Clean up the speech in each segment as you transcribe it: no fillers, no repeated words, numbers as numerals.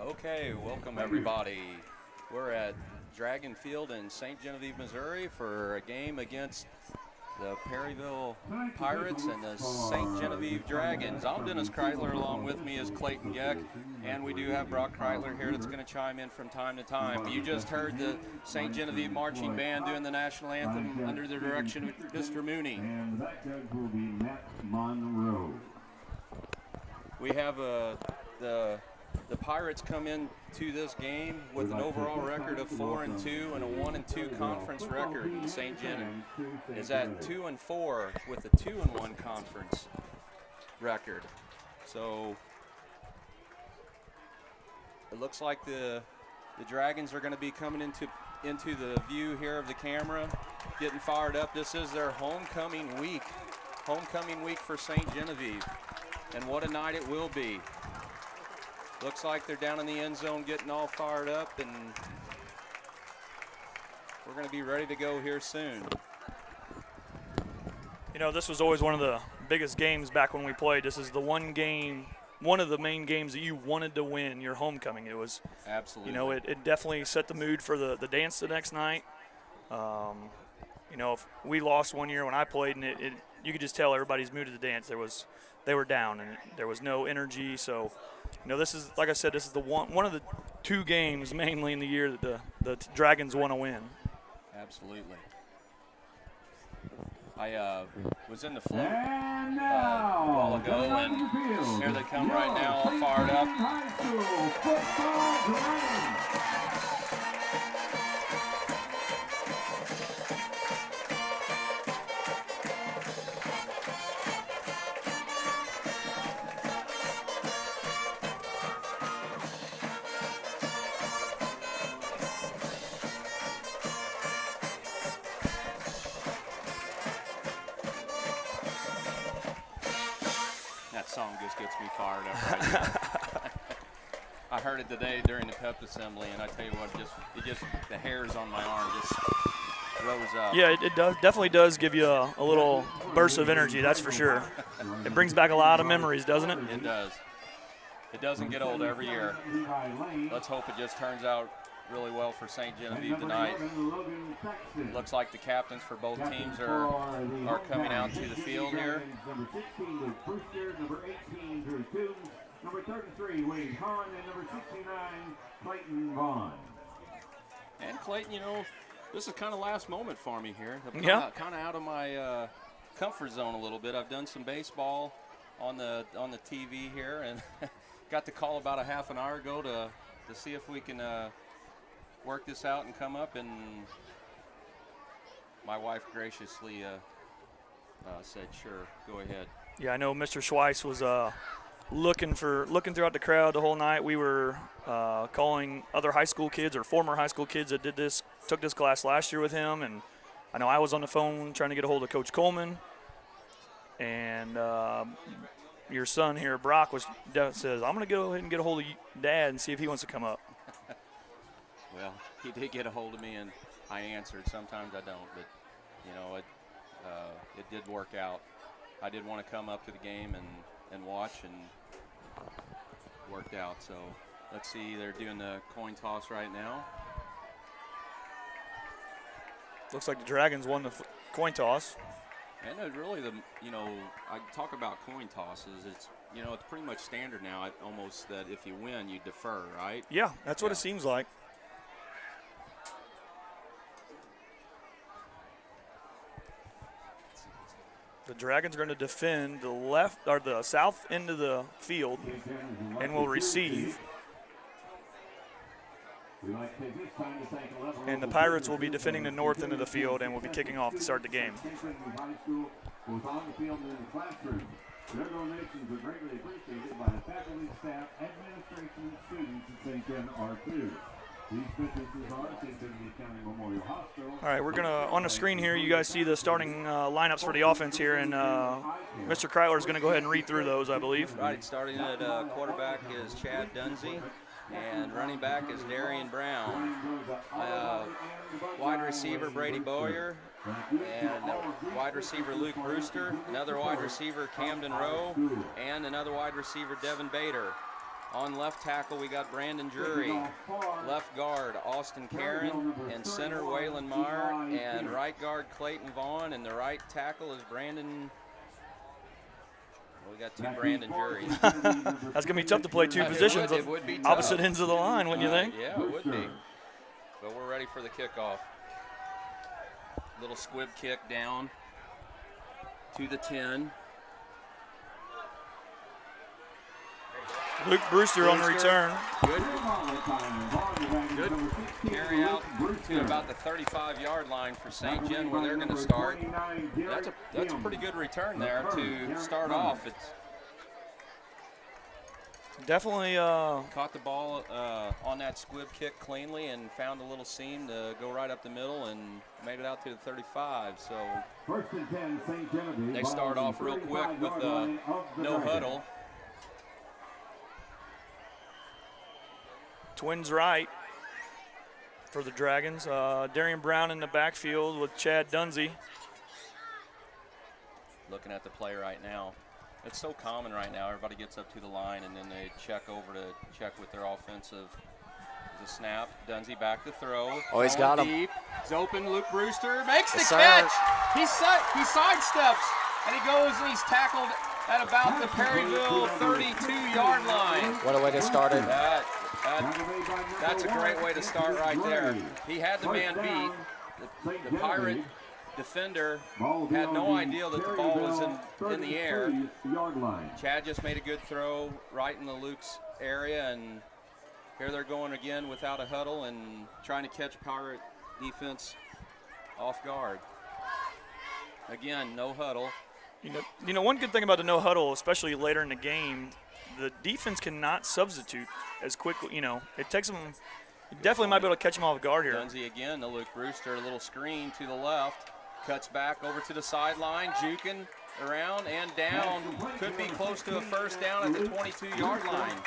Okay, welcome everybody. We're at Dragon Field in St. Genevieve, Missouri for a game against the Perryville Pirates and the St. Genevieve Dragons. I'm Dennis Kreitler, along with me is Clayton Geck, and we do have Brock Kreitler here that's going to chime in from time to time. You just heard the St. Genevieve Marching Band doing the national anthem under the direction of Mr. Mooney. And that judge will be Matt Monroe. We have the Pirates come into this game with an overall record of 4-2 and a 1-2 conference record. St. Gen is at 2-4 with a 2-1 conference record. So it looks like the Dragons are going to be coming into the view here of the camera, getting fired up. This is their homecoming week for St. Genevieve, and what a night it will be. Looks like they're down in the end zone getting all fired up, and we're going to be ready to go here soon. You know, this was always one of the biggest games back when we played. This is the one of the main games that you wanted to win, your homecoming. It was, absolutely, you know, it definitely set the mood for the dance the next night. You know, if we lost one year when I played, and you could just tell everybody's mood at the dance. They were down, and there was no energy. So, you know, this is, like I said, this is the one of the two games mainly in the year that the Dragons want to win. Absolutely. I was in the float a while ago, and here they come right now, all fired up. That song just gets me fired up right now. I heard it today during the pep assembly, and I tell you what, the hairs on my arm just rose up. Yeah, it definitely does give you a little burst of energy, that's for sure. It brings back a lot of memories, doesn't it? It does. It doesn't get old every year. Let's hope it just turns out really well for St. Genevieve tonight. Looks like the captains for both teams are coming out to the field here. Number 16 was Brewster, number 18 Drew Toombs, number 33 Wade Hahn, and number 69 Clayton Vaughn. And Clayton, you know, this is kind of last moment for me here. I'm kind of out of my comfort zone a little bit. I've done some baseball on the TV here, and got the call about a half an hour ago to see if we can work this out and come up, and my wife graciously said, "Sure, go ahead." Yeah, I know Mr. Schweiss was looking throughout the crowd the whole night. We were calling other high school kids or former high school kids that took this class last year with him, and I know I was on the phone trying to get a hold of Coach Coleman, and your son here, Brock, says, "I'm going to go ahead and get a hold of Dad and see if he wants to come up." Well, he did get a hold of me, and I answered. Sometimes I don't, but you know, it did work out. I did want to come up to the game and watch, and worked out. So let's see, they're doing the coin toss right now. Looks like the Dragons won the coin toss. And really, I talk about coin tosses. It's pretty much standard now, almost, that if you win, you defer, right? Yeah, that's what it seems like. The Dragons are going to defend the left or the south end of the field and will receive. And the Pirates will be defending the north end of the field and will be kicking off to start the game. Their donations are greatly appreciated by the faculty, staff, administration, and students at St. Gen R2. These businesses are St. Genevieve County Memorial Hospital. All right, we're going to, on the screen here, you guys see the starting lineups for the offense here, and Mr. Kreitler is going to go ahead and read through those, I believe. Right, starting at quarterback is Chad Dunsey, and running back is Darian Brown. Wide receiver Brady Boyer, and wide receiver Luke Brewster, another wide receiver Camden Rowe, and another wide receiver Devin Bader. On left tackle, we got Brandon Drury. Left guard, Austin Karen. And center, Waylon Meyer. And right guard, Clayton Vaughn. And the right tackle is Brandon. Well, we got two Brandon Juries. That's going to be tough to play two positions it would be opposite tough. ends of the line, wouldn't you think? Yeah, it would be. But we're ready for the kickoff. Little squib kick down to the 10. Luke Brewster on the return. Good carry out to about the 35-yard line for St. Gen where they're going to start. That's a pretty good return there to start off. It's definitely caught the ball on that squib kick cleanly and found a little seam to go right up the middle and made it out to the 35. So First and 10, St. Genevieve. they start off real quick with no huddle. Twins right for the Dragons. Darian Brown in the backfield with Chad Dunsey. Looking at the play right now. It's so common right now. Everybody gets up to the line and then they check over to check with their offensive. The snap. Dunsey back to throw. Oh, he's got him. Deep. He's open. Luke Brewster makes the Yes, catch. He sidesteps and he goes and he's tackled at about the Perryville 32-yard line. What a way to start it. That's a great way to start right there. He had the man beat. The Pirate defender had no idea that the ball was in the air. Chad just made a good throw right in the Luke's area, and here they're going again without a huddle and trying to catch Pirate defense off guard. Again, no huddle. You know, one good thing about the no huddle, especially later in the game, the defense cannot substitute as quickly. You know, it takes them. You definitely might be able to catch them off guard here. Dunsey again to Luke Brewster, a little screen to the left, cuts back over to the sideline, juking around and down. Could be close to a first down at the 22-yard line.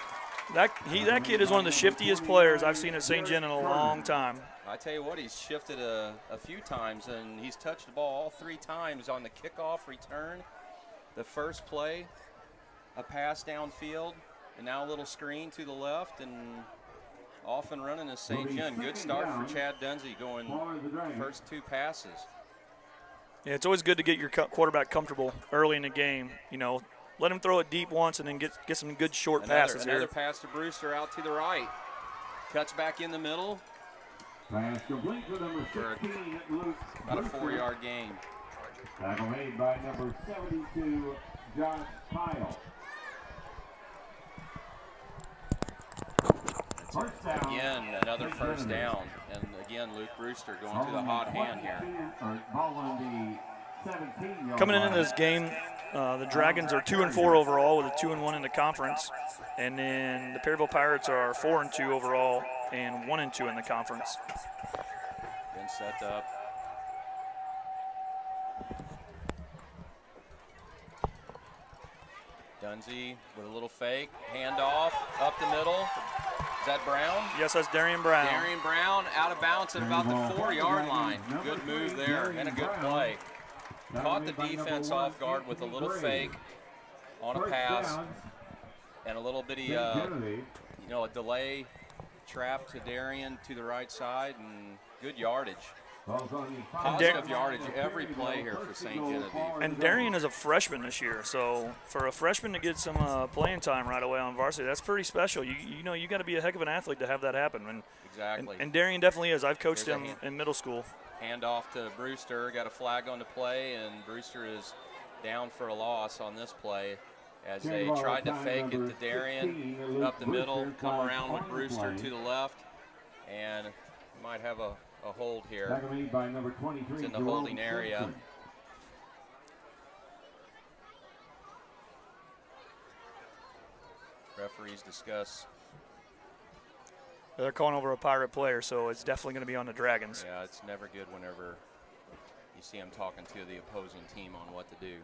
That kid is one of the shiftiest players I've seen at St. Gen in a long time. I tell you what, he's shifted a few times, and he's touched the ball all 3 times on the kickoff return. The first play, a pass downfield, and now a little screen to the left, and off and running is St. Gen. Good start for Chad Dunsey going first 2 passes. Yeah, it's always good to get your quarterback comfortable early in the game. You know, let him throw it deep once and then get some good short passes here. Another pass to Brewster out to the right. Cuts back in the middle. Pass complete for number 16, Luke. About a 4-yard gain. Tackle made by number 72, Josh Pyle. First down. Again, another first down. And again, Luke Brewster going to the hot hand here. Coming into this game, the Dragons are 2-4 overall with a 2-1 in the conference. And then the Perryville Pirates are 4-2 overall and 1-2 in the conference. Been set up. Dunsey with a little fake, handoff up the middle. Is that Brown? Yes, that's Darian Brown. Darian Brown out of bounds at about the 4-yard line. Good move there and a good play. Caught the defense off guard with a little fake on a pass and a little bitty, a delay trap to Darian to the right side and good yardage. Positive yardage every play here for St. Genevieve. And Darian is a freshman this year, so for a freshman to get some playing time right away on varsity, that's pretty special. You know, you got to be a heck of an athlete to have that happen. And, exactly. And Darian definitely is. I've coached him in middle school. Hand off to Brewster, got a flag on the play, and Brewster is down for a loss on this play as they tried to fake it to Darian up the middle, come around with Brewster to the left, and might have a hold here. It's in the holding area. Referees discuss. They're calling over a Pirate player, so it's definitely going to be on the Dragons. Yeah, it's never good whenever you see them talking to the opposing team on what to do.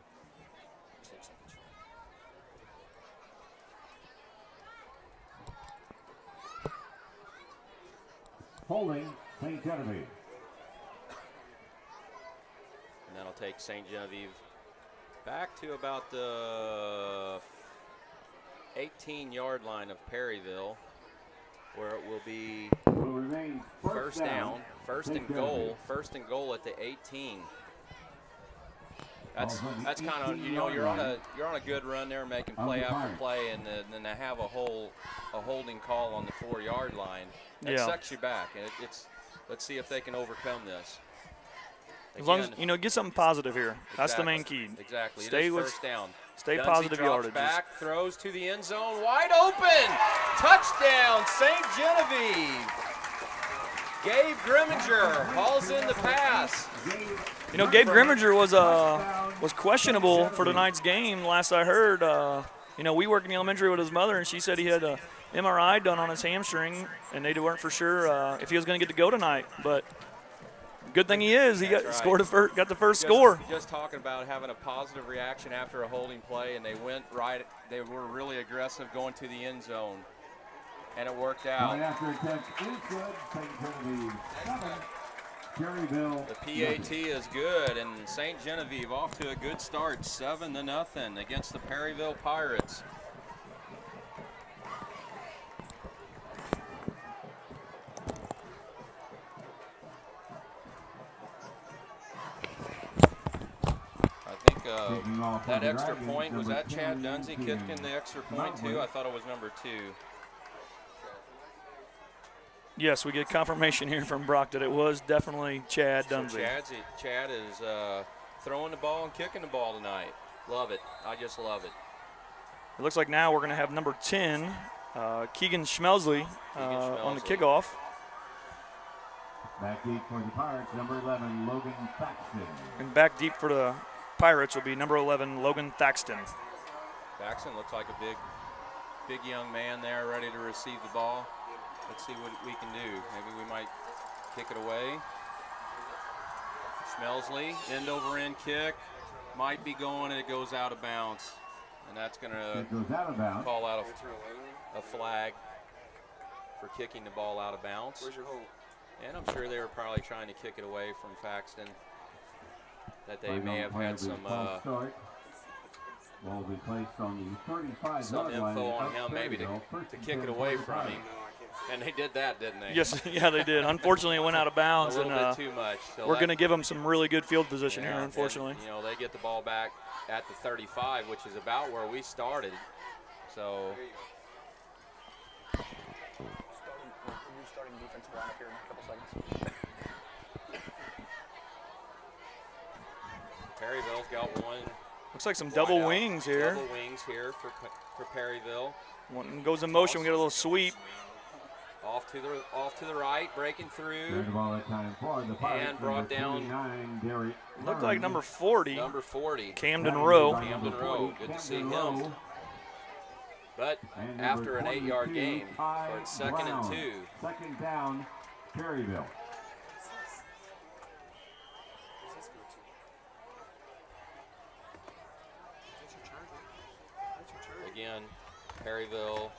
Holding St. Genevieve. And that'll take St. Genevieve back to about the 18-yard line of Perryville, where it will be Will remain first down, first and goal at the 18. That's kind of, you know, you're on a good run there, making play after play, and then to have a holding call on the 4-yard line, that sets you back. And let's see if they can overcome this. As long as, you know, get something positive here. That's the main key. Exactly. Stay with first down. Stay Dunsey positive drops yardages. Back, throws to the end zone, wide open. Touchdown, St. Genevieve. Gabe Grimminger hauls in the pass. You know, Gabe Grimminger was questionable for tonight's game. Last I heard, you know, we work in the elementary with his mother, and she said he had a MRI done on his hamstring, and they weren't for sure if he was going to get to go tonight. But good thing he is. He got the first score. Just talking about having a positive reaction after a holding play, and they went right. They were really aggressive going to the end zone, and it worked out. After attempt is good. St. Genevieve 7, Perryville. The PAT is good, and St. Genevieve off to a good start, 7-0 against the Perryville Pirates. That extra point, was that Chad Dunsey kicking the extra point too? I thought it was number 2. Yes, we get confirmation here from Brock that it was definitely Chad Dunsey. So Chad is throwing the ball and kicking the ball tonight. Love it. I just love it. It looks like now we're going to have number 10, Keegan Schmelsley, on the kickoff. Back deep for the Pirates, number 11, Logan Thaxton. And back deep for the Pirates will be number 11, Logan Thaxton. Thaxton looks like a big young man there, ready to receive the ball. Let's see what we can do. Maybe we might kick it away. Schmelsley, end over end kick, might be going, and it goes out of bounds. And that's going to call out a flag for kicking the ball out of bounds. Where's your hole? And I'm sure they were probably trying to kick it away from Thaxton. That they may have had some will be placed on the 35-yard line info on him, maybe to kick it away from him. And they did that, didn't they? Yes, yeah, they did. Unfortunately, it went out of bounds. A little bit too much. So we're going to give them some really good field position here, and, unfortunately. you know, they get the ball back at the 35, which is about where we started. So. Starting defensive line up here in a couple seconds. Perryville's got one. Looks like some double wings here. Double wings here for Perryville. One goes in motion. We get a little sweep. Off to the right, breaking through, and brought down. Looked like number 40. Number 40. Camden Rowe. Camden Rowe. Good to see him. But after an 8-yard gain, so it's 2nd and 2. Second down, Perryville. Again, Perryville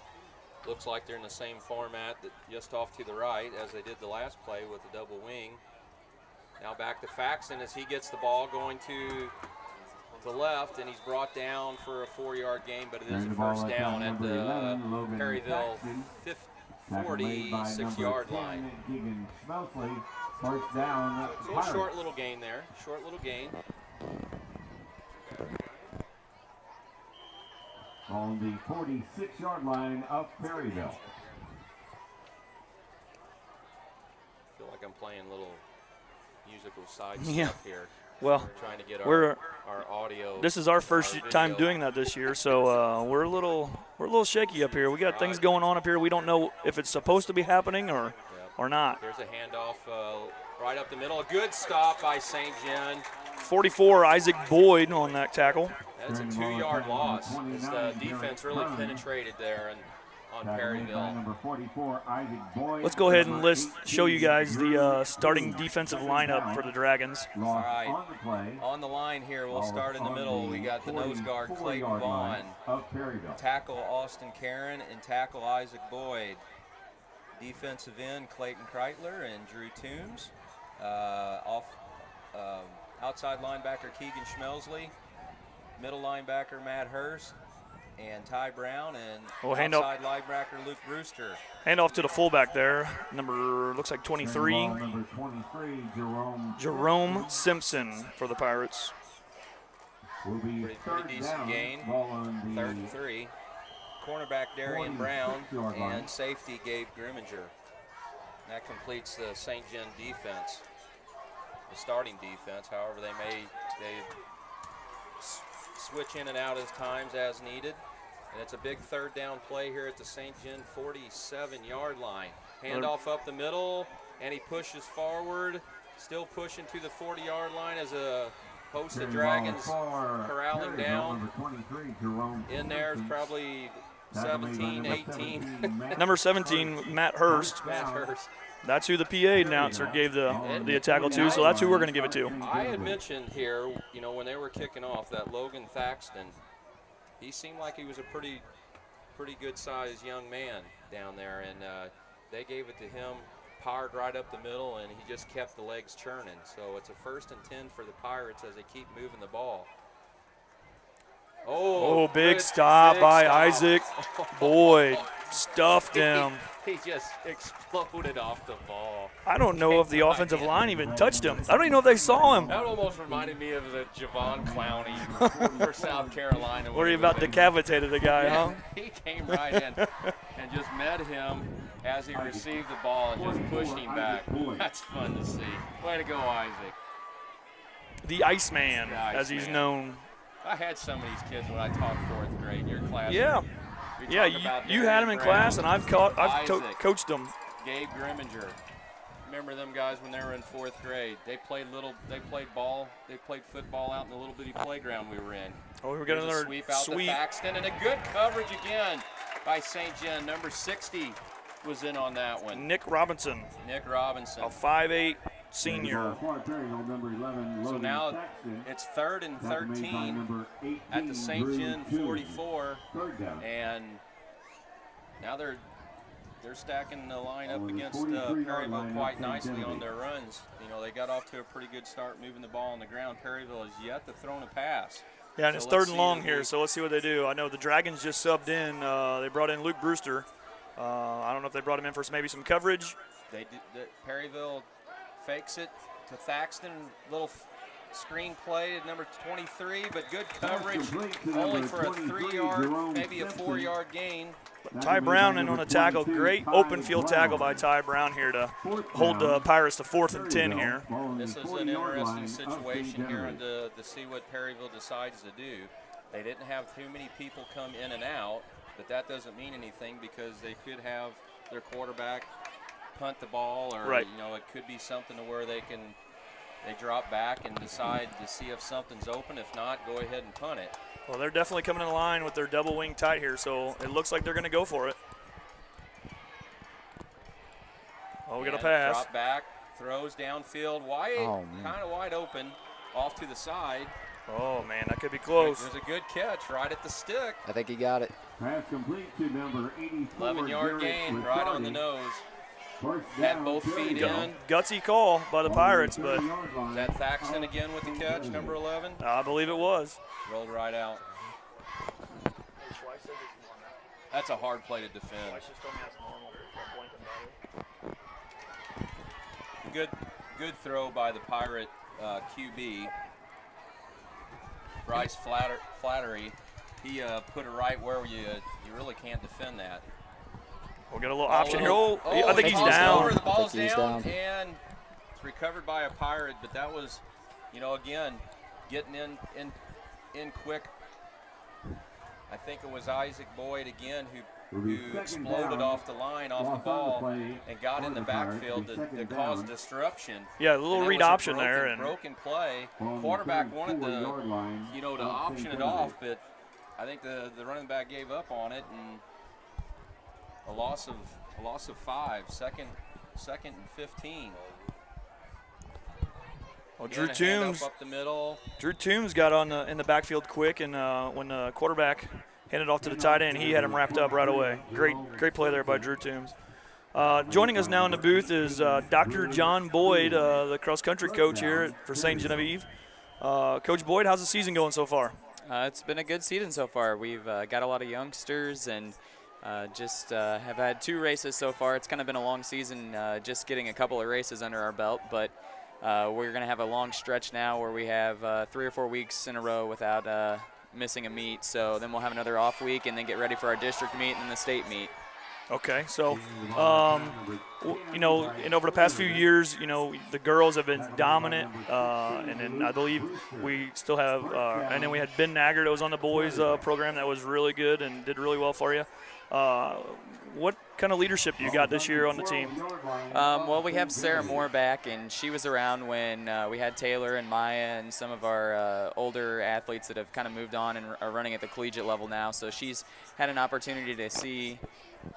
looks like they're in the same format, that just off to the right as they did the last play with the double wing. Now back to Faxon as he gets the ball going to the left, and he's brought down for a 4-yard gain, but it is a first down at the Perryville 46-yard line. First down. So a short little gain there, short little gain. On the 46-yard line of Perryville. I feel like I'm playing little musical side Yeah. stuff here. Well, We're trying to get our audio. This is our first time doing that this year, so we're a little shaky up here. We got things going on up here. We don't know if it's supposed to be happening or not. There's a handoff right up the middle. A good stop by St. Gen. 44, Isaac Boyd on that tackle. That's a 2-yard loss. The defense really penetrated there on Perryville. Let's go ahead and show you guys the starting defensive lineup for the Dragons. All right, on the line here, we'll start in the middle. We got the nose guard Clayton Vaughn, tackle Austin Karen, and tackle Isaac Boyd. Defensive end Clayton Kreitler and Drew Toombs. Outside linebacker Keegan Schmelsley. Middle linebacker Matt Hurst. and Ty Brown, and hand off. outside linebacker Luke Brewster. Hand off to the fullback there. Looks like 23. Number 23, Jerome Simpson for the Pirates. Will be Pretty decent gain. 3rd and 3. Cornerback Darian Brown and safety Gabe Grimminger. That completes the St. John defense, the starting defense. However, they switch in and out as times as needed. And it's a big 3rd down play here at the St. John 47-yard line. Handoff up the middle, and he pushes forward, still pushing to the 40-yard line as a host of Dragons corralling down. In there is probably 17, 18. Number 17, Matt Hurst. Matt Hurst. That's who the PA announcer gave the tackle to, so that's who we're going to give it to. I had mentioned here, you know, when they were kicking off, that Logan Thaxton, he seemed like he was a pretty good-sized young man down there, and they gave it to him, powered right up the middle, and he just kept the legs churning. So it's a 1st and 10 for the Pirates as they keep moving the ball. Oh, big stop by Isaac Boyd. Stuffed him. He just exploded off the ball. I don't know if the offensive line even touched him. I don't even know if they saw him. That almost reminded me of the Javon Clowney for South Carolina. Where he about decapitated a guy, huh? He came right in and just met him as he received the ball and just pushed him back. That's fun to see. Way to go, Isaac. The Iceman, as he's known. I had some of these kids when I taught 4th grade in your class. Yeah. You had him in class, and I've coached them. Gabe Grimminger. Remember them guys when they were in 4th grade? They played ball. They played football out in the little bitty playground we were in. Oh, we were getting another sweep out to Thaxton, and a good coverage again by St. John. Number 60 was in on that one. Nick Robinson. A 5'8" senior. So now it's 3rd and 13 at the St. John 44, and now they're stacking the line up against Perryville quite nicely on their runs. You know, they got off to a pretty good start moving the ball on the ground. Perryville has yet to throw a pass. Yeah, and it's 3rd and long here, so let's see what they do. I know the Dragons just subbed in. They brought in Luke Brewster. I don't know if they brought him in for maybe some coverage. They did. Perryville fakes it to Thaxton, little screen play at number 23, but good coverage, only for a 3-yard, maybe a 4-yard gain. But Ty Brown in on a tackle, great open field tackle by Ty Brown here to hold the Pirates to 4th and 10 here. This is an interesting situation here to see what Perryville decides to do. They didn't have too many people come in and out, but that doesn't mean anything because they could have their quarterback punt the ball, or you know, it could be something to where they drop back and decide to see if something's open. If not, go ahead and punt it. Well, they're definitely coming in line with their double wing tight here, so it looks like they're going to go for it. Oh, we got a pass. Drop back, throws downfield, kind of wide open, off to the side. Oh man, that could be close. There's a good catch right at the stick. I think he got it. Pass complete to number 84. 11-yard gain, right on the nose. Had both feet in. Gutsy call by the Pirates, but is that Thaxton again with the catch, number 11? I believe it was. Rolled right out. That's a hard play to defend. Good throw by the Pirate QB. Bryce Flattery. He put it right where you really can't defend that. We'll get a little option here. I think he's down. The ball's down, and it's recovered by a Pirate, but that was, you know, again, getting in quick. I think it was Isaac Boyd again who exploded off the line, off the ball, and got in the backfield to cause disruption. Yeah, a little read option there. And broken play. Quarterback wanted to option it off, but I think the running back gave up on it, and a loss of 5, second and 15. Well, Drew Toombs up the middle. Drew Toombs got in the backfield quick, and when the quarterback handed off to the tight end, he had him wrapped up right away. Great play there by Drew Toombs. Joining us now in the booth is Dr. John Boyd, the cross-country coach here for St. Genevieve. Coach Boyd, how's the season going so far? It's been a good season so far. We've got a lot of youngsters and just have had 2 races so far. It's kind of been a long season, just getting a couple of races under our belt, but we're going to have a long stretch now where we have 3 or 4 weeks in a row without missing a meet. So then we'll have another off week and then get ready for our district meet and then the state meet. Okay, so, you know, and over the past few years, you know, the girls have been dominant, and then I believe we still have, and then we had Ben Nagger that was on the boys program that was really good and did really well for you. What kind of leadership do you got this year on the team? Well, we have Sarah Moore back, and she was around when we had Taylor and Maya and some of our older athletes that have kind of moved on and are running at the collegiate level now. So she's had an opportunity to see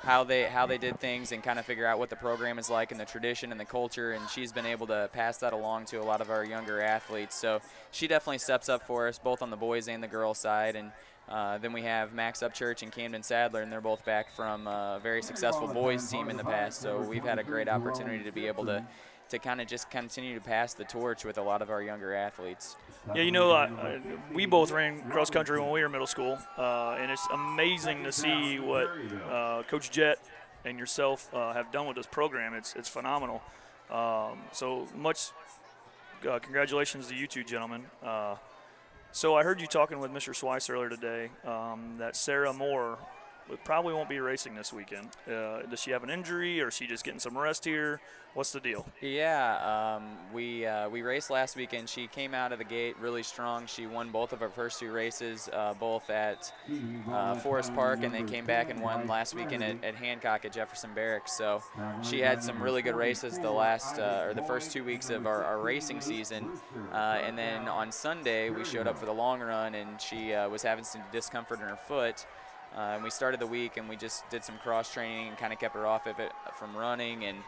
how they did things and kind of figure out what the program is like and the tradition and the culture, and she's been able to pass that along to a lot of our younger athletes. So she definitely steps up for us both on the boys and the girls side. And then we have Max Upchurch and Camden Sadler, and they're both back from a very successful boys team in the past. So we've had a great opportunity to be able to kind of just continue to pass the torch with a lot of our younger athletes. Yeah, you know, we both ran cross country when we were in middle school, and it's amazing to see what Coach Jett and yourself have done with this program. It's phenomenal. So much congratulations to you two gentlemen. So I heard you talking with Mr. Swice earlier today that Sarah Moore probably won't be racing this weekend. Does she have an injury, or is she just getting some rest here? What's the deal? Yeah, we raced last weekend. She came out of the gate really strong. She won both of her first 2 races, both at Forest Park, and then came back and won last weekend at Hancock at Jefferson Barracks. So she had some really good races the first 2 weeks of our racing season. And then on Sunday, we showed up for the long run, and she was having some discomfort in her foot. And we started the week, and we just did some cross training and kind of kept her off of it from running. And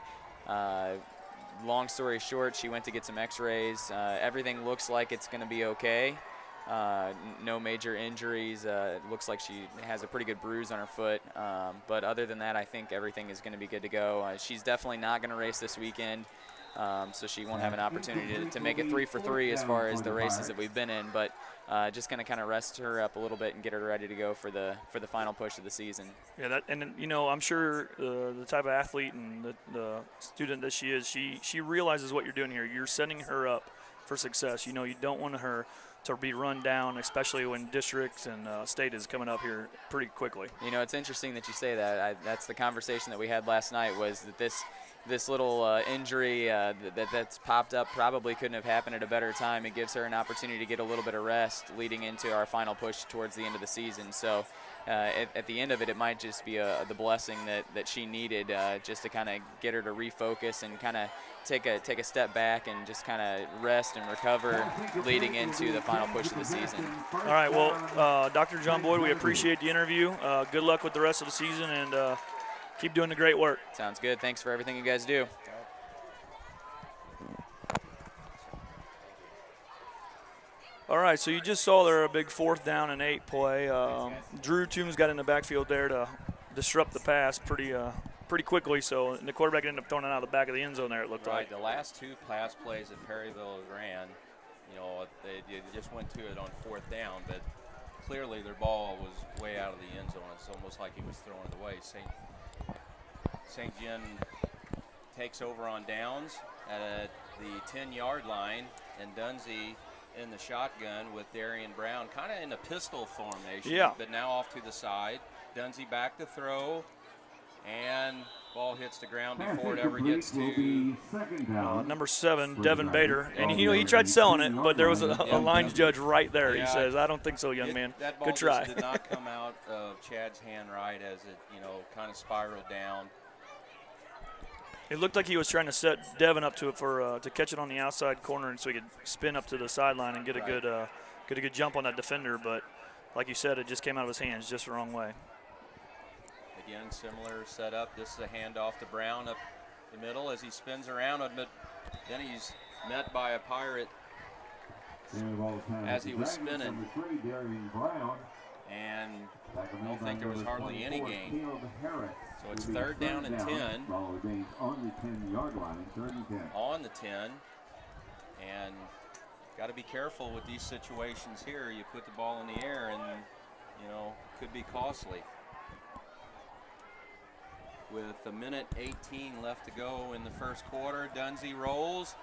long story short, she went to get some x-rays. Everything looks like it's going to be okay. No major injuries. It looks like she has a pretty good bruise on her foot. But other than that, I think everything is going to be good to go. She's definitely not going to race this weekend. So she won't have an opportunity to make it 3 for 3 as far as the races that we've been in, but just going to kind of rest her up a little bit and get her ready to go for the final push of the season. Yeah, and you know, I'm sure the type of athlete and the student that she is, she realizes what you're doing here. You're setting her up for success. You know, you don't want her to be run down, especially when districts and state is coming up here pretty quickly. You know, it's interesting that you say that. That's the conversation that we had last night, was that this little injury that's popped up probably couldn't have happened at a better time. It gives her an opportunity to get a little bit of rest leading into our final push towards the end of the season. So at the end of it, it might just be the blessing that she needed just to kind of get her to refocus and kind of take a step back and just kind of rest and recover leading into the final push of the season. All right, well, Dr. John Boyd, we appreciate the interview. Good luck with the rest of the season, and keep doing the great work. Sounds good. Thanks for everything you guys do. All right, so you just saw there a big 4th down and 8 play. Drew Toombs got in the backfield there to disrupt the pass pretty quickly, so the quarterback ended up throwing it out of the back of the end zone there, it looked like. The last 2 pass plays that Perryville ran, you know, they just went to it on 4th down, but clearly their ball was way out of the end zone. It's almost like he was throwing it away. St. John takes over on downs at the 10-yard line, and Dunsey in the shotgun with Darian Brown, kind of in a pistol formation, but now off to the side. Dunsey back to throw, and ball hits the ground before it ever gets to number 7, Devin Bader. And he tried selling it, but there was a lines judge right there. He says, "I don't think so, young man. That ball Good try." Just did not come out of Chad's hand right as it, kind of spiraled down. It looked like he was trying to set Devin up to it to catch it on the outside corner, and so he could spin up to the sideline and get a good jump on that defender. But like you said, it just came out of his hands just the wrong way. Again, similar setup. This is a handoff to Brown up the middle as he spins around, but then he's met by a Pirate as he was spinning. And I don't think there was hardly any gain. So it's 3rd down and 10. On the 10. And got to be careful with these situations here. You put the ball in the air and, you know, could be costly. With a minute 18 left to go in the first quarter, Dunsey rolls,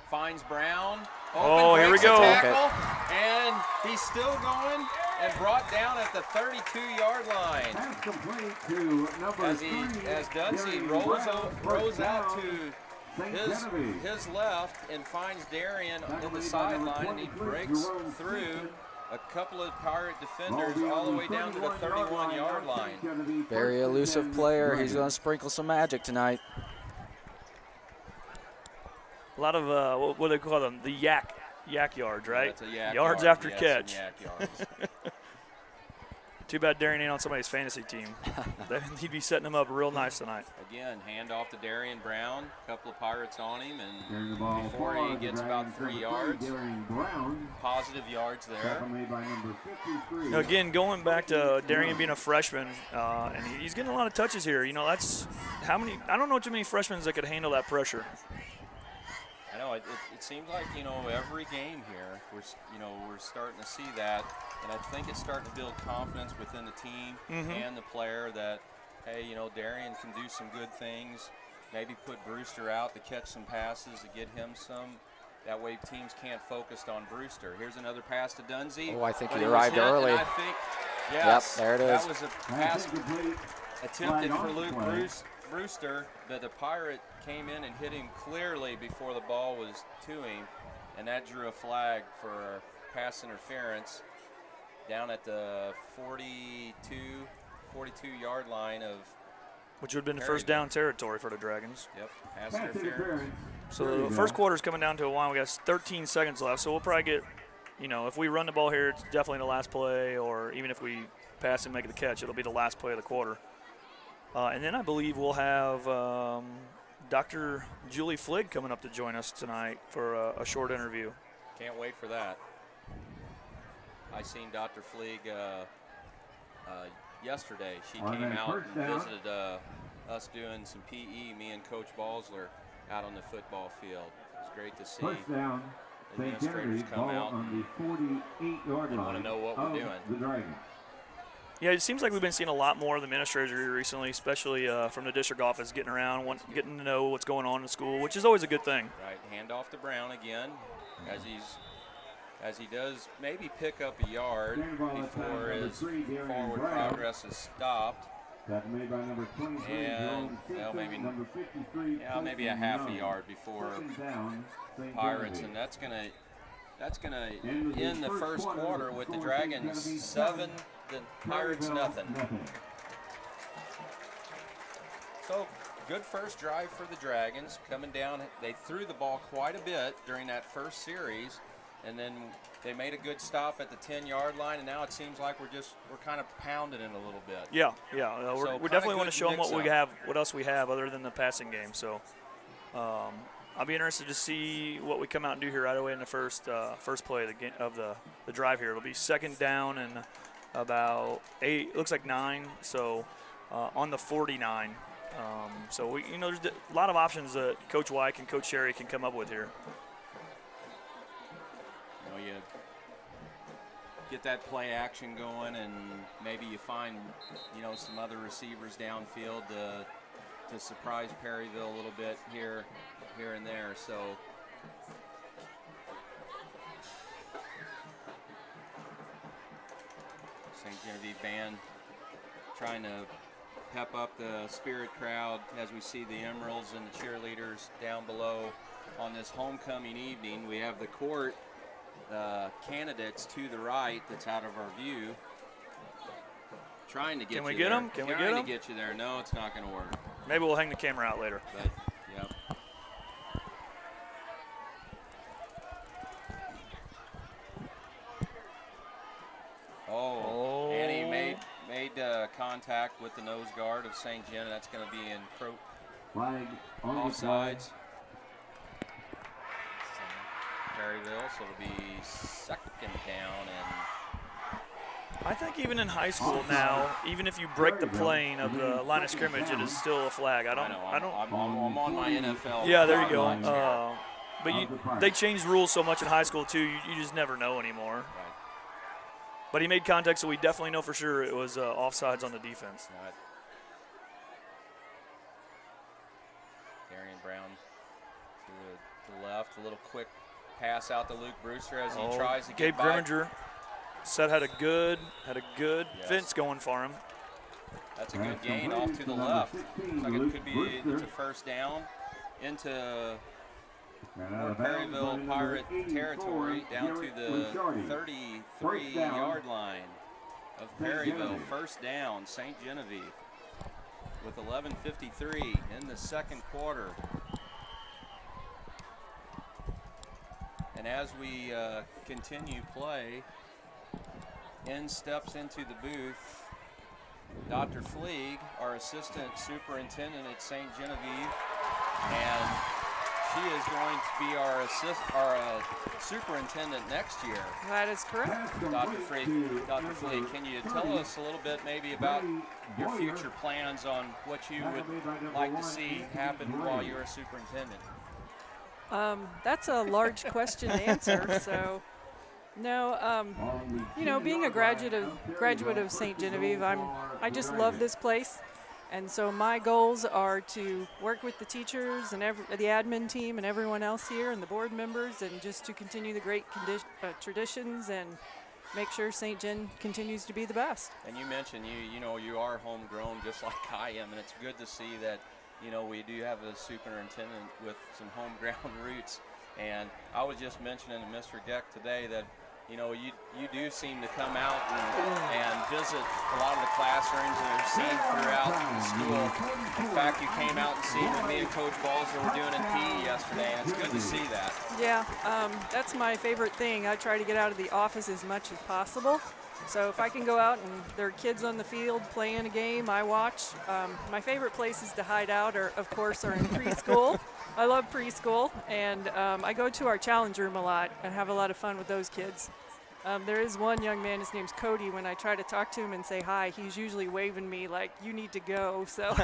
finds Brown. Oh, here we breaks a go. Tackle, and he's still going and brought down at the 32-yard line. Pass complete to number As Dunsey Darian rolls Brown, out first to down, St. Genevieve. his left and finds Darian in the Tackled by sideline, and he number 23, breaks Jerome through Simpson. a couple of Pirate defenders Ball all the beyond way down to the 31-yard line. St. Genevieve, Very first and elusive 10 player. He's Dragons. going to sprinkle some magic tonight. A lot of what do they call them? The yak yards, right? That's a yak yards yard, after yes, catch. some yak yards. Too bad Darian ain't on somebody's fantasy team. He'd be setting him up real nice tonight. Again, hand off to Darian Brown. A couple of Pirates on him, Carrying the and ball before he forward, gets the about Dragons 3 number yards, Darian Brown. positive yards there. Tackle made by number 53. Now again, going back to Darian being a freshman, and he's getting a lot of touches here. You know, that's how many? I don't know too many freshmen that could handle that pressure. I know it seems like, you know, every game here we're starting to see that, and I think it's starting to build confidence within the team and the player that, hey, you know, Darian can do some good things. Maybe put Brewster out to catch some passes to get him some. That way teams can't focus on Brewster. Here's another pass to Dunsey. Oh, I think But he was arrived hit, and early. I think, yes, Yep, there it is. that was a Pass pass incomplete. attempted Flag for on Luke play. Brewster, but the Pirate came in and hit him clearly before the ball was to him, and that drew a flag for pass interference down at the 42-yard line of, Which would have been the first down territory for the Dragons. yep, pass Pass interference. interference. So There you the go. first quarter's coming down to a while. We got 13 seconds left, so we'll probably get, you know, if we run the ball here, it's definitely the last play, or even if we pass and make the catch, it'll be the last play of the quarter. And then I believe we'll have Dr. Julie Fligg coming up to join us tonight for a short interview. Can't wait for that. I seen Dr. Fleeg yesterday. She On came that out first and down. visited us doing some PE, me and Coach Balsler out on the football field. It was great to see. First down. St. Administrators Genevieve, come ball out on the 48-yard and line. wanna know what we're of doing. The Dragons. Yeah, it seems like we've been seeing a lot more of the administrators here recently, especially from the district office, getting around, getting to know what's going on in the school, which is always a good thing. Right, hand off to Brown again, as he does maybe pick up a yard Carrying the ball at before number his 3, Darian forward Brown. progress is stopped. Tackle made by number 23, And, Jerome well, Simpson, maybe- number 53, Yeah, maybe a Colton half a Young. yard before Second down, St. Pirates, Genevieve. and that's gonna End of the end the first quarter with the Dragons 7, the Pirates Perryville, nothing. So good first drive for the Dragons. Coming down, they threw the ball quite a bit during that first series, and then they made a good stop at the 10-yard line, and now it seems like we're kind of pounding it a little bit. Yeah, So we kinda definitely want good to show them what we mix-up. have, what else we have other than the passing game. So I'll be interested to see what we come out and do here right away in the first play of the game, of the drive here. It'll be second down and about 8, it looks like 9. So on the 49. So there's a lot of options that Coach White and Coach Sherry can come up with here. You get that play action going, and maybe you find some other receivers downfield to surprise Perryville a little bit here and there. So St. Genevieve band trying to pep up the spirit crowd as we see the Emeralds and the cheerleaders down below on this homecoming evening. We have the court candidates to the right that's out of our view. Trying to get Can we you get there. 'em? Can we Trying get to 'em? get you there. No, it's not going to work. Maybe we'll hang the camera out later. But, yep. Oh, and he made contact with the nose guard of St. Gen. That's going to be in Flag on the offsides. Perryville, so it'll be second down and I think even in high school now, even if you break the plane of the line of scrimmage, it is still a flag. I'm on my NFL. Yeah, there you go. guidelines here. But they changed rules so much in high school too. You just never know anymore. Right. But he made contact, so we definitely know for sure it was offsides on the defense. Right. Darian Brown to the left, a little quick pass out to Luke Brewster as he tries to Gabe get by. Grimminger had a good Yes. fence going for him. That's a good gain off to the left. Looks like it could be into first down, into more Perryville Pirate territory, down to the 33-yard line of Perryville. First down, St. Genevieve with 11:53 in the second quarter. And as we continue play, in steps into the booth Dr. Fleeg, our assistant superintendent at St. Genevieve, and she is going to be our superintendent next year. That is correct. Dr. Fleeg, can you tell us a little bit maybe about your future plans on what you would like to see happen while you're a superintendent? That's a large question to answer. So, no, you know, being a graduate of St. Genevieve, I just love this place, and so my goals are to work with the teachers and the admin team and everyone else here and the board members, and just to continue the great traditions and make sure St. Gen continues to be the best. And you mentioned you are homegrown just like I am, and it's good to see that we do have a superintendent with some homegrown roots. And I was just mentioning to Mr. Geck today that you do seem to come out and visit a lot of the classrooms that are seen throughout the school. In fact, you came out and seen what me and Coach Balzer were doing in PE yesterday, and it's good to see that. Yeah, that's my favorite thing. I try to get out of the office as much as possible. So if I can go out and there are kids on the field playing a game, I watch. My favorite places to hide out are in preschool. I love preschool, and I go to our challenge room a lot and have a lot of fun with those kids. There is one young man, his name's Cody. When I try to talk to him and say hi, he's usually waving me like, you need to go. So,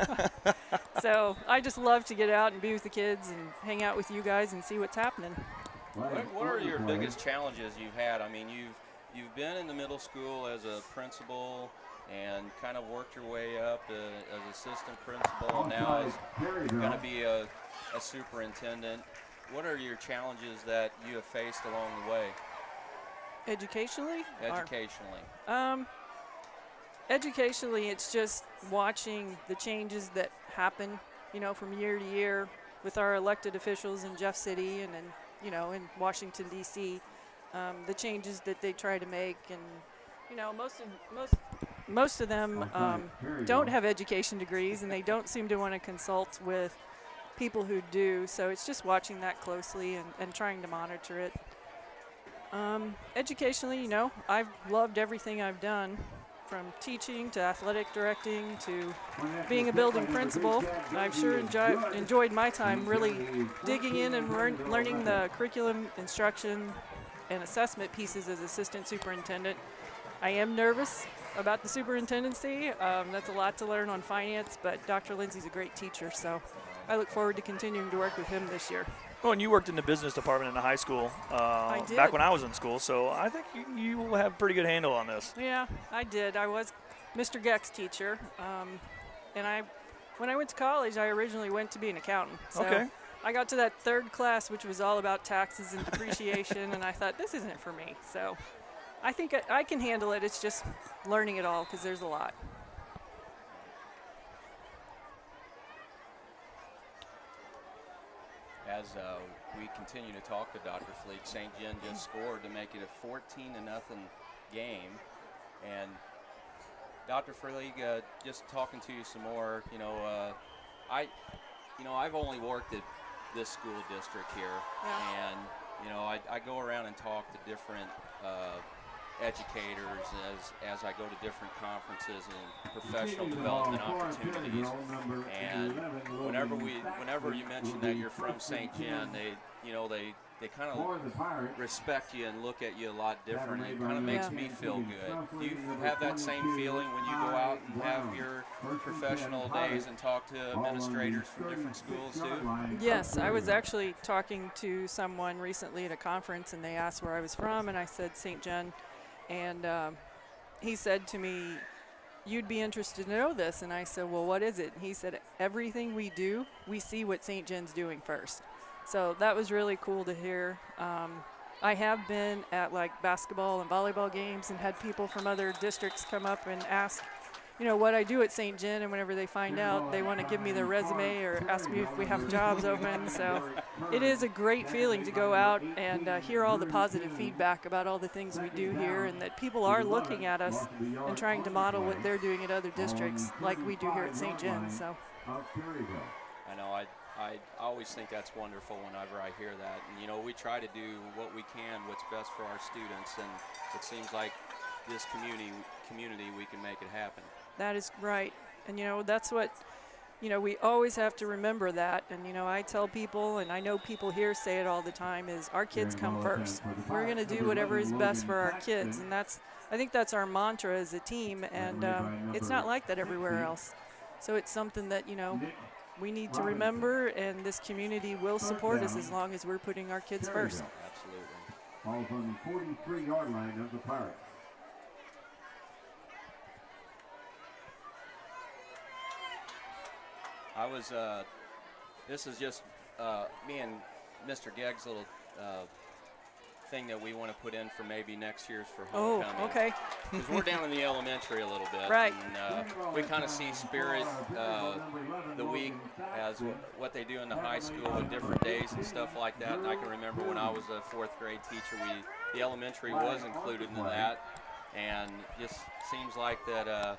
so I just love to get out and be with the kids and hang out with you guys and see what's happening. What are your biggest challenges you've had? I mean, you've been in the middle school as a principal and kind of worked your way up as assistant principal, and now as you're going to be a superintendent. What are your challenges that you have faced along the way? Educationally? Educationally. Educationally, it's just watching the changes that happen, from year to year with our elected officials in Jeff City and in Washington, D.C., the changes that they try to make. And, most of them don't have education degrees, and they don't seem to want to consult with people who do. So it's just watching that closely and trying to monitor it. Educationally, I've loved everything I've done, from teaching to athletic directing to being a building principal. I've sure enjoyed my time really digging in and learning the curriculum, instruction, and assessment pieces as assistant superintendent. I am nervous about the superintendency. That's a lot to learn on finance, but Dr. Lindsay's a great teacher, so I look forward to continuing to work with him this year. Oh, and you worked in the business department in the high school I did. back when I was in school, so I think you will have a pretty good handle on this. Yeah, I did. I was Mr. Geck's teacher, and when I went to college, I originally went to be an accountant. So okay. I got to that third class, which was all about taxes and depreciation, and I thought, this isn't for me. So I think I can handle it. It's just learning it all, because there's a lot. As we continue to talk to Dr. Fleeg, St. Gen just scored to make it a 14-0 game. And Dr. Fleeg, just talking to you some more, I've only worked at this school district here, Yeah. and I go around and talk to different educators as I go to different conferences and professional development opportunities. And whenever you mention that you're from St. Gen, they kind For of the Pirates, respect you and look at you a lot different. It kind of makes Yeah. me feel good. Do you have that same feeling when you go out and have your professional days and talk to administrators from different schools too? Yes, I was actually talking to someone recently at a conference, and they asked where I was from, and I said St. John, and he said to me, "You'd be interested to know this," and I said, "Well, what is it?" And he said, "Everything we do, we see what St. John's doing first." So that was really cool to hear. I have been at like basketball and volleyball games and had people from other districts come up and ask, what I do at St. John, and whenever they find out, they want to give me their resume or ask me if we have jobs open. So it is a great feeling to go out and hear all the positive feedback about all the things we do here, and that people are looking at us and trying to model what they're doing at other districts like we do here at St. John. So I know I always think that's wonderful whenever I hear that. And, we try to do what we can, what's best for our students, and it seems like this community we can make it happen. that is right. And, that's what, we always have to remember that. And, I tell people, and I know people here say it all the time, is our kids come first. We're going to do whatever is best for our kids. And I think that's our mantra as a team. And it's not like that everywhere else. So it's something that, we need to remember, and this community will support us as long as we're putting our kids first. Absolutely. Falls on the 43-yard line of the Pirates. This is just me and Mr. Gegg's little thing that we want to put in for maybe next year's for homecoming. Oh, okay. Because we're down in the elementary a little bit. Right. And we kind of see Spirit the week as what they do in the high school with different days and stuff like that. And I can remember when I was a fourth grade teacher, the elementary was included in that. And just seems like that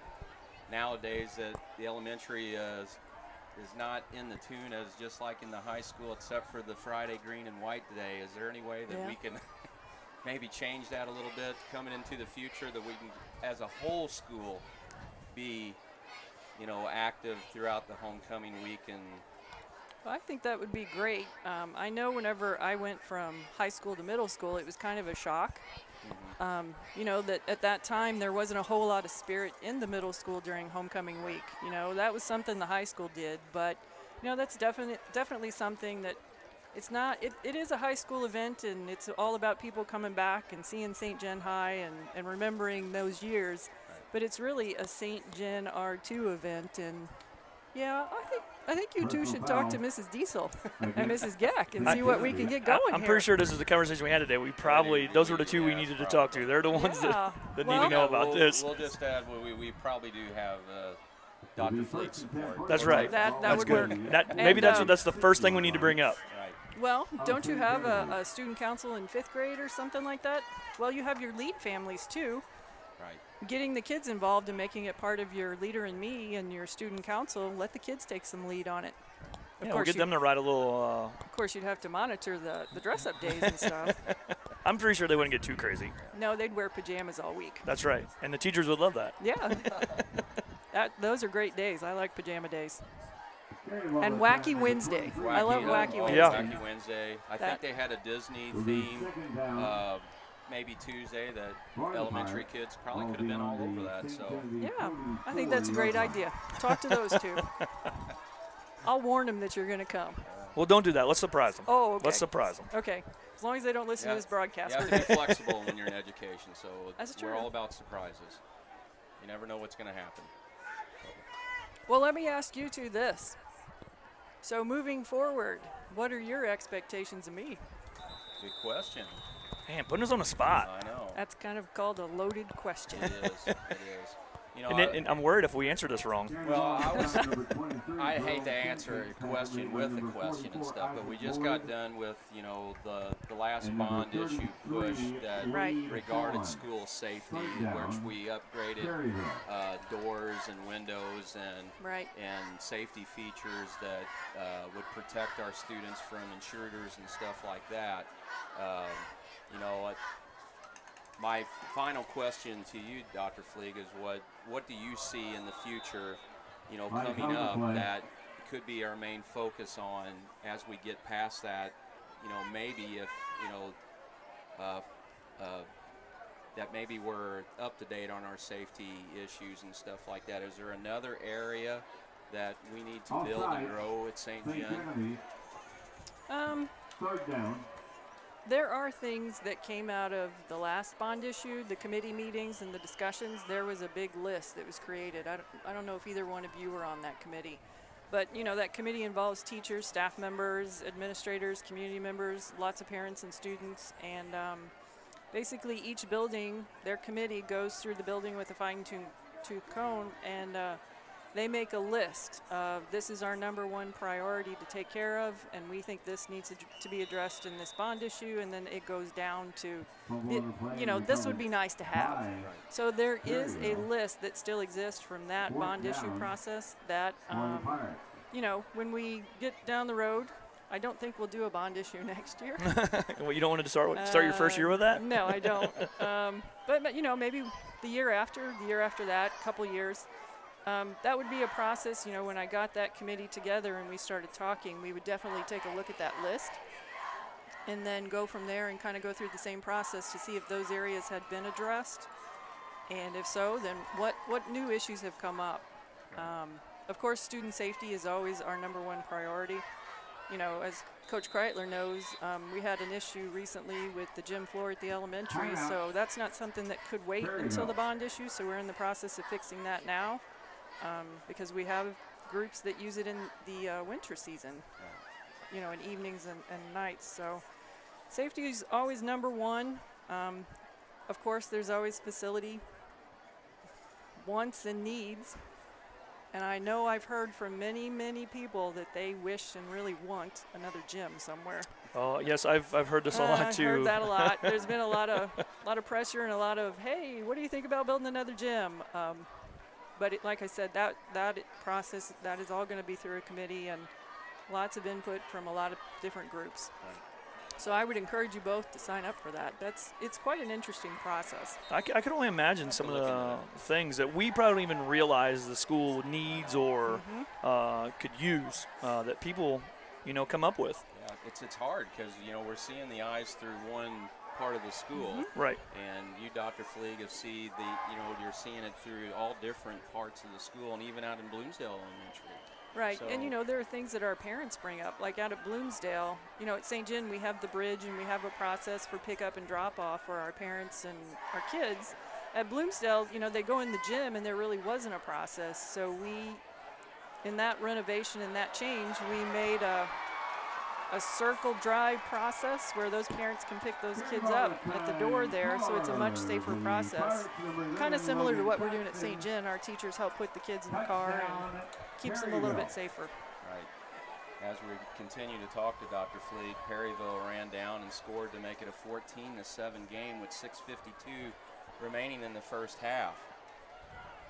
nowadays that the elementary is not in the tune as just like in the high school, except for the Friday green and white day. Is there any way that we can maybe change that a little bit coming into the future, that we can, as a whole school, be, active throughout the homecoming week? And Well, I think that would be great. I know whenever I went from high school to middle school, it was kind of a shock. That at that time there wasn't a whole lot of spirit in the middle school during homecoming week. That was something the high school did, but that's definitely something that it's not. It is a high school event, and it's all about people coming back and seeing St. John High and remembering those years. But it's really a St. John R2 event, and yeah, I think you two should talk to Mrs. Diesel and Mrs. Geck and see what we can get going I'm here. pretty sure this is the conversation we had today. Those were the two we needed to talk to. They're the ones that need to know about this. We'll just add, we probably do have Dr. Fleet's support. That's right. That That's would good. work. Maybe that's the first thing we need to bring up. Right. Well, don't you have a student council in 5th grade or something like that? Well, you have your lead families too. Right. Getting the kids involved and making it part of your leader and me and your student council, let the kids take some lead on it. We'll get them to write a little. Of course, you'd have to monitor the dress-up days and stuff. I'm pretty sure they wouldn't get too crazy. No, they'd wear pajamas all week. That's right. And the teachers would love that. Yeah. Those are great days. I like pajama days. And Wacky Wednesday. I love Wacky Wednesday. Yeah. Wacky Wednesday. I think they had a Disney theme, maybe Tuesday, that elementary kids probably could have been all over that. So Yeah, I think that's a great idea. Talk to those two. I'll warn them that you're going to come. Well, don't do that. Let's surprise them. Oh, okay. Let's surprise them. Okay. As long as they don't listen to this broadcast. You have to be flexible when you're in education. So That's we're true. all about surprises. You never know what's going to happen. Well, let me ask you two this. So moving forward, what are your expectations of me? Good question. Man, putting us on the spot. I know. That's kind of called a loaded question. It is. It is. And I'm worried if we answer this wrong. Well, I hate to answer a question with a question and stuff, but we just got done with, the last bond issue push that regarded school safety, which we upgraded doors and windows and safety features that would protect our students from intruders and stuff like that. My final question to you, Dr. Fleeg, is what do you see in the future, coming up that could be our main focus on as we get past that maybe if, that maybe we're up to date on our safety issues and stuff like that. Is there another area that we need to build and grow at St. Gen? Third down. There are things that came out of the last bond issue, the committee meetings and the discussions. There was a big list that was created. I don't know if either one of you were on that committee. But, that committee involves teachers, staff members, administrators, community members, lots of parents and students. And basically each building, their committee goes through the building with a fine-tooth comb, and they make a list of this is our #1 priority to take care of, and we think this needs to be addressed in this bond issue, and then it goes down to, this would be nice to have. So there is a list that still exists from that bond issue process that, when we get down the road, I don't think we'll do a bond issue next year. Well, you don't want to start your first year with that? No, I don't. But maybe the year after that, a couple years. That would be a process, when I got that committee together and we started talking, we would definitely take a look at that list and then go from there and kind of go through the same process to see if those areas had been addressed. And if so, then what new issues have come up? Of course, student safety is always our #1 priority. As Coach Kreitler knows, we had an issue recently with the gym floor at the elementary, so that's not something that could wait until the bond issue, so we're in the process of fixing that now. Because we have groups that use it in the winter season, in evenings and nights. So safety is always #1. Of course, there's always facility wants and needs. And I know I've heard from many, many people that they wish and really want another gym somewhere. Oh, yes, I've heard this a lot too. I've heard that a lot. There's been a lot of pressure and a lot of, hey, what do you think about building another gym? But like I said, that process, that is all going to be through a committee and lots of input from a lot of different groups. Right. So I would encourage you both to sign up for that. It's quite an interesting process. I can only imagine some of the things that we probably don't even realize the school needs or could use that people, come up with. Yeah, it's hard because, we're seeing the eyes through one part of the school. Right. And you, Dr. Fleeg, have seen you're seeing it through all different parts of the school and even out in Bloomsdale Elementary. Right, so, and there are things that our parents bring up, like out at Bloomsdale, at St. Gen we have the bridge and we have a process for pickup and drop off for our parents and our kids. At Bloomsdale, they go in the gym and there really wasn't a process. So in that renovation and that change, we made a circle drive process where those parents can pick those kids up at the door there, so it's a much safer process. Kind of similar to what we're doing at St. Gen. Our teachers help put the kids in the car and keeps them a little bit safer. Right. As we continue to talk to Dr. Fleeg, Perryville ran down and scored to make it a 14-7 game with 6:52 remaining in the first half.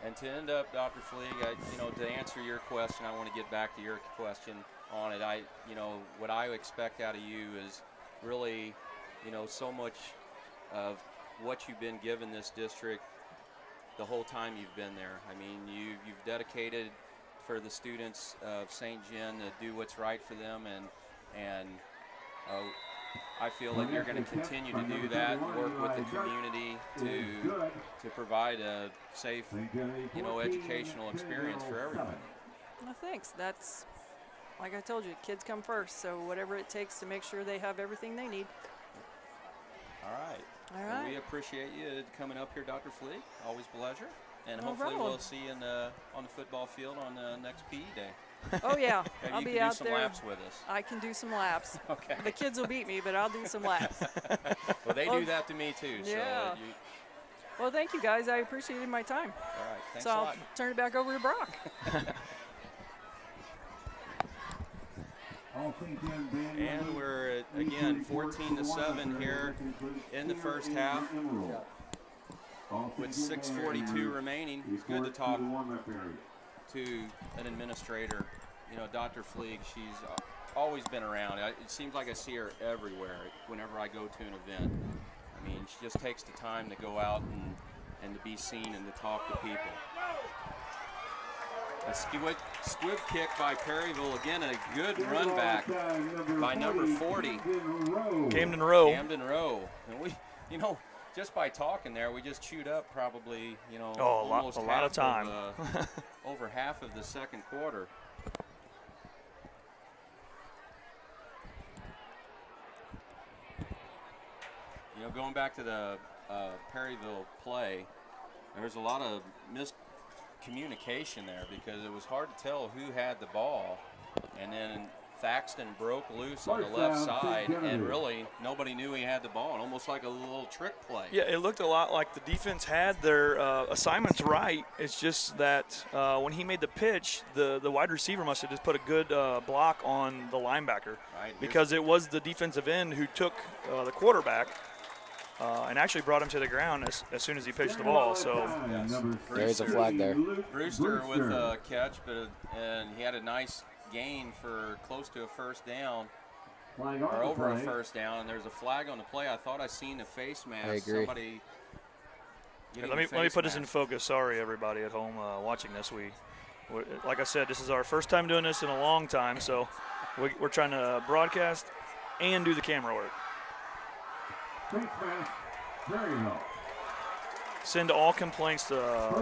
And to end up, Dr. Fleeg, to answer your question, I want to get back to your question on it. What I expect out of you is really, so much of what you've been given this district the whole time you've been there. I mean, you've dedicated for the students of St. Gen to do what's right for them, and I feel like you're going to continue to do that and work with the community to provide a safe, educational experience for everyone. Well, thanks. That's, like I told you, kids come first, so whatever it takes to make sure they have everything they need. All right. Well, we appreciate you coming up here, Dr. Fleeg. Always a pleasure. And hopefully we'll see you on the football field on next PE day. Oh, yeah. I'll be out there. You can do some laps with us. I can do some laps. Okay. The kids will beat me, but I'll do some laps. Well, they do that to me, too. Yeah. So well, thank you, guys. I appreciated my time. All right. Thanks so a I'll lot. turn it back over to Brock. And we're, again, 14-7 here in the first half with 6:42 remaining. It's good to talk to an administrator. Dr. Fleeg, she's always been around. It seems like I see her everywhere whenever I go to an event. I mean, she just takes the time to go out and to be seen and to talk to people. A squib kick by Perryville. Again, a good run back by number 40. Camden Rowe. Camden Rowe. And we, just by talking there, we just chewed up probably, Oh, almost a lot of time. Over half of the second quarter. Going back to the Perryville play, there was a lot of miscommunication there because it was hard to tell who had the ball. And then Thaxton broke loose on the left side, and really nobody knew he had the ball, and almost like a little trick play. Yeah, it looked a lot like the defense had their assignments right. It's just that when he made the pitch, the wide receiver must have just put a good block on the linebacker, Right, because it was the defensive end who took the quarterback and actually brought him to the ground as soon as he pitched the ball. So There's a flag there. Brewster with a catch, and he had a nice gain for close to a first down, or over a first down, and there's a flag on the play. I thought I seen a face mask. I agree. Somebody let me put this in focus. Sorry, everybody at home watching this. We, like I said, this is our first time doing this in a long time, so we're trying to broadcast and do the camera work. Send all complaints to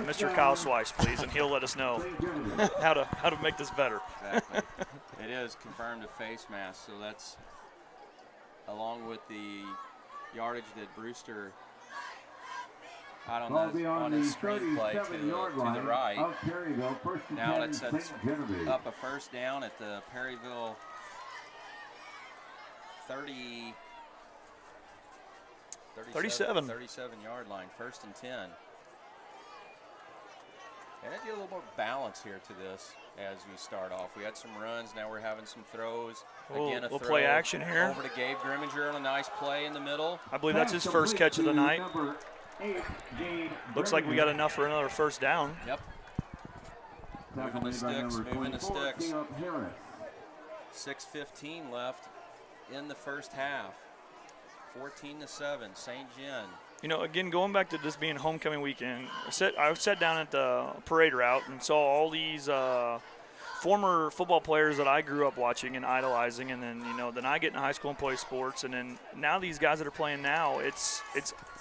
Mr. Kyle Swice, please, and he'll let us know how to make this better. Exactly. It is confirmed a face mask, so that's along with the yardage that Brewster out on his screenplay to the right. Now that sets up a first down at the Perryville 37-yard line, 1st and 10. And I get a little more balance here to this as we start off. We had some runs, now we're having some throws. Again, a we'll throw play action here. over to Gabe Grimminger on a nice play in the middle. I believe that's his first catch of the night. Looks like we got enough for another first down. Yep. Moving the sticks. 6:15 left in the first half. 14-7, St. Gen. Again, going back to this being homecoming weekend, I sat down at the parade route and saw all these former football players that I grew up watching and idolizing, and then then I get in high school and play sports, and then now these guys that are playing now, it's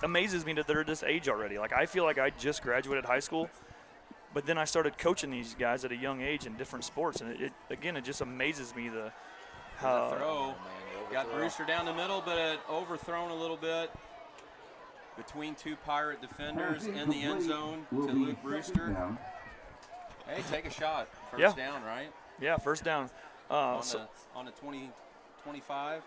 amazes me that they're this age already. Like, I feel like I just graduated high school, but then I started coaching these guys at a young age in different sports, and it just amazes me The throw. Got Brewster down the middle, but overthrown a little bit between two Pirate defenders in the end zone to Luke Brewster. Hey, take a shot. First down, right? Yeah, first down. On the 20-25.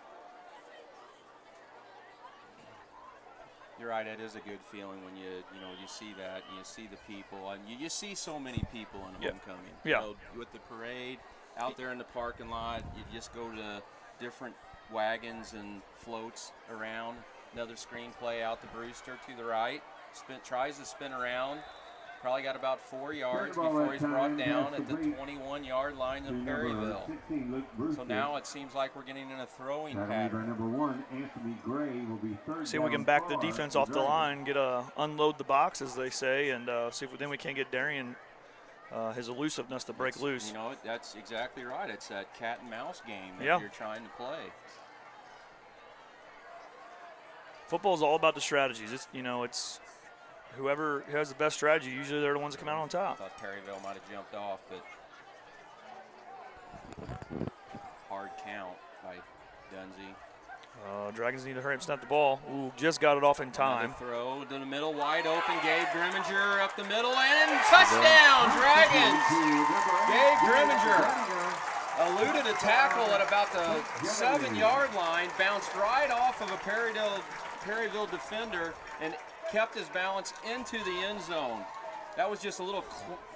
You're right. It is a good feeling when you see that, and you see the people, and you see so many people in homecoming. Yeah. With the parade out there in the parking lot, you just go to different wagons and floats around. Another screenplay out to Brewster to the right. Tries to spin around. Probably got about 4 yards before he's brought down at the 21-yard line of Perryville. So now it seems like we're getting in a throwing pattern. See if we can back the defense off the line, unload the box, as they say, and see if then we can't get Darian his elusiveness to break loose. That's exactly right. It's that cat and mouse game that you're trying to play. Football is all about the strategies. It's whoever has the best strategy, usually they're the ones that come out on top. I thought Perryville might have jumped off, but hard count by Dunsey. Dragons need to hurry up, snap the ball. Ooh, just got it off in time. Another throw to the middle, wide open. Gabe Grimminger up the middle, and touchdown, Dragons! Gabe Grimminger eluded a tackle at about the 7-yard line, bounced right off of a Perryville defender, and kept his balance into the end zone. That was just a little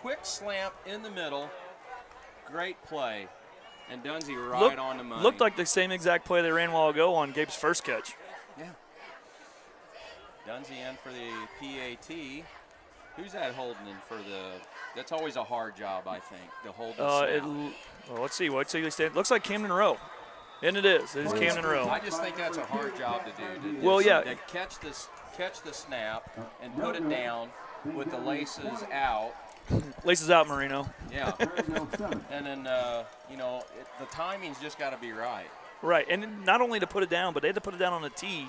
quick slant in the middle. Great play. And Dunsey right on the money. Looked like the same exact play they ran a while ago on Gabe's first catch. Yeah. Dunsey in for the PAT. Who's that holding in for the – that's always a hard job, I think, to hold the snap. Let's see. Looks like Camden Rowe. And it is. It is Camden Rowe. I just think that's a hard job to do. To catch the snap and put it down with the laces out Laces out, Marino. Yeah. And then, the timing's just got to be right. Right, and not only to put it down, but they had to put it down on a tee.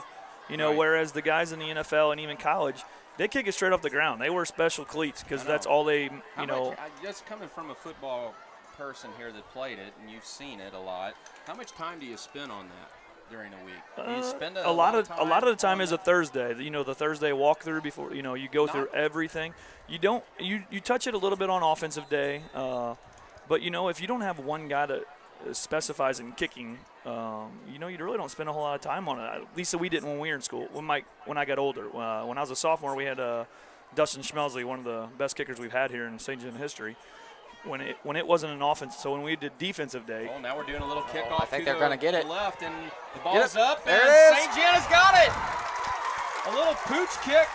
Right. Whereas the guys in the NFL and even college, they kick it straight off the ground. They wear special cleats because that's all they, Just coming from a football person here that played it, and you've seen it a lot, how much time do you spend on that during a week? Do you spend a lot of the time is a Thursday. The Thursday walkthrough before, you go through everything. You don't, you touch it a little bit on offensive day, but, if you don't have one guy that specifies in kicking, you really don't spend a whole lot of time on it. At least we didn't when we were in school. When I got older, when I was a sophomore, we had Dustin Schmelsley, one of the best kickers we've had here in St. John history. When it wasn't an offense, so when we did defensive day. Oh, now we're doing a little kickoff. I think they're going to get it. Left, and the ball's up, there and it is. St. John has got it. A little pooch kick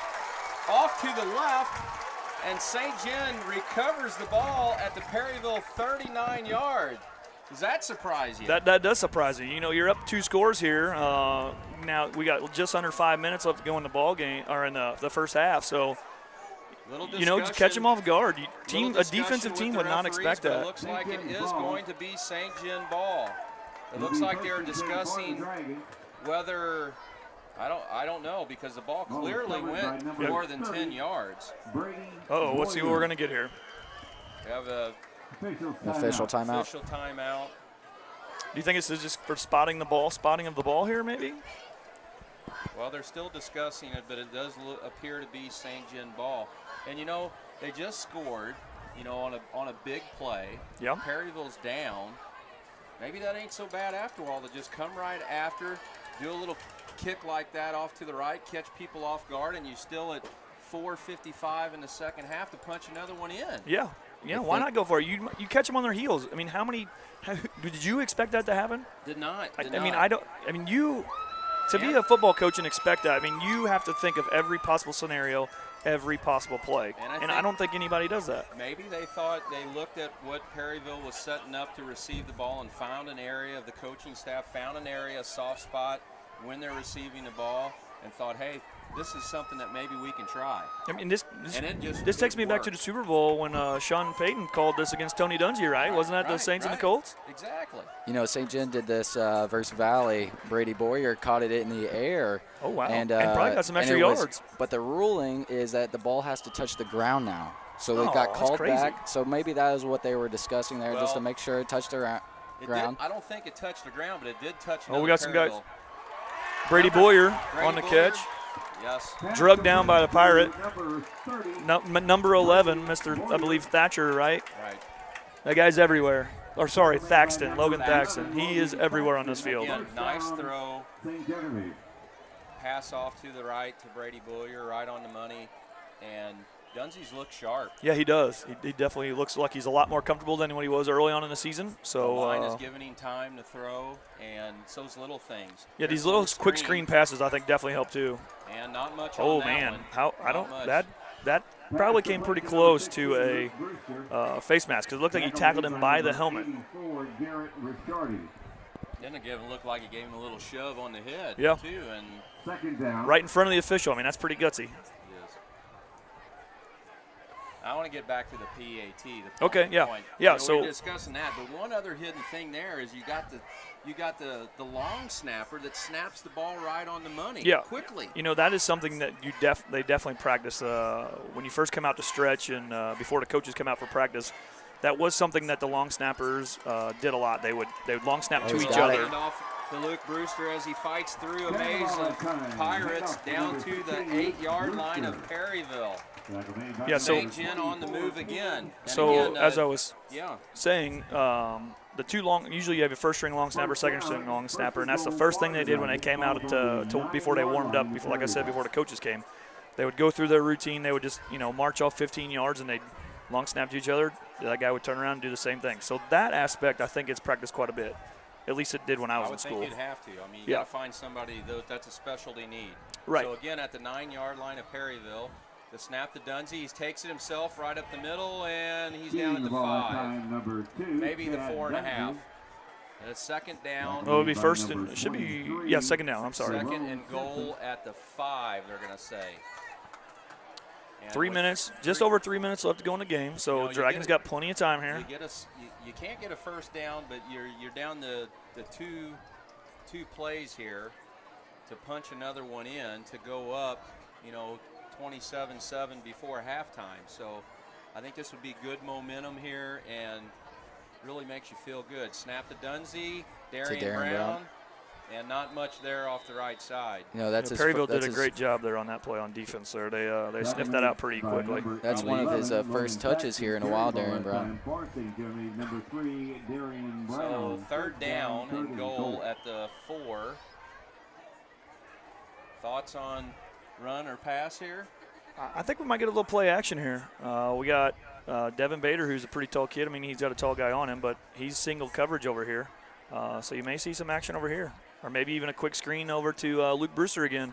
off to the left, and St. John recovers the ball at the Perryville 39 yard. Does that surprise you? That does surprise you. You're up 2 scores here. Now we got just under 5 minutes left to go in the ball game or in the first half. So, just catch them off guard. A defensive team would not expect that. It looks like it is going to be St. John ball. It looks like they're discussing whether I don't know because the ball clearly went more than 10 yards. Let's see what we're gonna get here. We have a official timeout. Official timeout. Do you think it's just for spotting of the ball here, maybe? Well, they're still discussing it, but it does appear to be St. John ball. And they just scored, on a big play. Yeah. Perryville's down. Maybe that ain't so bad after all. To just come right after, do a little kick like that off to the right, catch people off guard, and you still at 4:55 in the second half to punch another one in. Yeah. Yeah, why not go for it? You catch them on their heels. I mean, did you expect that to happen? Did not. To be a football coach and expect that, you have to think of every possible scenario, every possible play. And I don't think anybody does that. Maybe they looked at what Perryville was setting up to receive the ball and found an area of the coaching staff, found an area, a soft spot when they're receiving the ball, and thought, hey, this is something that maybe we can try. This takes me back to the Super Bowl when Sean Payton called this against Tony Dungy, right? Wasn't that the Saints and the Colts? Exactly. St. John did this versus Valley. Brady Boyer caught it in the air. Oh, wow. And probably got some extra yards. But the ruling is that the ball has to touch the ground now. So they got called back. So maybe that is what they were discussing there, just to make sure it touched the ground. I don't think it touched the ground, but it did touch we got some guys. Perryville. Brady Boyer on the catch. Yes. Drugged down by the Pirate. Number 11, I believe Thatcher, right? Right. That guy's everywhere. Thaxton, Logan Thaxton. He is everywhere on this field. Again, nice throw. Pass off to the right to Brady Boyer, right on the money. And Dunzy's look sharp. Yeah, he does. He definitely looks like he's a lot more comfortable than what he was early on in the season. So the line is giving him time to throw, and so those little things. Yeah, these little quick screen passes I think definitely help too. And not much on that one. That probably came pretty close to a face mask because it looked like he tackled him by the helmet. Didn't it look like he gave him a little shove on the head too, and right in front of the official. That's pretty gutsy. I want to get back to the PAT. Okay, yeah. Point. Yeah, we're discussing that, but one other hidden thing there is you got the long snapper that snaps the ball right on the money quickly. That is something that they definitely practice when you first come out to stretch and before the coaches come out for practice. That was something that the long snappers did a lot. They would long snap to each other. Off to Luke Brewster as he fights through a maze of Pirates down to the 8-yard line of Perryville. Yeah, St. John on the move again. As I was saying, the two long. Usually you have a first string long snapper, second string long snapper, and that's the first thing they did when they came out before they warmed up. Before the coaches came, they would go through their routine. They would just march off 15 yards and they'd long snap to each other. That guy would turn around and do the same thing. So that aspect I think it's practiced quite a bit. At least it did when I was in school. I would think you'd have to. You got to find somebody that's a specialty need. Right. So again, at the 9-yard line of Perryville. The snap to Dunzy. He takes it himself right up the middle, and he's down at the 5. Maybe the 4.5. And it's second down. It'll be first and it should be second down. I'm sorry. Second and goal at the 5. They're going to say. And 3 minutes, just over 3 minutes left to go in the game. So Dragons got plenty of time here. You can't get a first down, but you're down the two plays here to punch another one in to go up, 27-7 before halftime. So I think this would be good momentum here and really makes you feel good. Snap to Dunsey, Darren Brown, and not much there off the right side. Perryville did a great job there on that play on defense there. They sniffed that out pretty quickly. That's one of his first touches here in a while, Darren Brown. So 3rd down and goal at the 4. Thoughts on run or pass here? I think we might get a little play action here. We got Devin Bader, who's a pretty tall kid. I mean, he's got a tall guy on him, but he's single coverage over here. So you may see some action over here. Or maybe even a quick screen over to Luke Brewster again.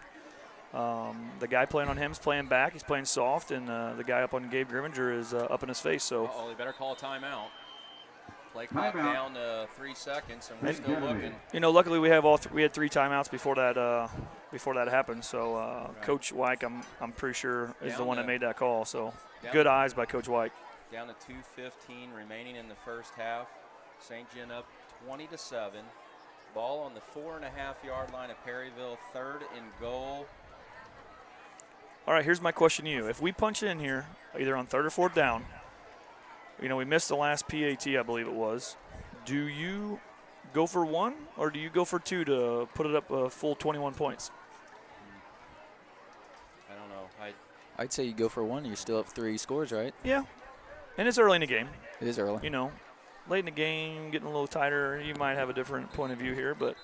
The guy playing on him is playing back. He's playing soft, and the guy up on Gabe Grimminger is up in his face. So they better call a timeout. Play clock down to 3 seconds, and we're still looking. Luckily we have we had 3 timeouts before that happened. So right. Coach Wyke, I'm pretty sure is the one that made that call. So good eyes by Coach Wyke. Down to 2:15 remaining in the first half. St. John up 20-7. Ball on the 4.5-yard line of Perryville, 3rd and goal. All right, here's my question to you. If we punch in here, either on 3rd or 4th down, we missed the last PAT, I believe it was. Do you go for 1 or do you go for 2 to put it up a full 21 points? I don't know. I'd say you go for 1. You're still up 3 scores, right? Yeah, and it's early in the game. It is early. Late in the game, getting a little tighter, you might have a different point of view here. But,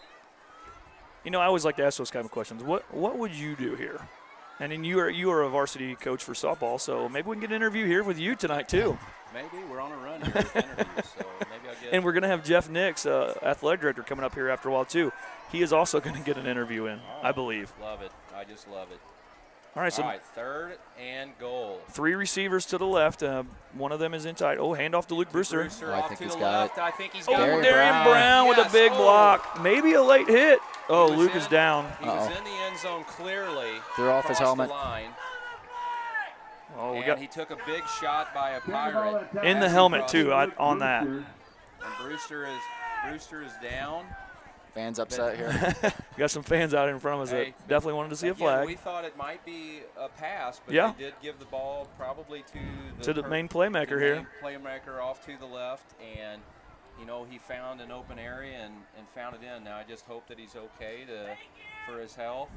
I always like to ask those kind of questions. What would you do here? And then you are a varsity coach for softball, so maybe we can get an interview here with you tonight too. Maybe. We're on a run here with interviews, so maybe I'll get. And we're going to have Jeff Nix, athletic director, coming up here after a while too. He is also going to get an interview in, I believe. Love it. I just love it. All right, 3rd and goal. 3 receivers to the left. One of them is inside. Oh, handoff to Luke Brewster. I think he's got it. I think he's got it. Darren Brown with a big block. Maybe a late hit. Oh, Luke is down. He was in the end zone clearly. Threw off his helmet. He took a big shot by a Pirate. In the helmet, too, on that. And Brewster is down. Fans upset here. We got some fans out in front of us that definitely wanted to see a flag. We thought it might be a pass, but they did give the ball probably to the main playmaker here. Playmaker off to the left, and he found an open area and found it in. Now I just hope that he's okay for his health.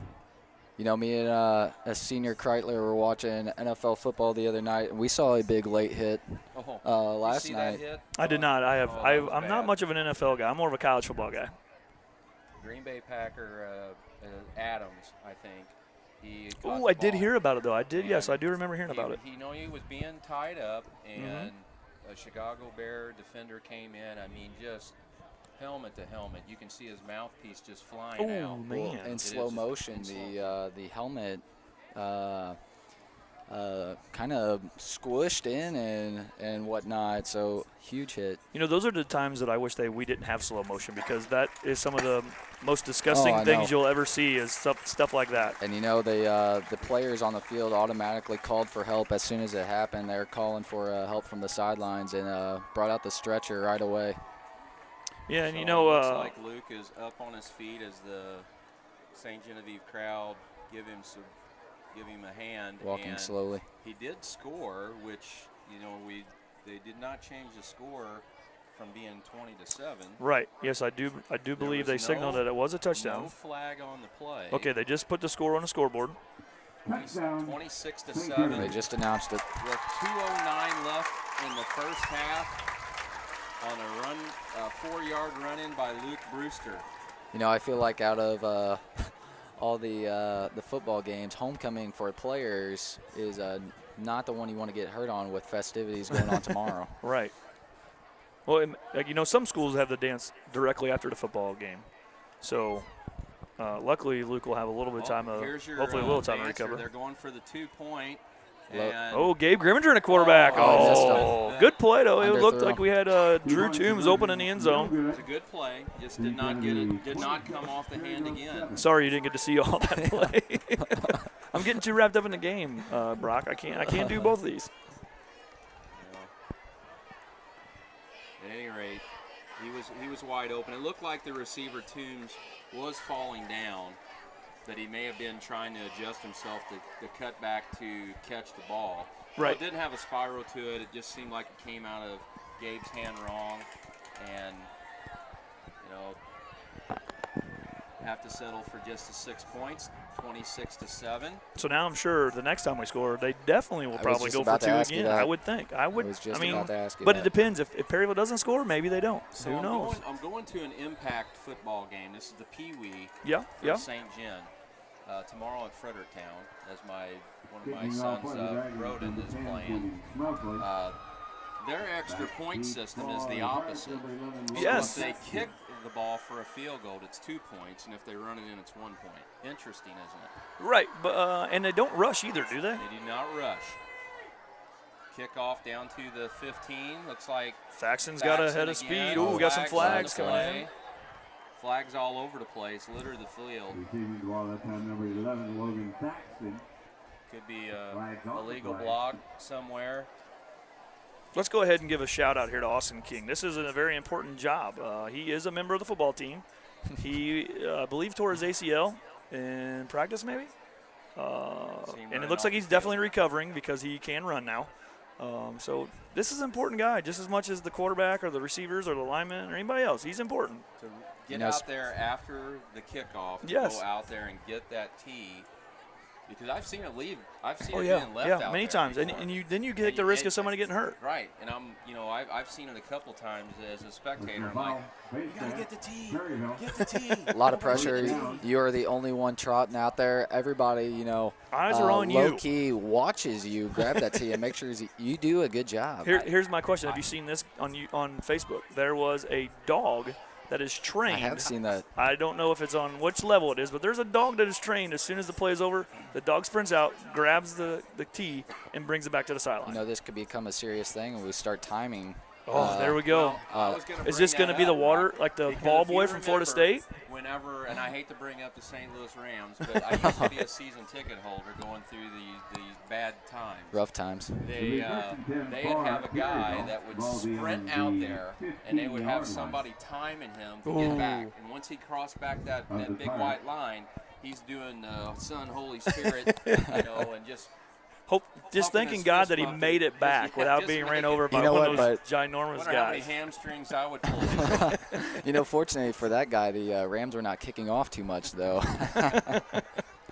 Me and a senior Kreitler were watching NFL football the other night, and we saw a big late hit last night. That hit? I did not. I'm not much of an NFL guy. I'm more of a college football guy. Green Bay Packer Adams, I think. I did hear about it, though. I did, yes. I do remember hearing about it. He was being tied up, and a Chicago Bear defender came in. I mean, just helmet to helmet. You can see his mouthpiece just flying out. Oh, man. In slow motion, the helmet kind of squished in and whatnot, so huge hit. Those are the times that I wish we didn't have slow motion, because that is some of the most disgusting things you'll ever see is stuff like that. And the players on the field automatically called for help as soon as it happened. They're calling for help from the sidelines and brought out the stretcher right away. Yeah, and it looks like Luke is up on his feet as the St. Genevieve crowd give him a hand. Walking slowly. He did score, which they did not change the score from being 20-7. Right. Yes, I do believe they signaled that it was a touchdown. No flag on the play. Okay, they just put the score on the scoreboard. 26-7. They just announced it. With 2:09 left in the first half on a 4-yard run in by Luke Brewster. I feel like out of all the football games, homecoming for players is not the one you want to get hurt on with festivities going on tomorrow. Right. Well, some schools have the dance directly after the football game. So, luckily, Luke will have a little bit of time, hopefully a little time to recover. They're going for the 2-point. Gabe Grimminger in a quarterback. Good play, though. It looked like we had Drew Toombs open in the end zone. It's a good play. Just did not get it. Did not come off the hand again. Sorry you didn't get to see all that play. I'm getting too wrapped up in the game, Brock. I can't do both of these. At any rate, he was wide open. It looked like the receiver Toombs was falling down, that he may have been trying to adjust himself to cut back to catch the ball. Right. Well, it didn't have a spiral to it. It just seemed like it came out of Gabe's hand wrong, and have to settle for just the 6 points, 26-7. So now I'm sure the next time we score, they definitely will probably go for about to 2 ask you again. that. I would think. I was just about to ask you but that. it depends. If Perryville doesn't score, maybe they don't. So Who knows? I'm going to an impact football game. This is the Pee Wee Yeah, for yeah. St. Gen tomorrow at Fredericktown, as one of my Kicking off sons, for the Dragons, Roden, number is 10, playing. Smuggler. Their extra point system is the opposite. Yes. So if they kick the ball for a field goal, it's 2 points, and if they run it in, it's 1 point. Interesting, isn't it? Right, but and they don't rush either, do they? They do not rush. Kickoff down to the 15. Looks like Faxon's got a head of speed. Ooh, we got some flags coming in. Flags all over the place, litter the field. Receiving the ball that time, number 11, Logan Thaxton. Could be a Flags off the illegal flag. block somewhere. Let's go ahead and give a shout out here to Austin King. This is a very important job. He is a member of the football team. He, I believe, tore his ACL in practice, maybe. And it looks like he's definitely recovering because he can run now. So this is an important guy, just as much as the quarterback or the receivers or the linemen or anybody else. He's important. To get out there after the kickoff, to Yes. go out there and get that tee. Because I've seen it leave. I've seen Oh it yeah, being left yeah, out many there times, and before. you take the risk of somebody getting hurt. Right, and I've seen it a couple times as a spectator. I'm like, you gotta get the tee, get the tee. A lot of pressure. You are the only one trotting out there. Everybody, Eyes are on you. low key watches you grab that tee and make sure you do a good job. Here's my question: have you seen this on Facebook? There was a dog that is trained. I have seen that. I don't know if it's on which level it is, but there's a dog that is trained. As soon as the play is over, the dog sprints out, grabs the tee, and brings it back to the sideline. This could become a serious thing, and we start timing. Oh, there we go. Is this going to be the water, like the ball boy from Florida State? Whenever, and I hate to bring up the St. Louis Rams, but I used to be a season ticket holder going through these bad times. Rough times. They'd have a guy that would sprint out there, and they would have somebody timing him to get back. And once he crossed back that big white line, he's doing Son, Holy Spirit, and just Thanking God that he made it back without being ran over by one of those ginormous wonder how many guys. hamstrings I would pull. Fortunately for that guy, the Rams were not kicking off too much, though.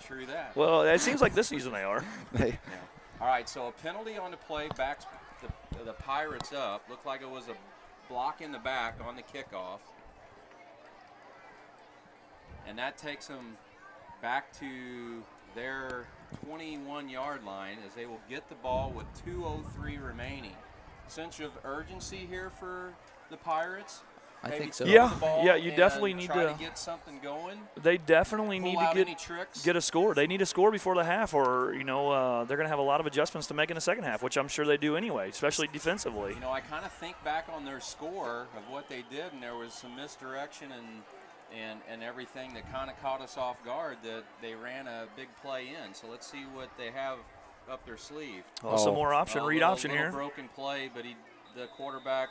True that. Well, it seems like this season they are. All right, so a penalty on the play backs the Pirates up. Looked like it was a block in the back on the kickoff. And that takes them back to their 21-yard line as they will get the ball with 2:03 remaining. Sense of urgency here for the Pirates. I think so. Yeah, you definitely need try to get something going. They definitely Pull need out to any tricks. get a score. They need a score before the half, or they're going to have a lot of adjustments to make in the second half, which I'm sure they do anyway, especially defensively. I kind of think back on their score of what they did, and there was some misdirection and everything that kind of caught us off guard, that they ran a big play in. So let's see what they have up their sleeve. Some more option, read option here. Broken play, but the quarterback,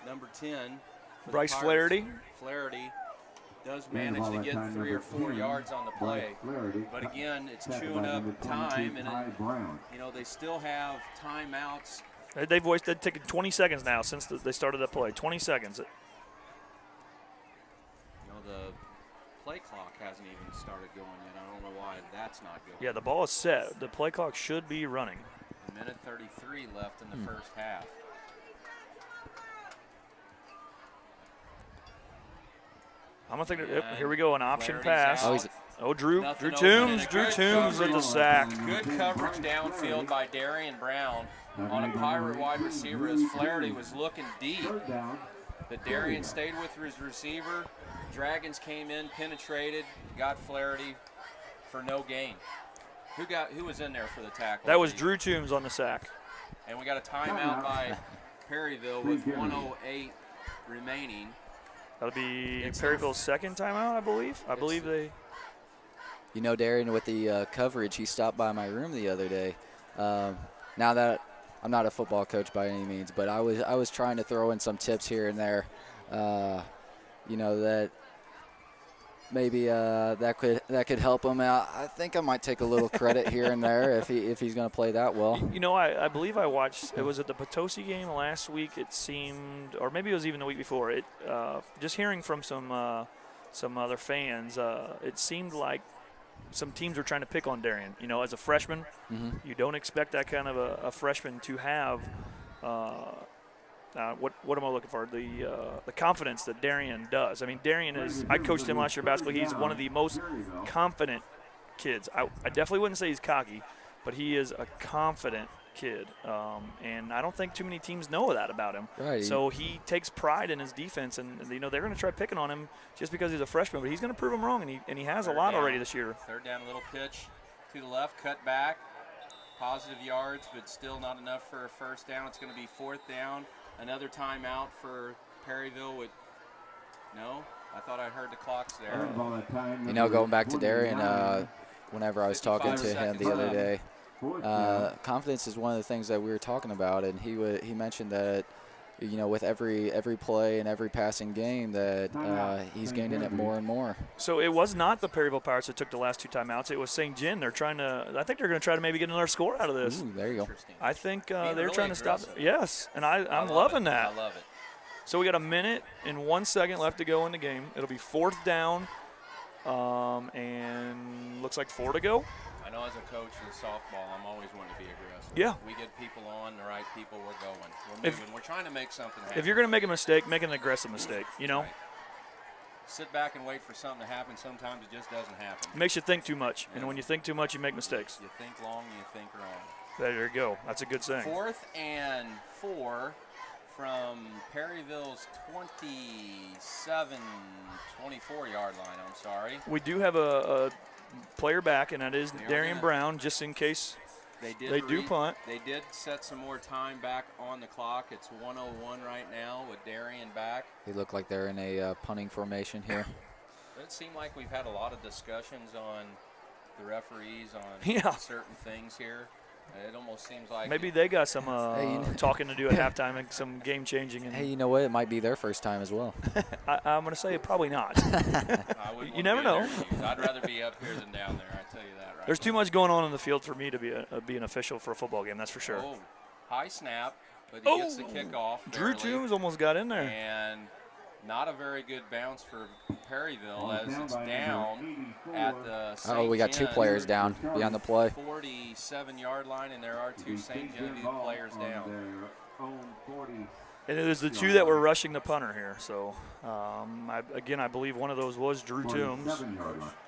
number 10, Bryce Flaherty does manage to get 3 or 4 yards on the play. But again, it's chewing up time, and they still have timeouts. They've taken 20 seconds now since they started that play. 20 seconds. The play clock hasn't even started going yet. I don't know why that's not going. Yeah, the ball is set. The play clock should be running. A minute 33 left in the first half. I'm going to think, here we go, an option Flaherty's pass. out. Drew Nothing Toombs. open. Drew Good Toombs with the sack. Good coverage downfield by Darian Brown on a Pirate wide receiver as Flaherty was looking deep. But Darian stayed with his receiver. Dragons came in, penetrated, got Flaherty for no gain. Who was in there for the tackle? That was Drew Toombs on the sack. And we got a timeout by Perryville with 1:08 remaining. That'll be Perryville's second timeout, I believe. I believe they. You know, Darian, with the coverage, he stopped by my room the other day. Now that I'm not a football coach by any means, but I was trying to throw in some tips here and there. You know, that maybe that could help him out. I think I might take a little credit here and there if he's going to play that well. You know, I believe I watched. It was at the Potosi game last week. It seemed, or maybe it was even the week before. It just hearing from some other fans, it seemed like some teams were trying to pick on Darian. You know, as a freshman, you don't expect that kind of a freshman to have. What am I looking for? The confidence that Darian does. I mean, Darian is. I coached him last year basketball. He's one of the most confident kids. I definitely wouldn't say he's cocky, but he is a confident kid, and I don't think too many teams know that about him. Right. So he takes pride in his defense, and you know they're going to try picking on him just because he's a freshman, but he's going to prove them wrong, and he has a lot already this year. Third down, little pitch to the left, cut back, positive yards, but still not enough for a first down. It's going to be fourth down. Another timeout for Perryville with no. I thought I heard the clocks there. You know, going back to Darian, whenever I was talking to him the other day, confidence is one of the things that we were talking about, and he mentioned that, you know, with every play and every passing game that he's gaining it more and more. So it was not the Perryville Pirates that took the last two timeouts. It was St. John. I think they're going to try to maybe get another score out of this. Ooh, there you go. I think they're really trying to stop aggressive. it. Yes, and I'm loving that. I love it. So we got a minute and 1 second left to go in the game. It'll be fourth down, and looks like 4 to go. I know as a coach in softball, I'm always wanting to be aggressive. Yeah. We get people on, the right people, we're going. We're moving. We're trying to make something happen. If you're going to make a mistake, make an aggressive mistake, you know? Right. Sit back and wait for something to happen. Sometimes it just doesn't happen. It makes you think too much, and when you think too much, you make mistakes. You think long, you think wrong. There you go. That's a good saying. 4th and 4 from Perryville's 24-yard line, I'm sorry. We do have a player back, and that is Darian Brown, just in case they do punt. They did set some more time back on the clock. It's 1:01 right now with Darian back. They look like they're in a punting formation here. It seemed like we've had a lot of discussions on the referees on certain things here. It almost seems like maybe they got some talking to do at halftime and some game changing. Hey, you know what? It might be their first time as well. I'm going to say probably not. You never know. I'd rather be up here than down there. I tell you that right. There's too much going on in the field for me to be an official for a football game. That's for sure. Oh, high snap, but he gets the kickoff. Drew Toombs almost got in there. And not a very good bounce for Perryville as it's down at the St. Oh, we got two players down beyond the play. 47-yard line, and there are two St. Genevieve players down. And it was the two that were rushing the punter here. So, I believe one of those was Drew Toombs. Coach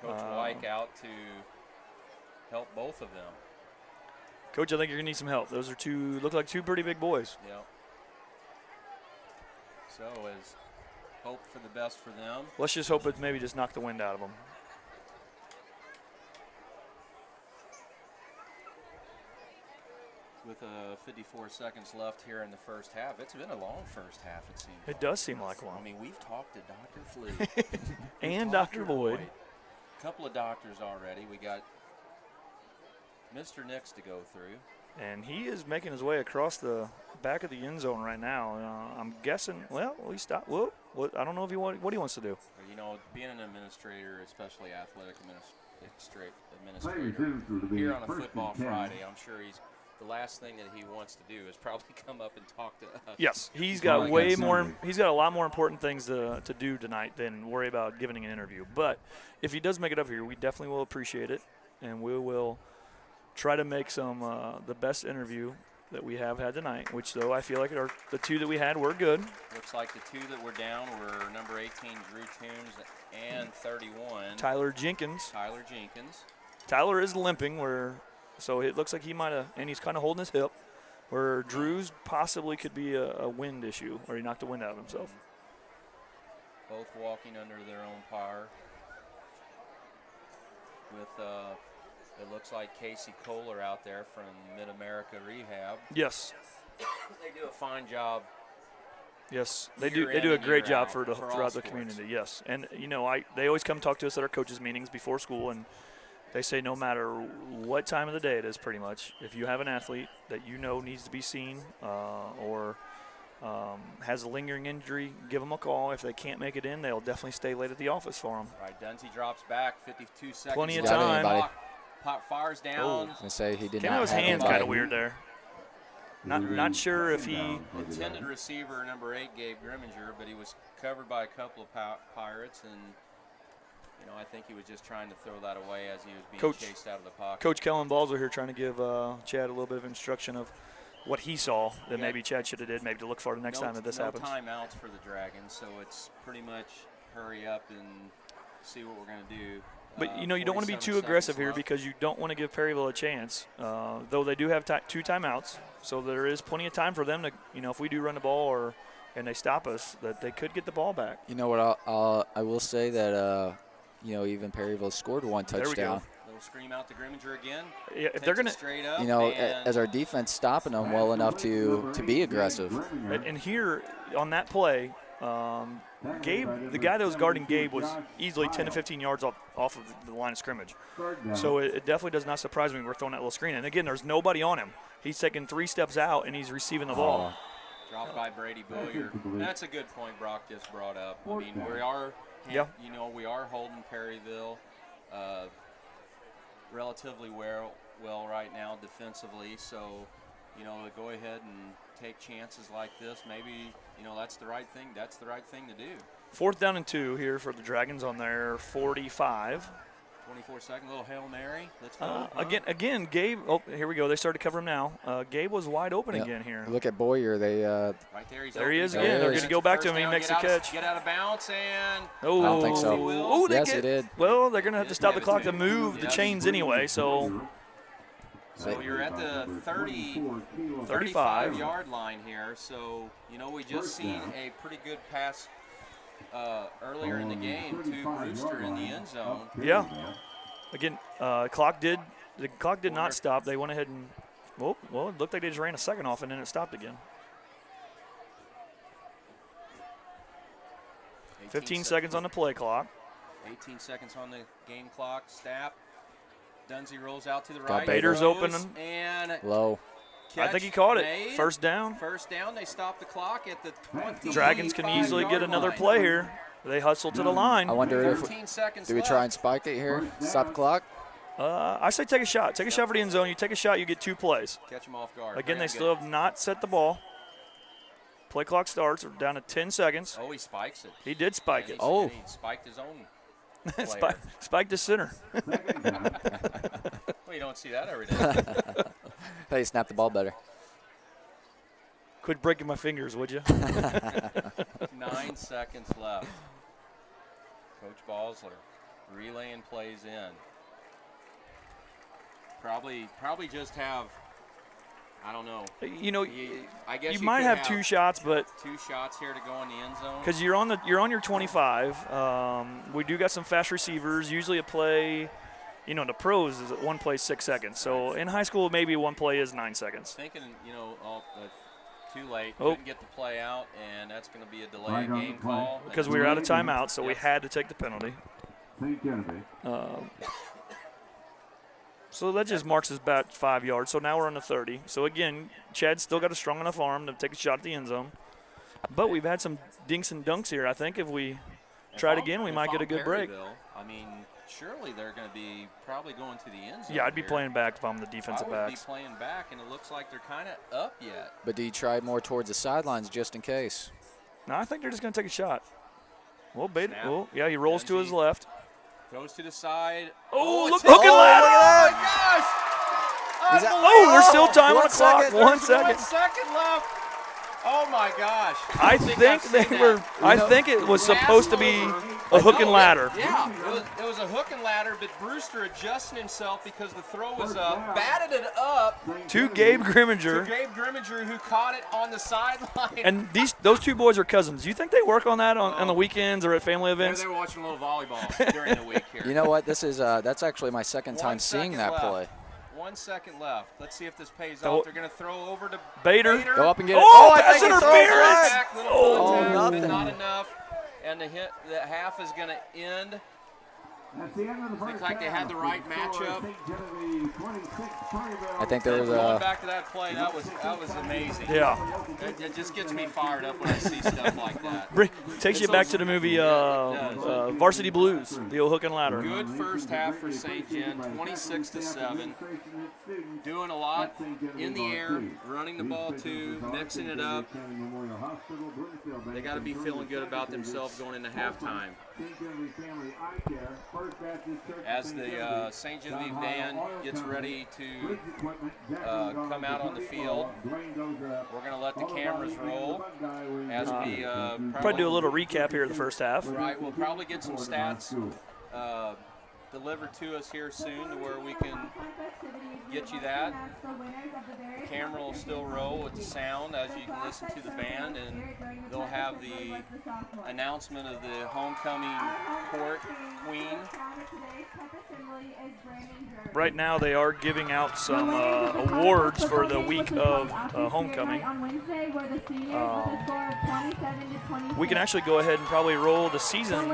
Wyke out to help both of them. Coach, I think you're going to need some help. Those are look like two pretty big boys. Yep. So as hope for the best for them. Let's just hope it maybe just knocked the wind out of them. With 54 seconds left here in the first half. It's been a long first half, it seems. It does seem like one. I mean, we've talked to Dr. Flea. And Dr. Boyd. A couple of doctors already. We got Mr. Nix to go through. And he is making his way across the back of the end zone right now. I'm guessing, well, he stopped. Whoa, I don't know what he wants to do. You know, being an administrator, especially athletic administrator here on a football Friday, I'm sure the last thing that he wants to do is probably come up and talk to us. Yes, he's got he's got a lot more important things to do tonight than worry about giving an interview. But if he does make it up here, we definitely will appreciate it, and we will try to make some the best interview that we have had tonight, which, though, I feel like the two that we had were good. Looks like the two that were down were number 18, Drew Toombs, and 31. Tyler Jenkins. Tyler is limping, so it looks like he might have, and he's kind of holding his hip, where Drew's possibly could be a wind issue, or he knocked the wind out of himself. Both walking under their own power. With it looks like Casey Kohler out there from Mid-America Rehab. Yes. They do a fine job. Yes, they do a great job throughout the community. Yes, and you know, they always come talk to us at our coaches meetings before school, and They say no matter what time of the day it is, pretty much, if you have an athlete that you know needs to be seen or has a lingering injury, give them a call. If they can't make it in, they'll definitely stay late at the office for them. Right, Dunsey drops back, 52 seconds. Plenty of Got time. anybody. Pop fires down. Oh. I was gonna say he did Came not out his have hands anybody. kind of weird there. Not sure if he. Intended receiver number 8, Gabe Grimminger, but he was covered by a couple of Pirates, and I think he was just trying to throw that away as he was being chased out of the pocket. Coach Kellen Balzer here trying to give Chad a little bit of instruction of what he saw that maybe Chad should have did, maybe to look for the next time that this happens. No timeouts for the Dragons, so it's pretty much hurry up and see what we're going to do. But, you don't want to be too aggressive here because you don't want to give Perryville a chance, though they do have 2 timeouts. So there is plenty of time for them to, if we do run the ball and they stop us, that they could get the ball back. You know what? I will say that, even Perryville scored 1 touchdown. Little scream out to Grimminger again. Yeah, if they're going straight up, as our defense stopping them well enough to be aggressive. And here on that play, Gabe, the guy that was guarding Gabe, was easily 10 to 15 yards off of the line of scrimmage. So it definitely does not surprise me we're throwing that little screen. And again, there's nobody on him. He's taking 3 steps out and he's receiving the ball. Dropped by Brady Boyer. That's a good point Brock just brought up. I mean, we are holding Perryville relatively well right now defensively. So, to go ahead and take chances like this, maybe, that's the right thing. That's the right thing to do. 4th down and 2 here for the Dragons on their 45. 24-second little Hail Mary. Let's go. Again, Gabe. Oh, here we go. They started to cover him now. Gabe was wide open again here. Look at Boyer. They. Right there, there he is again. They're going to go back to him. He makes the catch. Get out of bounds and. Oh, I don't think so. Oh, yes, it did. Well, they're going to have to stop the clock to move the chains anyway. So you're at the 35-yard line here. So, we just seen a pretty good pass earlier in the game to Brewster in the end zone. Yeah. Again, the clock did not stop. They went ahead and, well, it looked like they just ran a second off and then it stopped again. 15 seconds on the play clock. 18 seconds on the game clock. Snap. Dunsey rolls out to the Got right. Bader's open. And low. I think he caught it. Made. First down. First down. They stop the clock at the 20. Dragons can easily get another play here. They hustle to the line. I wonder if seconds do we try and spike it here? Stop the clock? I say take a shot. Take a shot for the end zone. You take a shot, you get 2 plays. Catch them off guard. Again, they still have not set the ball. Play clock starts. We're down to 10 seconds. Oh, he spikes it. He did spike it. He spiked his own player. Spiked the center. Well, you don't see that every day. Hey, snap the ball better. Quit breaking my fingers, would you? 9 seconds left. Coach Balsler relaying plays in. Probably just have, I don't know. I guess you might have 2 shots, but 2 shots here to go in the end zone. Because you're on your 25. We do got some fast receivers. Usually a play, the pros is 1 play 6 seconds. So in high school, maybe 1 play is 9 seconds. Thinking, too late. Couldn't get the play out, and that's going to be a delay of game call. Because we were out of timeout, so we had to take the penalty. So that just marks us about 5 yards. So now we're on the 30. So again, Chad's still got a strong enough arm to take a shot at the end zone. But we've had some dinks and dunks here. I think if we try it again, we might get a good break. I mean, surely they're going to be probably going to the end zone. Yeah, I'd be playing back if I'm the defensive backs. I would be playing back, and it looks like they're kind of up yet. But do you try more towards the sidelines just in case? No, I think they're just going to take a shot. Well, Bader. Oh, yeah, he rolls to his left. Throws to the side. Oh, look, hook and ladder. Oh, my gosh. There's still time on the clock. 1 second. 1 second left. Oh, my gosh. I think it was supposed to be a hook and ladder. Yeah, it was a hook and ladder, but Brewster adjusting himself because the throw was up, batted it up to Gabe Grimminger. Who caught it on the sideline. And those 2 boys are cousins. Do you think they work on that on the weekends or at family events? They were watching a little volleyball during the week here. You know what? This is that's actually my second time seeing that play. 1 second left. Let's see if this pays off. They're going to throw over to Bader. Go up and get it. Oh, pass interference! Nothing. Not enough. And the half is going to end That's the end of the first Looks like they had the right matchup. I think there was Going a back to that play, that was amazing. Yeah. It just gets me fired up when I see stuff like that. Takes you back to the movie Varsity Blues, the old hook and ladder. Good first half for St. Gen, 26-7. Doing a lot in the air, running the ball too, mixing it up. They got to be feeling good about themselves going into halftime. As the St. Genevieve band gets ready to come out on the field, we're going to let the cameras roll as we Probably do a little recap here of the first half. Right, we'll probably get some stats delivered to us here soon to where we can get you that. The camera will still roll with the sound as you can listen to the band, and they'll have the announcement of the homecoming court queen. Right now they are giving out some awards for the week of homecoming. We can actually go ahead and probably roll the season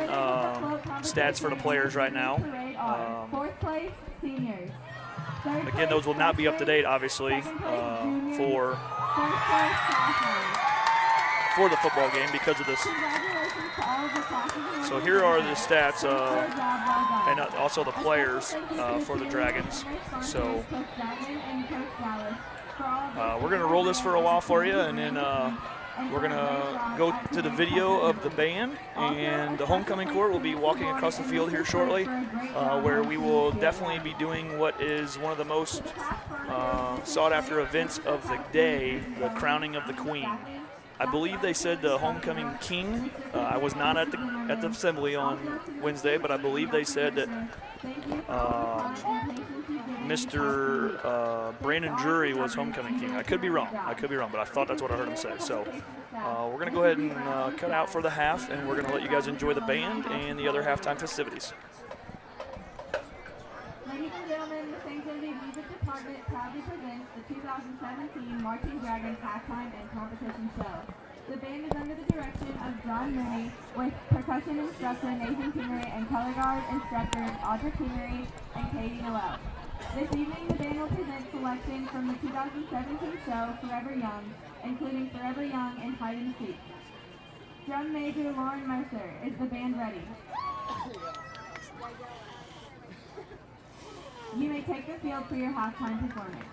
stats for the players right now. Again, those will not be up to date, obviously, for the football game because of this. So here are the stats and also the players for the Dragons. So we're going to roll this for a while for you, and then we're going to go to the video of the band, and the homecoming court will be walking across the field here shortly, where we will definitely be doing what is one of the most sought-after events of the day, the crowning of the queen. I believe they said the homecoming king. I was not at the assembly on Wednesday, but I believe they said that Mr. Brandon Drury was homecoming king. I could be wrong, but I thought that's what I heard him say. So we're going to go ahead and cut out for the half, and we're going to let you guys enjoy the band and the other halftime festivities. Ladies and gentlemen, the St. Genevieve Music Department proudly presents the 2017 Marching Dragons Halftime and Competition Show. The band is under the direction of John Mooney, with percussion instructor Nathan Kingery and color guard instructors Audra Kingery and Katie Noel. This evening, the band will present selections from the 2017 show Forever Young, including Forever Young and Hide and Seek. Drum Major Lauren Mercer, is the band ready? You may take the field for your halftime performance.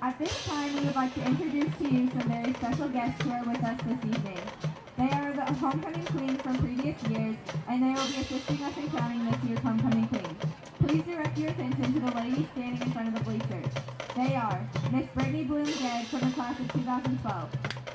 At this time, we would like to introduce to you some very special guests who are with us this evening. They are the homecoming queens from previous years, and they will be assisting us in crowning this year's homecoming queen. Please direct your attention to the ladies standing in front of the bleachers. They are Miss Brittany Bloom-Ged from the class of 2012,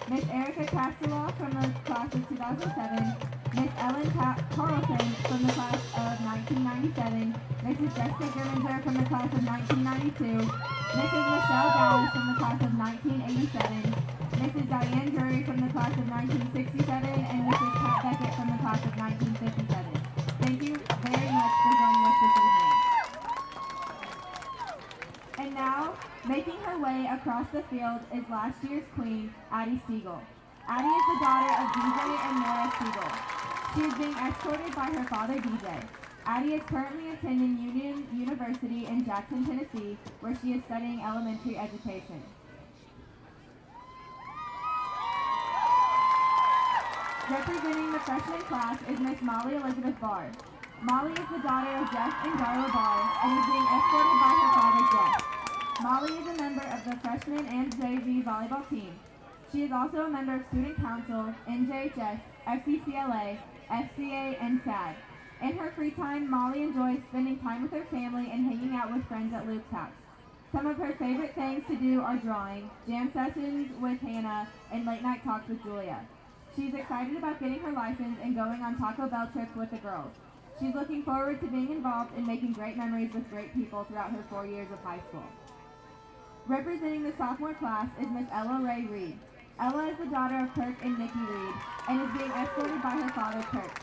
Miss Erica Castellaw from the class of 2007, Miss Ellen Carlson from the class of 1997, Mrs. Jessica Grimminger from the class of 1992, Mrs. Michelle Dallas from the class of 1987, Mrs. Diane Drury from the class of 1967, and Mrs. Pat Beckett from the class of 1957. Thank you very much for joining us this evening. And now, making her way across the field is last year's queen, Addie Siegel. Addie is the daughter of DJ and Nora Siegel. She is being escorted by her father, DJ. Addie is currently attending Union University in Jackson, Tennessee, where she is studying elementary education. Representing the freshman class is Miss Molly Elizabeth Barr. Molly is the daughter of Jeff and Darla Barr and is being escorted by her father, Jeff. Molly is a member of the freshman and JV volleyball team. She is also a member of Student Council, NJHS, FCCLA, FCA, and SAG. In her free time, Molly enjoys spending time with her family and hanging out with friends at Luke's house. Some of her favorite things to do are drawing, jam sessions with Hannah, and late night talks with Julia. She's excited about getting her license and going on Taco Bell trips with the girls. She's looking forward to being involved and making great memories with great people throughout her 4 years of high school. Representing the sophomore class is Miss Ella Ray Reed. Ella is the daughter of Kirk and Nikki Reed and is being escorted by her father, Kirk.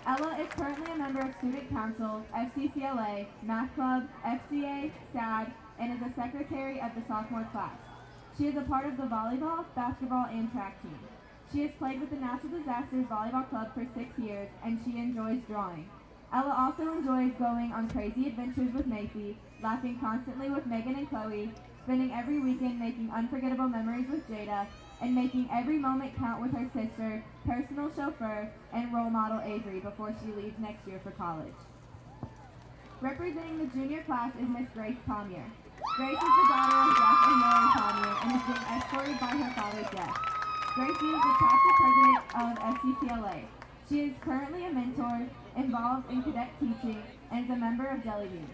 Ella is currently a member of Student Council, FCCLA, Math Club, FCA, SAG, and is a secretary of the sophomore class. She is a part of the volleyball, basketball, and track team. She has played with the Natural Disasters Volleyball Club for 6 years, and she enjoys drawing. Ella also enjoys going on crazy adventures with Macy, laughing constantly with Megan and Chloe, spending every weekend making unforgettable memories with Jada, and making every moment count with her sister, personal chauffeur, and role model Avery before she leaves next year for college. Representing the junior class is Miss Grace Tomier. Grace is the daughter of Jeff and Lori Tomier and is being escorted by her father, Jeff. Gracie is the chapter president of FCCLA. She is currently a mentor, involved in cadet teaching, and is a member of Jelly Beans.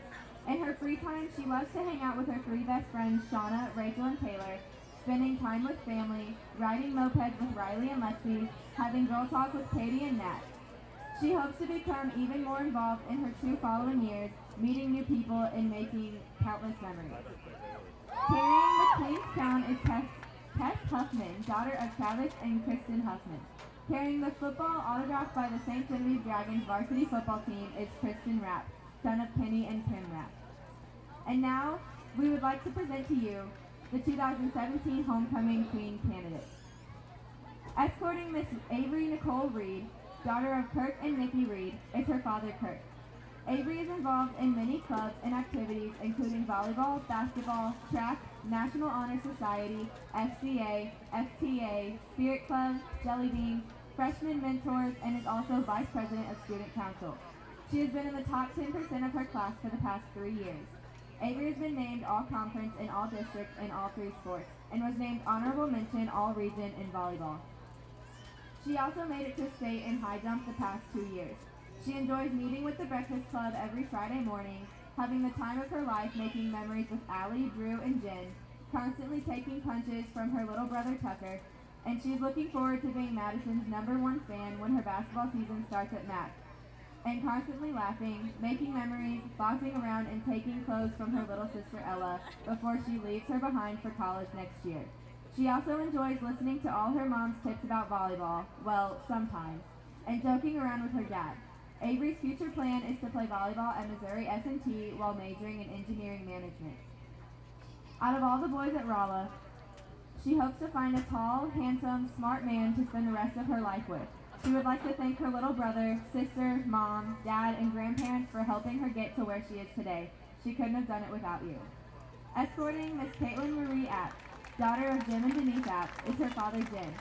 In her free time, she loves to hang out with her 3 best friends, Shauna, Rachel, and Taylor, spending time with family, riding mopeds with Riley and Lexi, having girl talk with Katie and Nat. She hopes to become even more involved in her 2 following years, meeting new people and making countless memories. Carrying the Queen's Crown is Tess Huffman, daughter of Travis and Kristen Huffman. Carrying the football autographed by the St. Genevieve Dragons varsity football team is Kristen Rapp, son of Penny and Tim Rapp. And now, we would like to present to you the 2017 Homecoming Queen candidates. Escorting Miss Avery Nicole Reed, daughter of Kirk and Nikki Reed, is her father, Kirk. Avery is involved in many clubs and activities including volleyball, basketball, track, National Honor Society, FCA, FTA, Spirit Club, Jelly Beans, Freshman Mentors, and is also Vice President of Student Council. She has been in the top 10% of her class for the past 3 years. Avery has been named All-Conference in all districts in all 3 sports, and was named Honorable Mention All-Region in volleyball. She also made it to state in high jump the past 2 years. She enjoys meeting with the Breakfast Club every Friday morning, having the time of her life making memories with Allie, Drew, and Jen, constantly taking punches from her little brother Tucker, and she's looking forward to being Madison's #1 fan when her basketball season starts at MAC, and constantly laughing, making memories, bossing around, and taking clothes from her little sister Ella before she leaves her behind for college next year. She also enjoys listening to all her mom's tips about volleyball, well, sometimes, and joking around with her dad. Avery's future plan is to play volleyball at Missouri S&T while majoring in engineering management. Out of all the boys at Rolla, she hopes to find a tall, handsome, smart man to spend the rest of her life with. She would like to thank her little brother, sister, mom, dad, and grandparents for helping her get to where she is today. She couldn't have done it without you. Escorting Miss Caitlin Marie App, daughter of Jim and Denise App, is her father, Jim.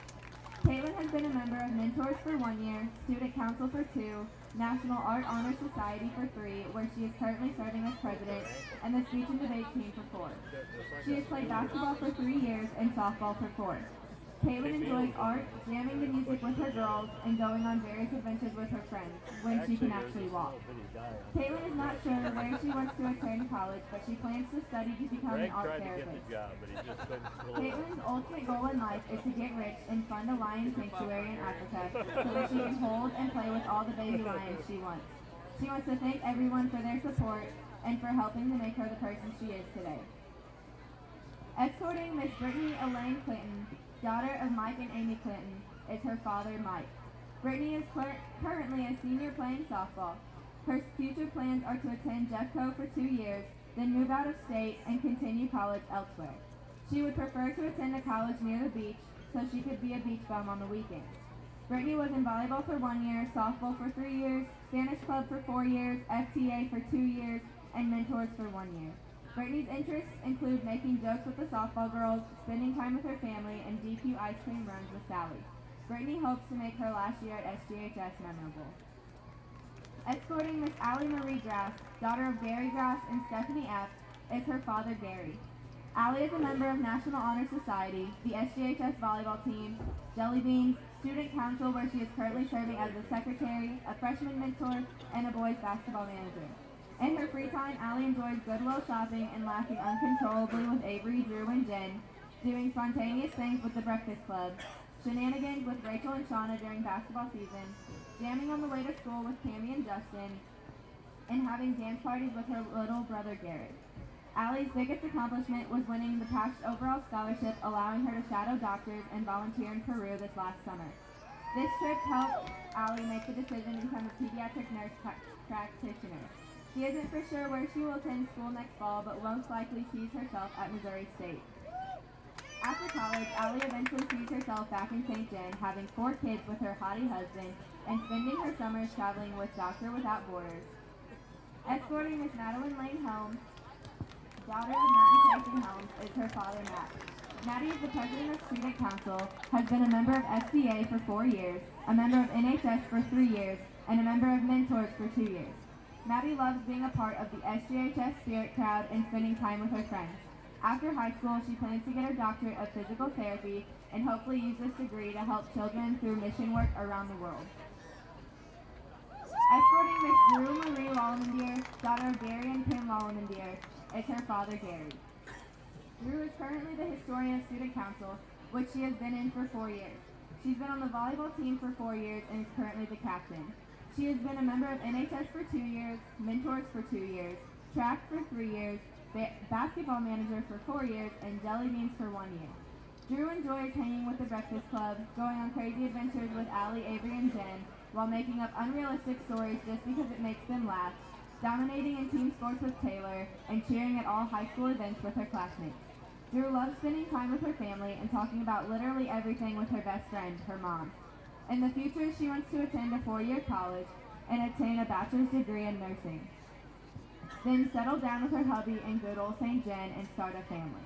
Caitlin has been a member of Mentors for 1 year, Student Council for 2, National Art Honor Society for 3, where she is currently serving as president, and the speech and debate team for 4. She has played basketball for 3 years and softball for 4. Caitlin enjoys art, jamming the music with her girls, and going on various adventures with her friends, when she can actually walk. Caitlin is not sure where she wants to attend college, but she plans to study to become an art therapist. Caitlin's ultimate goal in life is to get rich and fund a lion sanctuary in Africa so that she can hold and play with all the baby lions she wants. She wants to thank everyone for their support and for helping to make her the person she is today. Escorting Miss Brittany Elaine Clinton, daughter of Mike and Amy Clinton, is her father, Mike. Brittany is currently a senior playing softball. Her future plans are to attend Jeffco for 2 years, then move out of state and continue college elsewhere. She would prefer to attend a college near the beach so she could be a beach bum on the weekends. Brittany was in volleyball for 1 year, softball for 3 years, Spanish club for 4 years, FTA for 2 years, and mentors for 1 year. Brittany's interests include making jokes with the softball girls, spending time with her family, and DQ ice cream runs with Sally. Brittany hopes to make her last year at SGHS memorable. Escorting Miss Allie Marie Grass, daughter of Gary Grass and Stephanie F., is her father, Gary. Allie is a member of National Honor Society, the SGHS volleyball team, Jelly Beans, student council where she is currently serving as a secretary, a freshman mentor, and a boys basketball manager. In her free time, Allie enjoys Goodwill shopping and laughing uncontrollably with Avery, Drew, and Jen, doing spontaneous things with the Breakfast Club, shenanigans with Rachel and Shauna during basketball season, jamming on the way to school with Cammie and Justin, and having dance parties with her little brother Garrett. Allie's biggest accomplishment was winning the patched overall scholarship, allowing her to shadow doctors and volunteer in Peru this last summer. This trip helped Allie make the decision to become a pediatric nurse practitioner. She isn't for sure where she will attend school next fall, but most likely sees herself at Missouri State. After college, Allie eventually sees herself back in St. John, having 4 kids with her hottie husband, and spending her summers traveling with Doctor Without Borders. Escorting Miss Madeline Lane Helms, daughter of Matt and Tracy Helms, is her father, Matt. Maddie is the president of Student Council, has been a member of FCA for 4 years, a member of NHS for 3 years, and a member of Mentors for 2 years. Maddie loves being a part of the SGHS Spirit Crowd and spending time with her friends. After high school, she plans to get her doctorate of physical therapy and hopefully use this degree to help children through mission work around the world. Escorting Miss Drew Marie Wallendier, daughter of Gary and Kim Wallendier, is her father, Gary. Drew is currently the historian of Student Council, which she has been in for 4 years. She's been on the volleyball team for 4 years and is currently the captain. She has been a member of NHS for 2 years, Mentors for 2 years, Track for 3 years, Basketball Manager for 4 years, and Jelly Beans for 1 year. Drew enjoys hanging with the Breakfast Club, going on crazy adventures with Allie, Avery, and Jen, while making up unrealistic stories just because it makes them laugh, dominating in team sports with Taylor, and cheering at all high school events with her classmates. Drew loves spending time with her family and talking about literally everything with her best friend, her mom. In the future, she wants to attend a 4-year college and obtain a bachelor's degree in nursing. Then settle down with her hubby in good old St. John and start a family.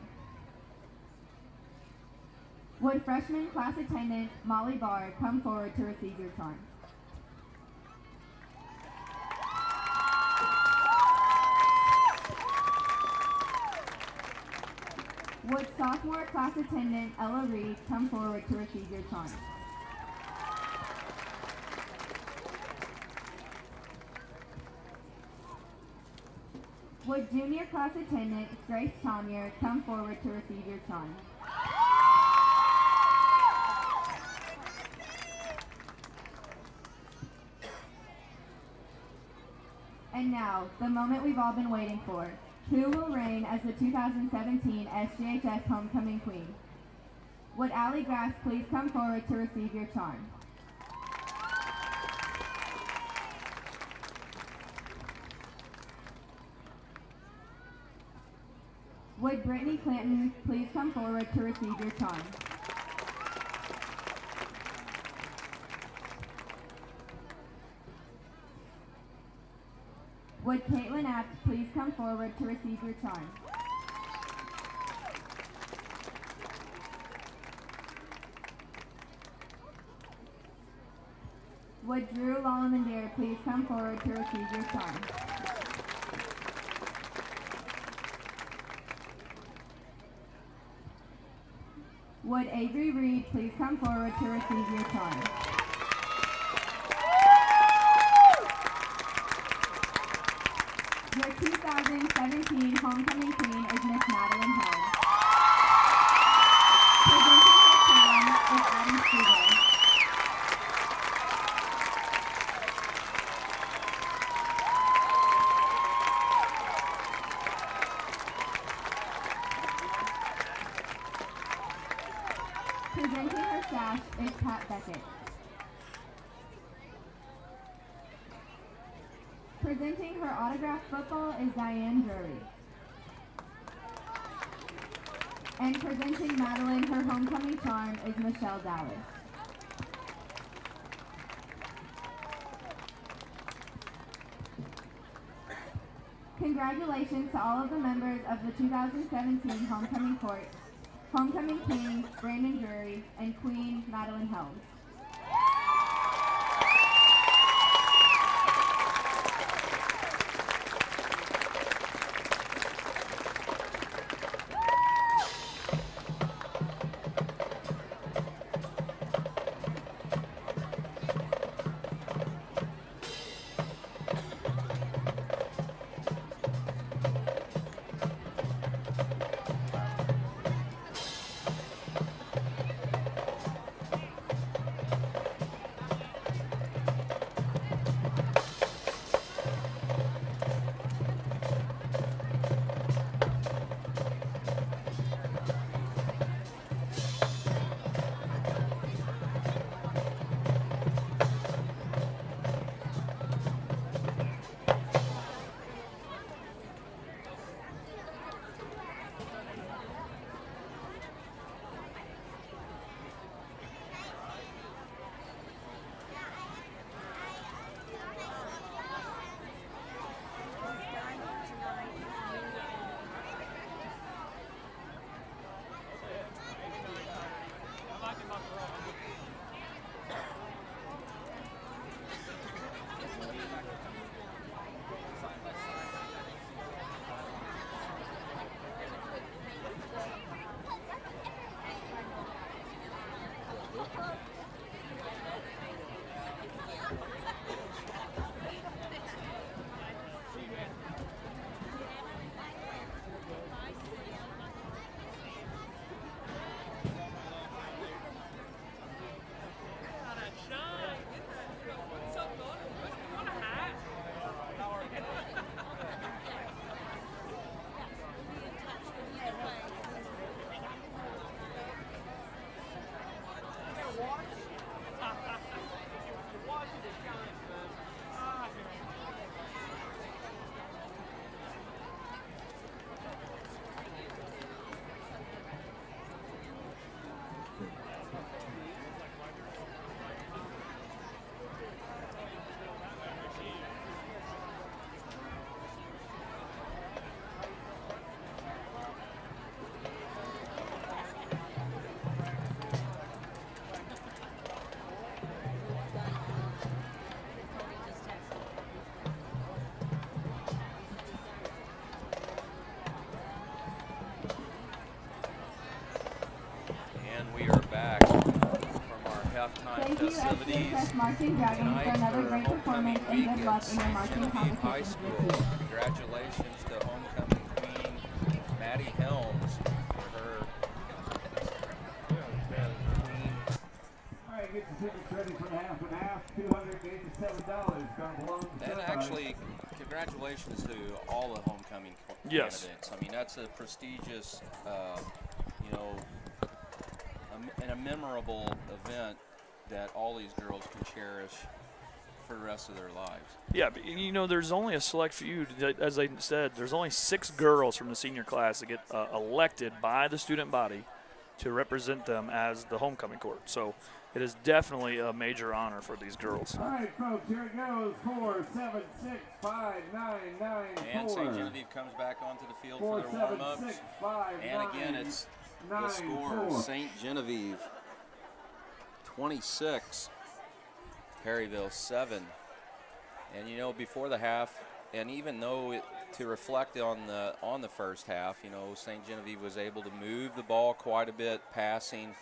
Would freshman class attendant Molly Barr come forward to receive your charm? Would sophomore class attendant Ella Reed come forward to receive your charm? Would junior class attendant Grace Tomier come forward to receive your charm? And now, the moment we've all been waiting for. Who will reign as the 2017 SGHS Homecoming Queen? Would Allie Grass please come forward to receive your charm? Would Brittany Clinton please come forward to receive your charm? Would Caitlin Apt please come forward to receive your charm? Would Drew Lallemander please come forward to receive your charm? Would Avery Reed please come forward to receive your charm? Your 2017 homecoming queen is Miss Madeline Helms. Presenting her crown is Adam Spiegel. Presenting her sash is Pat Beckett. Presenting her autographed football is Diane Drury. And presenting Madeline her homecoming charm is Michelle Dallas. Congratulations to all of the members of the 2017 homecoming court, homecoming king Brandon Drury and Queen Madeline Helms. Thank you, SGSS Marching Dragons, for another great performance and good luck in your marching competitions this year. Congratulations to homecoming queen Maddie Helms for her queen. All right, get the tickets ready for the half and half. $287 gonna belong to And actually, congratulations to all the homecoming Yes. candidates. I mean, that's a prestigious, you know, and a memorable event that all these girls can cherish for the rest of their lives. Yeah, but you know, there's only a select few. As I said, there's only 6 girls from the senior class that get elected by the student body to represent them as the homecoming court. So it is definitely a major honor for these girls. All right, folks, here it goes. 4, 7, 6, 5, 9, 9, 4. And St. Genevieve comes back onto the field for their warm-ups. 6, 5, And again, it's 9, the score, 4. St. Genevieve 26, Perryville 7. And you know, before the half, and even though to reflect on the first half, you know, St. Genevieve was able to move the ball quite a bit, passing,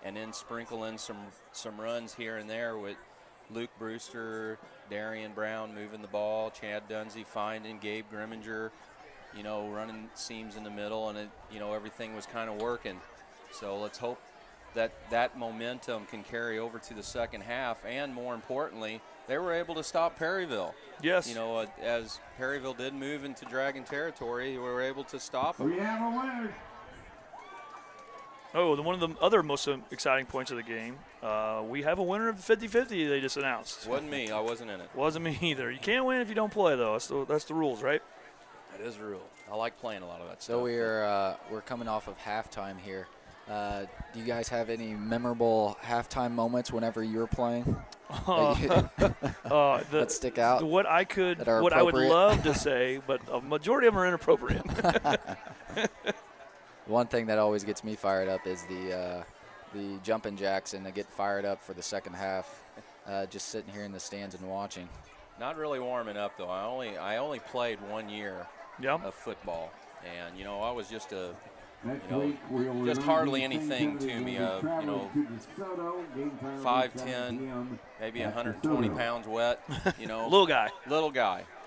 and then sprinkle in some runs here and there with Luke Brewster, Darian Brown moving the ball, Chad Dunsey finding Gabe Grimminger, you know, running seams in the middle, and you know, everything was kind of working. So let's hope that momentum can carry over to the second half, and more importantly, they were able to stop Perryville. Yes. You know, as Perryville did move into Dragon territory, we were able to stop them. We have a winner. Oh, one of the other most exciting points of the game, we have a winner of the 50-50 they just announced. Wasn't me. I wasn't in it. Wasn't me either. You can't win if you don't play, though. That's the rules, right? That is a rule. I like playing a lot of that stuff. So we're coming off of halftime here. Do you guys have any memorable halftime moments whenever you're playing that stick out? What I would love to say, but a majority of them are inappropriate. One thing that always gets me fired up is the jumping jacks, and I get fired up for the second half, just sitting here in the stands and watching. Not really warming up though. I only played 1 year of football, and you know, I was just just hardly anything to me. You know, 5'10", maybe 120 pounds wet. You know, little guy.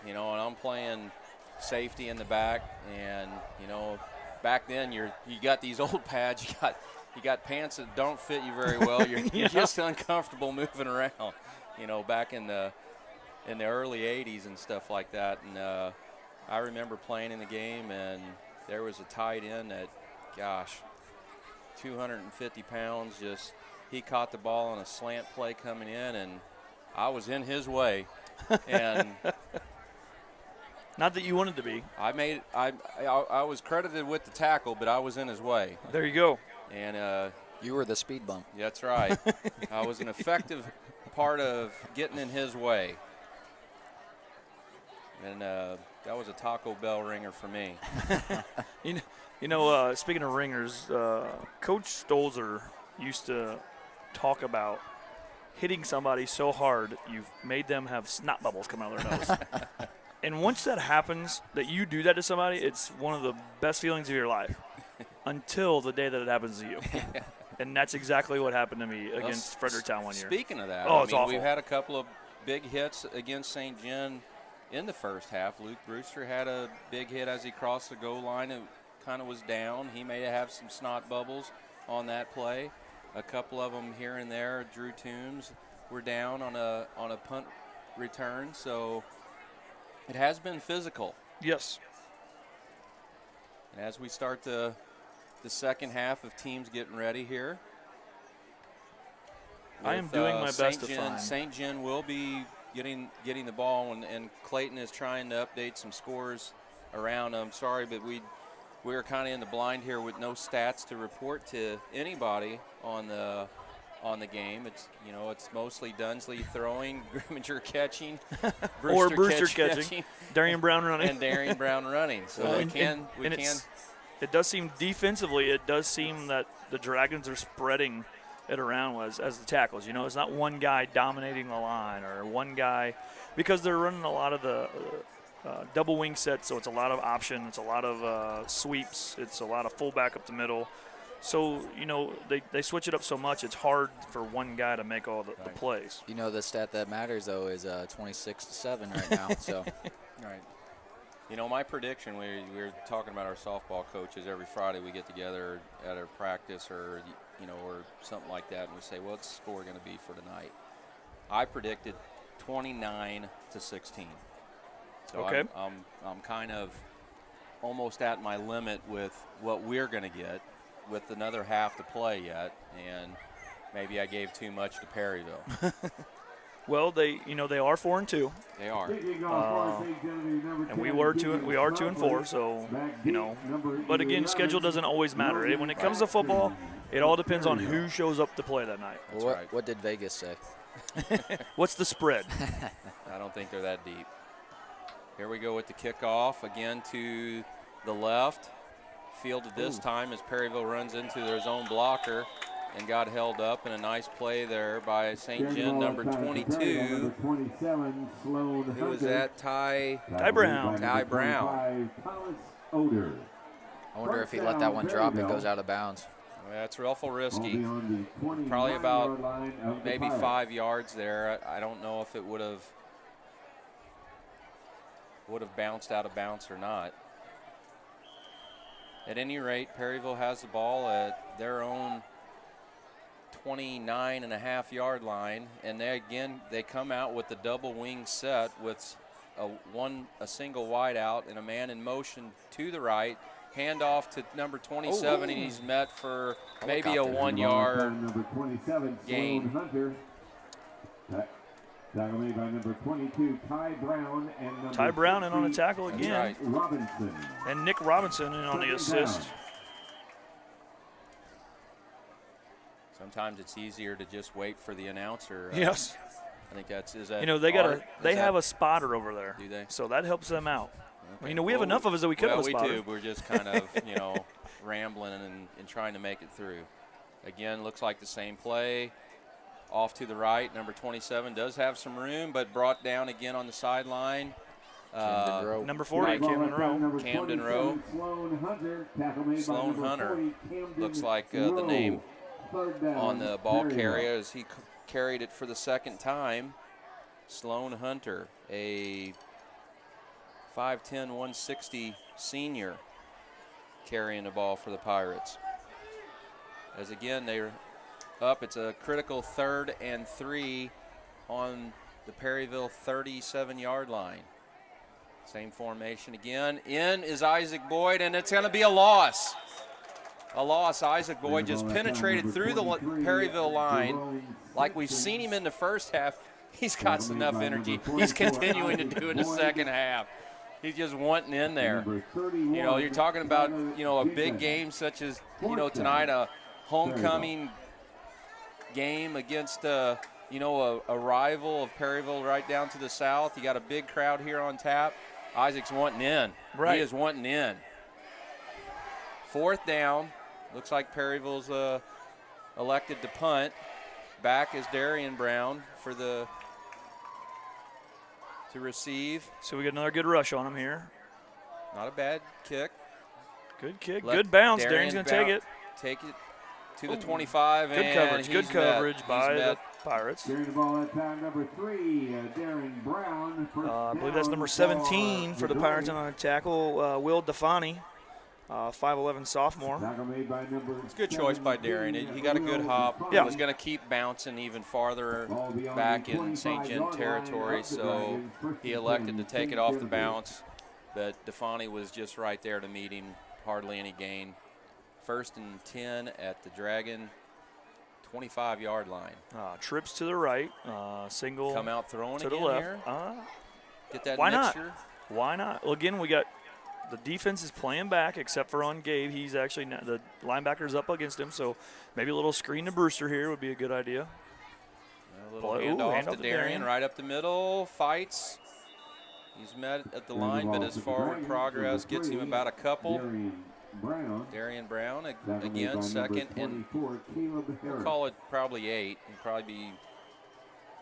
You know, and I'm playing safety in the back, and you know, back then you got these old pads. You got pants that don't fit you very well. You're just uncomfortable moving around. You know, back in the early '80s and stuff like that. And I remember playing in the game, and there was a tight end that, gosh, 250 pounds. Just he caught the ball on a slant play coming in, and I was in his way. And not that you wanted to be. I was credited with the tackle, but I was in his way. There you go. And you were the speed bump. That's right. I was an effective part of getting in his way. And that was a Taco Bell ringer for me. You know, speaking of ringers, Coach Stolzer used to talk about hitting somebody so hard you've made them have snot bubbles come out of their nose. And once that happens, that you do that to somebody, it's one of the best feelings of your life until the day that it happens to you. And that's exactly what happened to me against Fredericktown one year. Speaking of that, it's awful. We've had a couple of big hits against St. Gen in the first half. Luke Brewster had a big hit as he crossed the goal line and kind of was down. He may have some snot bubbles on that play. A couple of them here and there. Drew Toombs were down on a punt return. So it has been physical. Yes. And as we start the second half of teams getting ready here, I am doing my best to find. St. Gen will be getting the ball, and Clayton is trying to update some scores around. I'm sorry, but we're kind of in the blind here with no stats to report to anybody on the game. It's mostly Dunsley throwing, Grimminger catching, Brewster catching, Darian Brown running, and Darian Brown running. So it does seem defensively, it does seem that the Dragons are spreading it around as the tackles. You know, it's not one guy dominating the line or one guy, because they're running a lot of the double wing sets, so it's a lot of option, it's a lot of sweeps, it's a lot of fullback up the middle. So, you know, they switch it up so much, it's hard for one guy to make all the plays. You know, the stat that matters, though, is 26-7 right now. So, right. You know, my prediction, we're talking about our softball coaches every Friday. We get together at our practice or something like that, and we say, what's the score going to be for tonight? I predicted 29-16. So okay. I'm kind of almost at my limit with what we're going to get with another half to play yet, and maybe I gave too much to Perryville. Well, they are 4-2. They are. And we are 2-4. So, but again, schedule doesn't always matter. When it comes to football, it all depends on who shows up to play that night. What did Vegas say? What's the spread? I don't think they're that deep. Here we go with the kickoff again to the left. Fielded this time as Perryville runs into their zone blocker. and got held up in a nice play there by St. Carrying the John, ball number outside to Perryville, 22. number 27, Sloan Who was Hunter. that? Ty Brown. Ty Brown. 25, Thomas Oder. I wonder if he let that one drop and goes out of bounds. Well, that's awful risky. Ball beyond the 29 Probably about yard line of the maybe Pirates. 5 yards there. I don't know if it would have bounced out of bounds or not. At any rate, Perryville has the ball at their own 29.5-yard line, and they come out with the double wing set with a single wide out and a man in motion to the right. Handoff to number 27, and he's met for maybe a 1 yard Number 27, gain. Sloan Hunter. Tackle made by number 22, Ty Brown, and number Ty Brown in on a 60, tackle That's again. right. Robinson. And Nick Robinson in on the Second assist. down. Sometimes it's easier to just wait for the announcer. Yes. I think is that. You know, they have a spotter over there. Do they? So that helps them out. Okay. You know, we have enough of us that we could have a we spotter. do. We're just kind of, rambling and trying to make it through. Again, looks like the same play. Off to the right, number 27 does have some room, but brought down again on the sideline. Camden Rowe. Number 40, Camden Rowe. Camden Rowe. Sloan Hunter. Tackle made by Sloan number Hunter 40, Camden looks like the Rowe. name Third down, on the ball Perryville. carrier as he carried it for the second time. Sloan Hunter, a 5'10", 160 senior, carrying the ball for the Pirates. As again, they're up. It's a critical 3rd and 3 on the Perryville 37-yard line. Same formation again. In is Isaac Boyd, and it's going to be a loss. A loss. Isaac Boyd just penetrated through the Perryville line. Like we've seen him in the first half, he's got enough energy. He's continuing to do in the second half. He's just wanting in there. You're talking about, a big game such as, tonight, a homecoming game against, a rival of Perryville right down to the south. You got a big crowd here on tap. Isaac's wanting in. Right. He is wanting in. 4th down. Looks like Perryville's elected to punt. Back is Darian Brown to receive. So we got another good rush on him here. Not a bad kick. Good kick. Let Good bounce. Darian Darian's going to take it. Take it to the 25. Good and coverage. he's Good coverage met. by He's the met. Pirates. Carrying the ball at time number 3, Darren Brown. I believe that's number 17 for the Pirates on a tackle, Will Defani, 5'11" sophomore. It's a good choice by Darian. He got a good hop. Yeah. Was going to keep bouncing even farther back in St. John territory, so he elected to take it off the bounce. But Defani was just right there to meet him. Hardly any gain. 1st and 10 at the Dragon 25-yard line. Trips to the right, single Come out throwing to the again left. here. Get that Why not? mixture. Why not? Well, again, we got the defense is playing back except for on Gabe. He's actually the linebacker's up against him, so maybe a little screen to Brewster here would be a good idea. A little handoff to Darian, right up the middle, fights. He's met at the line, but his forward progress gets him about a couple. Darian Brown, again, second, and we'll call it probably 8. He'll probably be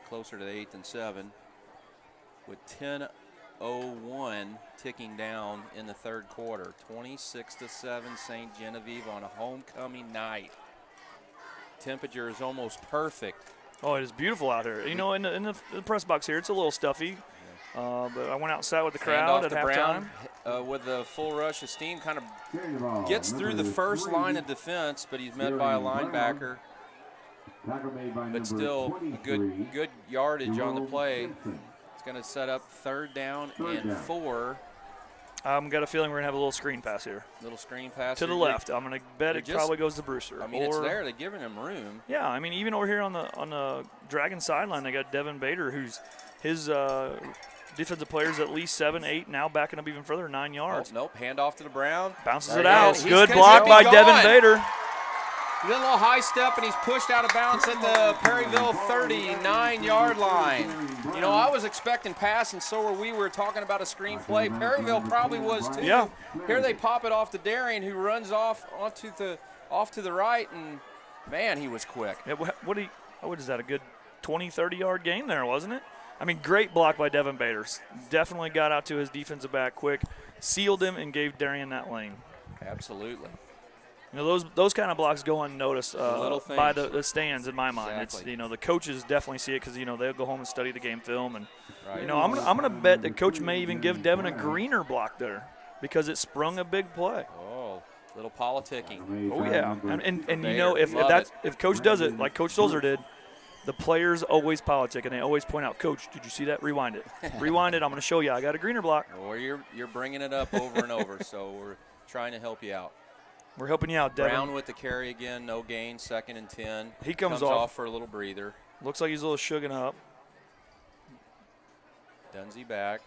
closer to 8 than 7. With 10:01 ticking down in the 3rd quarter. 26-7 St. Genevieve on a homecoming night. Temperature is almost perfect. Oh, it is beautiful out here. In the press box here, it's a little stuffy. But I went outside with the crowd at halftime. Brown, with the full rush of steam, kind of gets through the first line of defense, but he's met by a linebacker. But still, good yardage on the play. It's going to set up 3rd down and 4. I've got a feeling we're going to have a little screen pass here. Little screen pass to the left. I'm going to bet it probably goes to Brewster. I mean, it's there. They're giving him room. Yeah, I mean, even over here on the Dragon sideline, they got Devin Bader, who's his defensive players at least 7, 8, now backing up even further, 9 yards. Nope. Handoff to the Brown. Bounces there it out. Good he's block by gone. Devin Bader. He did a little high step, and he's pushed out of bounds at the Perryville 39-yard line. I was expecting pass, and so were we. We were talking about a screen play. Perryville probably was too. Yeah. Here they pop it off to Darian, who runs off to the right, and Man, he was quick. Yeah, what is that, a good 20, 30-yard gain there, wasn't it? I mean, great block by Devin Baters. Definitely got out to his defensive back quick, sealed him, and gave Darian that lane. Absolutely. You know, those kind of blocks go unnoticed by the stands in my mind. Exactly. It's, the coaches definitely see it because, they'll go home and study the game film. And, I'm gonna bet that coach may even give Devin a greener block there because it sprung a big play. Oh, little politicking. Oh, yeah. And Bader, if coach does it like Coach Stolzer did, the players always politic, and they always point out, Coach, did you see that? Rewind it. Rewind it. I'm going to show you. I got a greener block. Or you're bringing it up over and over, so we're trying to help you out. We're helping you out, Devin. Brown with the carry again, no gain, 2nd and 10. He comes off for a little breather. Looks like he's a little shooken up. Dunsey back.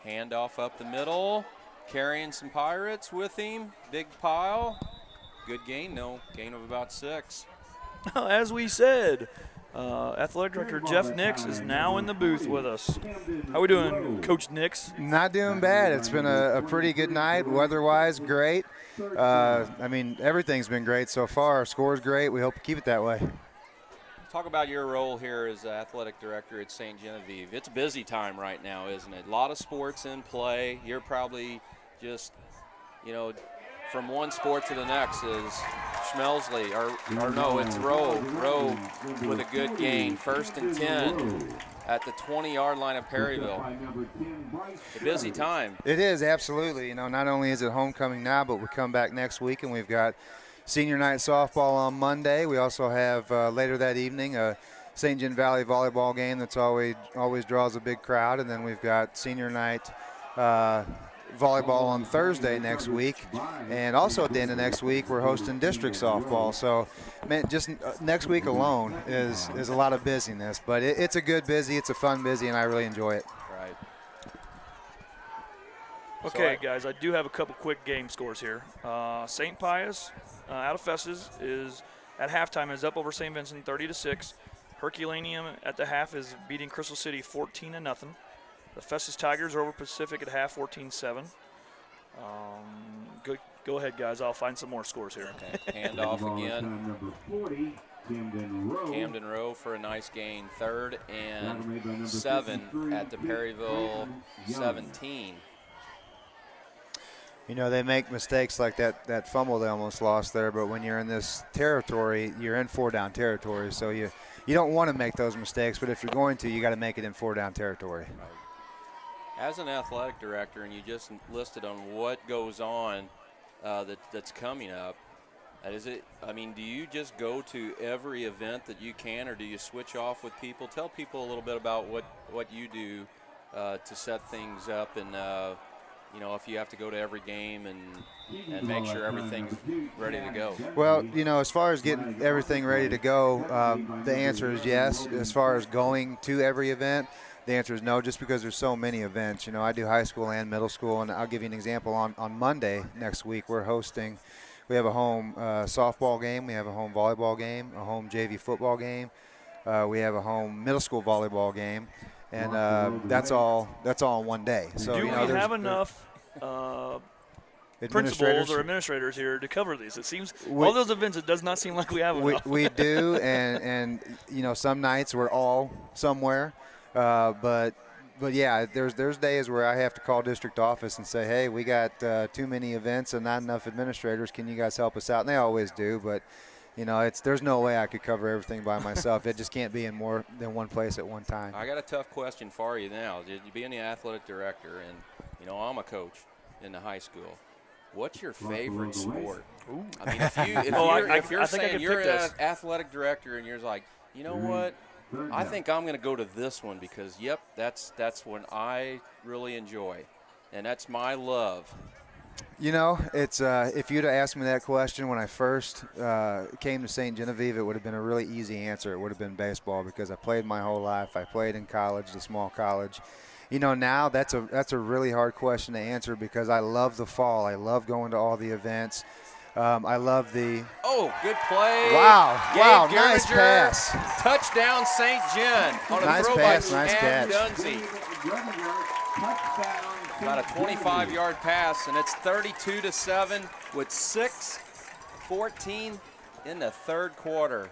Handoff up the middle. Carrying some Pirates with him. Big pile. Good gain, no. Gain of about 6. As we said, Athletic Director Jeff Nix is now in the booth with us. How we doing, Coach Nix? Not doing bad. It's been a pretty good night. Weather-wise, great. I mean, everything's been great so far. Our score's great. We hope to keep it that way. Talk about your role here as Athletic Director at St. Genevieve. It's a busy time right now, isn't it? A lot of sports in play. You're probably just, from one sport to the next is Schmelsley, or no, it's Rowe with a good gain. 1st and 10 at the 20-yard line of Perryville. A busy time. It is, absolutely. Not only is it homecoming now, but we come back next week and we've got senior night softball on Monday. We also have later that evening a St. John Valley volleyball game that's always draws a big crowd, and then we've got senior night volleyball on Thursday next week, and also at the end of next week we're hosting district softball. So, man, just next week alone is a lot of busyness, but it's a good busy, it's a fun busy, and I really enjoy it. Right. Okay, guys, I do have a couple quick game scores here. St. Pius out of Festus is at halftime is up over St. Vincent 30-6. Herculaneum at the half is beating Crystal City 14-0. The Festus Tigers are over Pacific at half, 14-7. Go ahead, guys. I'll find some more scores here. Okay. Handoff again. Camden Rowe for a nice gain. 3rd and 7 at the Perryville 17. They make mistakes like that fumble they almost lost there, but when you're in this territory, you're in 4-down territory, so you don't want to make those mistakes, but if you're going to, you got to make it in 4-down territory. Right. As an athletic director, and you just listed on what goes on that's coming up, do you just go to every event that you can, or do you switch off with people? Tell people a little bit about what you do to set things up, and if you have to go to every game and make sure everything's ready to go. Well, as far as getting everything ready to go, the answer is yes. As far as going to every event, the answer is no, just because there's so many events. I do high school and middle school, and I'll give you an example. On Monday next week, we have a home softball game, we have a home volleyball game, a home JV football game, we have a home middle school volleyball game, and that's all in one day. So do we have enough principals or administrators here to cover these? It seems all those events, it does not seem like we have enough. We do, and some nights we're all somewhere. But yeah, there's days where I have to call district office and say, hey, we got too many events and not enough administrators. Can you guys help us out? And they always do, but there's no way I could cover everything by myself. It just can't be in more than one place at one time. I got a tough question for you now. You being the athletic director, and I'm a coach in the high school. What's your favorite sport? Ooh. I mean, if you're saying you're an athletic director and you're like, you know what? I think I'm going to go to this one because, that's one I really enjoy, and that's my love. It's if you'd have asked me that question when I first came to St. Genevieve, it would have been a really easy answer. It would have been baseball because I played my whole life. I played in college, the small college. Now that's a really hard question to answer because I love the fall. I love going to all the events. I love the – Oh, good play. Wow, nice pass. Touchdown, St. John on a nice throw pass, by nice Chad catch. Dunsey. About a 25-yard pass, and it's 32-7 with 6:14 in the third quarter.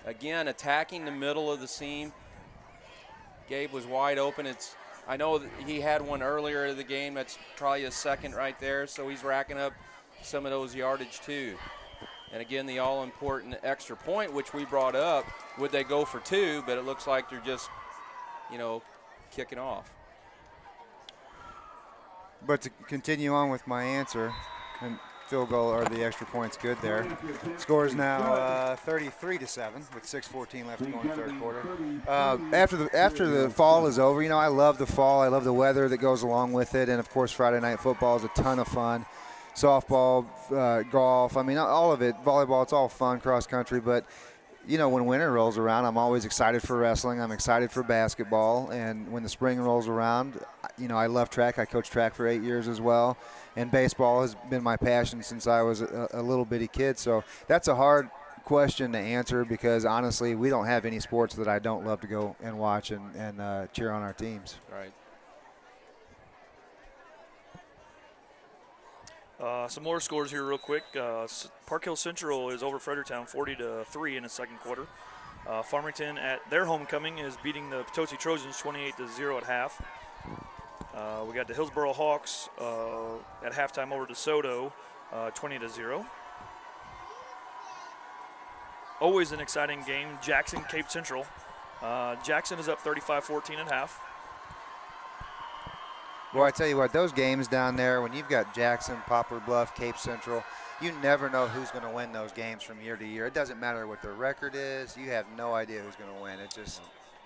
Again, attacking the middle of the seam. Gabe was wide open. I know that he had one earlier in the game. That's probably his second right there, so he's racking up some of those yardage too. And again, the all-important extra point, which we brought up, would they go for two? But it looks like they're just, kicking off. But to continue on with my answer, and field goal or the extra point's good there. Score is now 33-7 with 6:14 left to go in the third quarter. After the fall is over, I love the fall. I love the weather that goes along with it, and of course Friday night football is a ton of fun. Softball, golf, all of it. Volleyball, it's all fun, cross country, but when winter rolls around, I'm always excited for wrestling. I'm excited for basketball. And when the spring rolls around, I love track. I coached track for 8 years as well. And baseball has been my passion since I was a little bitty kid. So that's a hard question to answer because, honestly, we don't have any sports that I don't love to go and watch and cheer on our teams. Right. Some more scores here real quick. Park Hill Central is over Fredericktown 40-3 in the second quarter. Farmington at their homecoming is beating the Potosi Trojans 28-0 at half. We got the Hillsboro Hawks at halftime over DeSoto 20-0. Always an exciting game. Jackson Cape Central. Jackson is up 35-14 at half. Well, I tell you what, those games down there, when you've got Jackson, Poplar Bluff, Cape Central, you never know who's going to win those games from year to year. It doesn't matter what their record is. You have no idea who's going to win.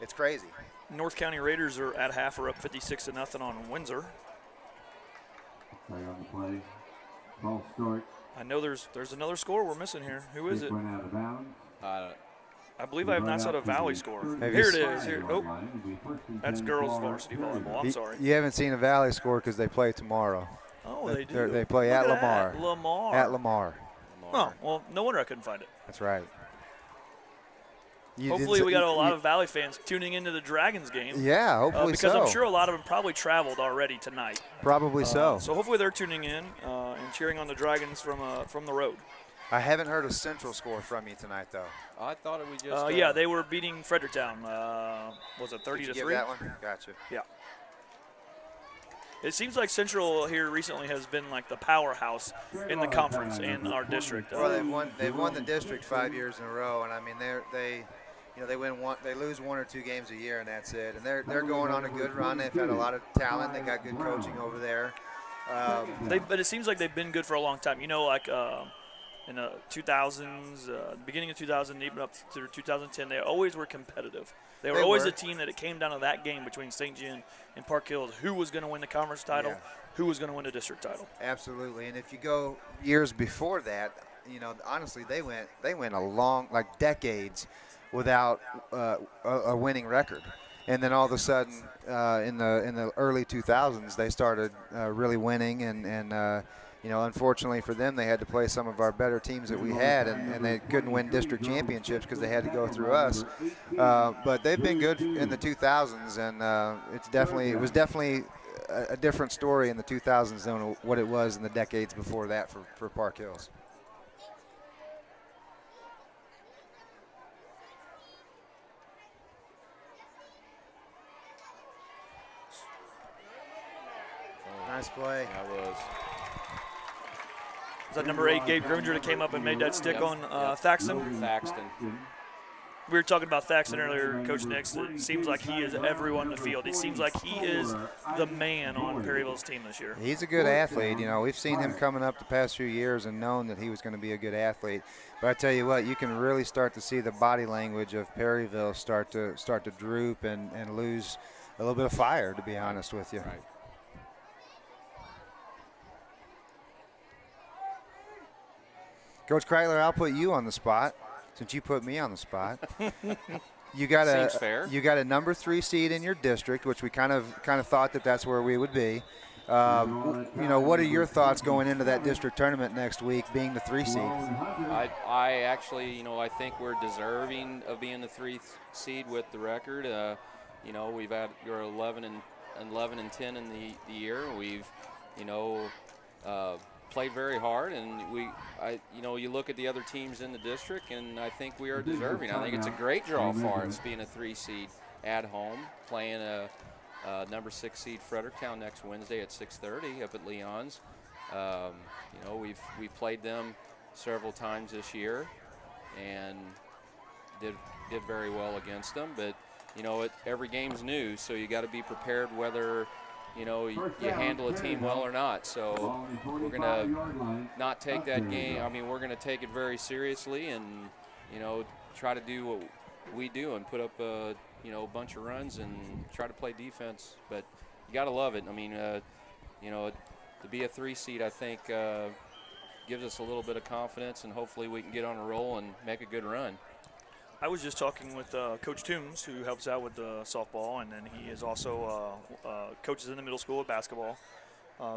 It's crazy. North County Raiders are at half are up 56-0 on Windsor. Play on the play. Ball start. I know there's another score we're missing here. Who is it? Went out of bounds. I believe I have not said a Valley score. Here it is. Here. Oh, that's girls varsity volleyball. I'm sorry. You haven't seen a Valley score because they play tomorrow. Oh, they do. They play at Lamar. Lamar. At Lamar. Oh, well, no wonder I couldn't find it. That's right. Hopefully we got a lot of Valley fans tuning into the Dragons game. Yeah, hopefully because so. I'm sure a lot of them probably traveled already tonight. Probably so. So hopefully they're tuning in and cheering on the Dragons from the road. I haven't heard a Central score from you tonight, though. I thought it was just. Yeah, they were beating Fredericktown. Was it 30-3? Did you give that one? Gotcha. Yeah. It seems like Central here recently has been like the powerhouse in the conference in our district. Well, they've won the district 5 years in a row, and I mean they lose one or two games a year, and that's it. And they're going on a good run. They've had a lot of talent. They got good coaching over there. But it seems like they've been good for a long time. In the 2000s, beginning of 2000, even up through 2010, they always were competitive. They were always a team that it came down to that game between St. John and Park Hills, who was going to win the conference title, who was going to win the district title. Absolutely, and if you go years before that, honestly, they went a long, like decades, without a winning record, and then all of a sudden, in the early 2000s, they started really winning, and unfortunately for them, they had to play some of our better teams that we had, and they couldn't win district championships because they had to go through us. But they've been good in the 2000s, and it was definitely a different story in the 2000s than what it was in the decades before that for Park Hills. Nice play. That was. Was that number 8, Gabe Grimminger, that came up and made that stick on Thaxton? Thaxton. We were talking about Thaxton earlier, Coach Nix. It seems like he is everyone in the field. It seems like he is the man on Perryville's team this year. He's a good athlete. We've seen him coming up the past few years and known that he was going to be a good athlete. But I tell you what, you can really start to see the body language of Perryville start to droop and lose a little bit of fire, to be honest with you. Right. Coach Kreitler, I'll put you on the spot since you put me on the spot. You got Seems fair. You got a number 3 seed in your district, which we kind of thought that's where we would be. What are your thoughts going into that district tournament next week, being the 3 seed? I actually, I think we're deserving of being the 3 seed with the record. We've had 11 and 10 in the year. We've, played very hard, and you look at the other teams in the district, and I think we are deserving. I think it's a great draw for us, being a 3 seed at home, playing a number 6 seed Fredericktown next Wednesday at 6:30 up at Leon's. We've played them several times this year, and did very well against them. But every game's new, so you got to be prepared whether you handle a team well or not. So we're going to not take that game. I mean, we're going to take it very seriously and, try to do what we do and put up a bunch of runs and try to play defense. But you got to love it. I mean, to be a 3 seed, I think, gives us a little bit of confidence, and hopefully we can get on a roll and make a good run. I was just talking with Coach Toombs, who helps out with the softball, and then he is also coaches in the middle school at basketball.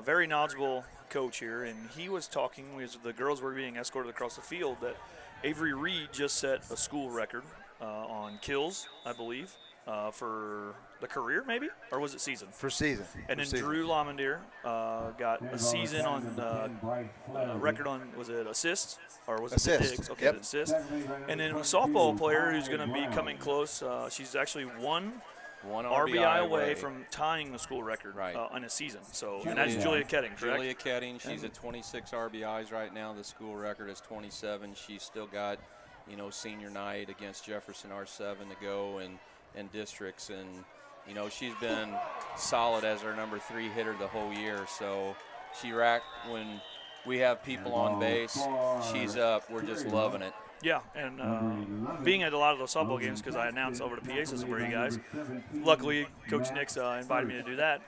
Very knowledgeable coach here, and he was talking as the girls were being escorted across the field that Avery Reed just set a school record on kills, I believe, for the career, maybe, or was it season? For season. And then Drew Lamondier got a season on record on, was it assists or was it digs? Okay, assist. And then a softball player who's going to be coming close. She's actually one RBI away from tying the school record in a season. So, and that's Julia Ketting, correct? Julia Ketting, she's at 26 RBIs right now. The school record is 27. She's still got, senior night against Jefferson R7 to go and districts, and she's been solid as our number 3 hitter the whole year. So she racked when we have people on base. She's up. We're just loving it. Yeah, and being at a lot of those softball games, because I announced over the PA system for you guys, luckily Coach Nix invited me to do that.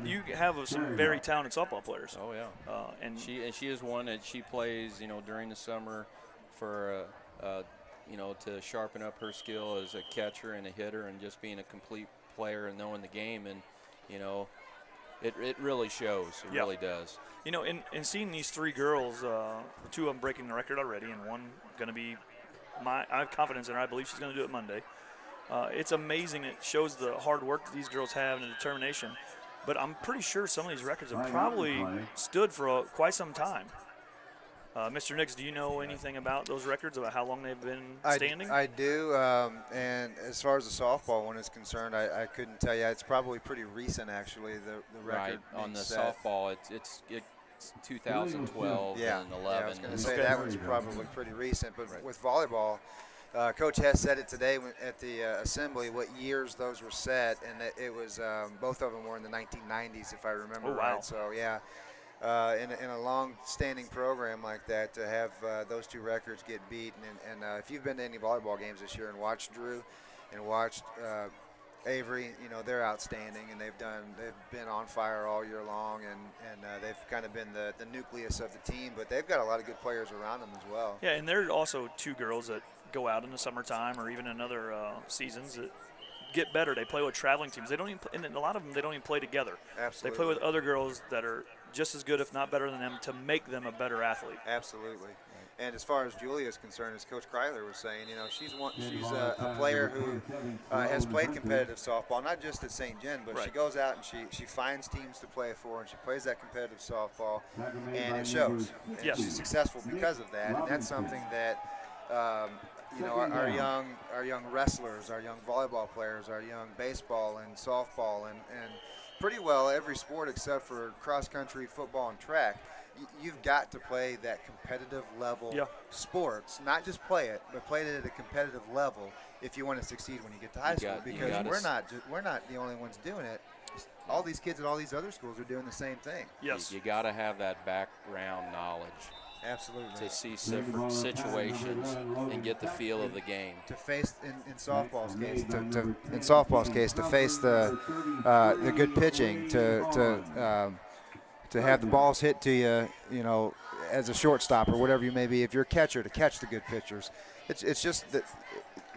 You have some very talented softball players. Oh yeah, and she is one that she plays, during the summer for to sharpen up her skill as a catcher and a hitter, and just being a complete player and knowing the game, and it really shows. It really does. In seeing these 3 girls, 2 of them breaking the record already, and one going to be I have confidence in her. I believe she's going to do it Monday. It's amazing. It shows the hard work that these girls have and the determination. But I'm pretty sure some of these records have probably stood for quite some time. Mr. Nix, do you know anything about those records, about how long they've been standing? I do, and as far as the softball one is concerned, I couldn't tell you. It's probably pretty recent, actually, the record. Right, on the softball, it's 2012 and 11. Yeah, I was going to say that one's probably pretty recent, but with volleyball, Coach Hess said it today at the assembly what years those were set, and it was both of them were in the 1990s, if I remember right. So, yeah. In a long-standing program like that, to have those 2 records get beat, and if you've been to any volleyball games this year and watched Drew and watched Avery, they're outstanding, and they've been on fire all year long, and they've kind of been the nucleus of the team, but they've got a lot of good players around them as well. Yeah, and there are also 2 girls that go out in the summertime or even in other seasons that get better. They play with traveling teams. They don't even, and a lot of them, they don't even play together. Absolutely. They play with other girls that are just as good, if not better than them, to make them a better athlete. Absolutely. And as far as Julia is concerned, as Coach Kryler was saying, she's a player who has played competitive softball, not just at St. John, but she goes out and she finds teams to play for, and she plays that competitive softball, and it shows. And she's successful because of that, and that's something that our young wrestlers, our young volleyball players, our young baseball and softball, and pretty well every sport except for cross country, football, and track. You've got to play that competitive level sports, not just play it, but play it at a competitive level if you want to succeed when you get to high school. Because we're not the only ones doing it. All these kids at all these other schools are doing the same thing. Yes, you got to have that background knowledge. Absolutely. To see different situations and get the feel of the game. To face in softball's case, to face the good pitching, to have the balls hit to you, as a shortstop or whatever you may be. If you're a catcher, to catch the good pitchers. It's just that,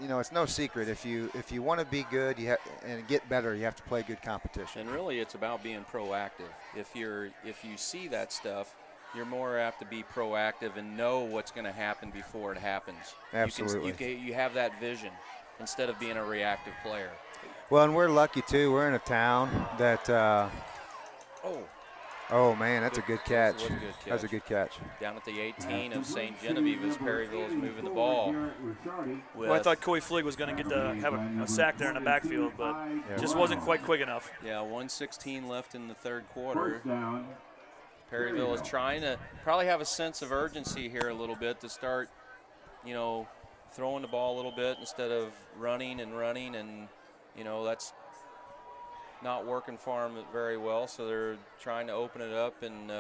it's no secret. If you want to be good, and get better, you have to play good competition. And really, it's about being proactive. If you see that stuff, you're more apt to be proactive and know what's going to happen before it happens. Absolutely. You have that vision instead of being a reactive player. Well, and we're lucky, too. We're in a town that Oh, man, that's a good catch. That was a good catch. That's a good catch. Down at the 18 of St. Genevieve as Perryville is moving the ball. Well, I thought Coy Fligg was going to get to have a sack there in the backfield, but just wasn't quite quick enough. Yeah, 1:16 left in the third quarter. Perryville is trying to probably have a sense of urgency here a little bit to start, you know, throwing the ball a little bit instead of running, and you know, that's not working for them very well. So they're trying to open it up, and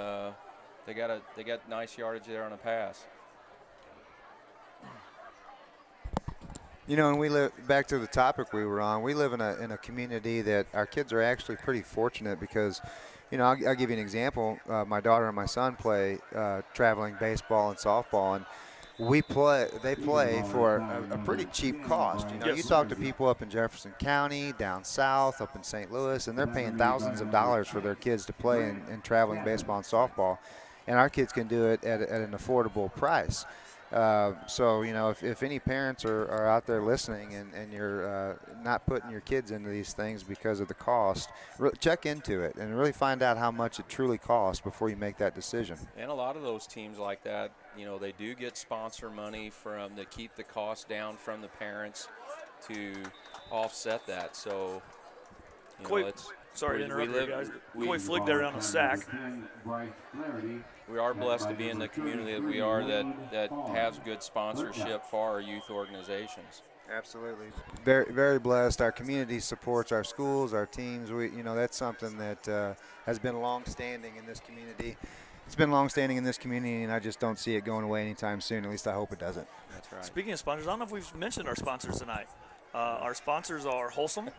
they got nice yardage there on a pass. You know, and we live back to the topic we were on. We live in a community that our kids are actually pretty fortunate because, you know, I'll give you an example. My daughter and my son play traveling baseball and softball, and they play for a pretty cheap cost. You know, you talk to people up in Jefferson County, down south, up in St. Louis, and they're paying thousands of dollars for their kids to play in traveling baseball and softball, and our kids can do it at an affordable price. So, you know, if any parents are out there listening and you're not putting your kids into these things because of the cost, check into it and really find out how much it truly costs before you make that decision. And a lot of those teams like that, you know, they do get sponsor money to keep the cost down from the parents to offset that. So, you know, sorry to interrupt you guys. Coy Fligg there on a sack. We are blessed to be in the community that we are that has good sponsorship for our youth organizations. Absolutely. Very, very blessed. Our community supports our schools, our teams. You know, that's something that has been long-standing in this community. It's been long-standing in this community, and I just don't see it going away anytime soon. At least I hope it doesn't. That's right. Speaking of sponsors, I don't know if we've mentioned our sponsors tonight. Our sponsors are Wholesome,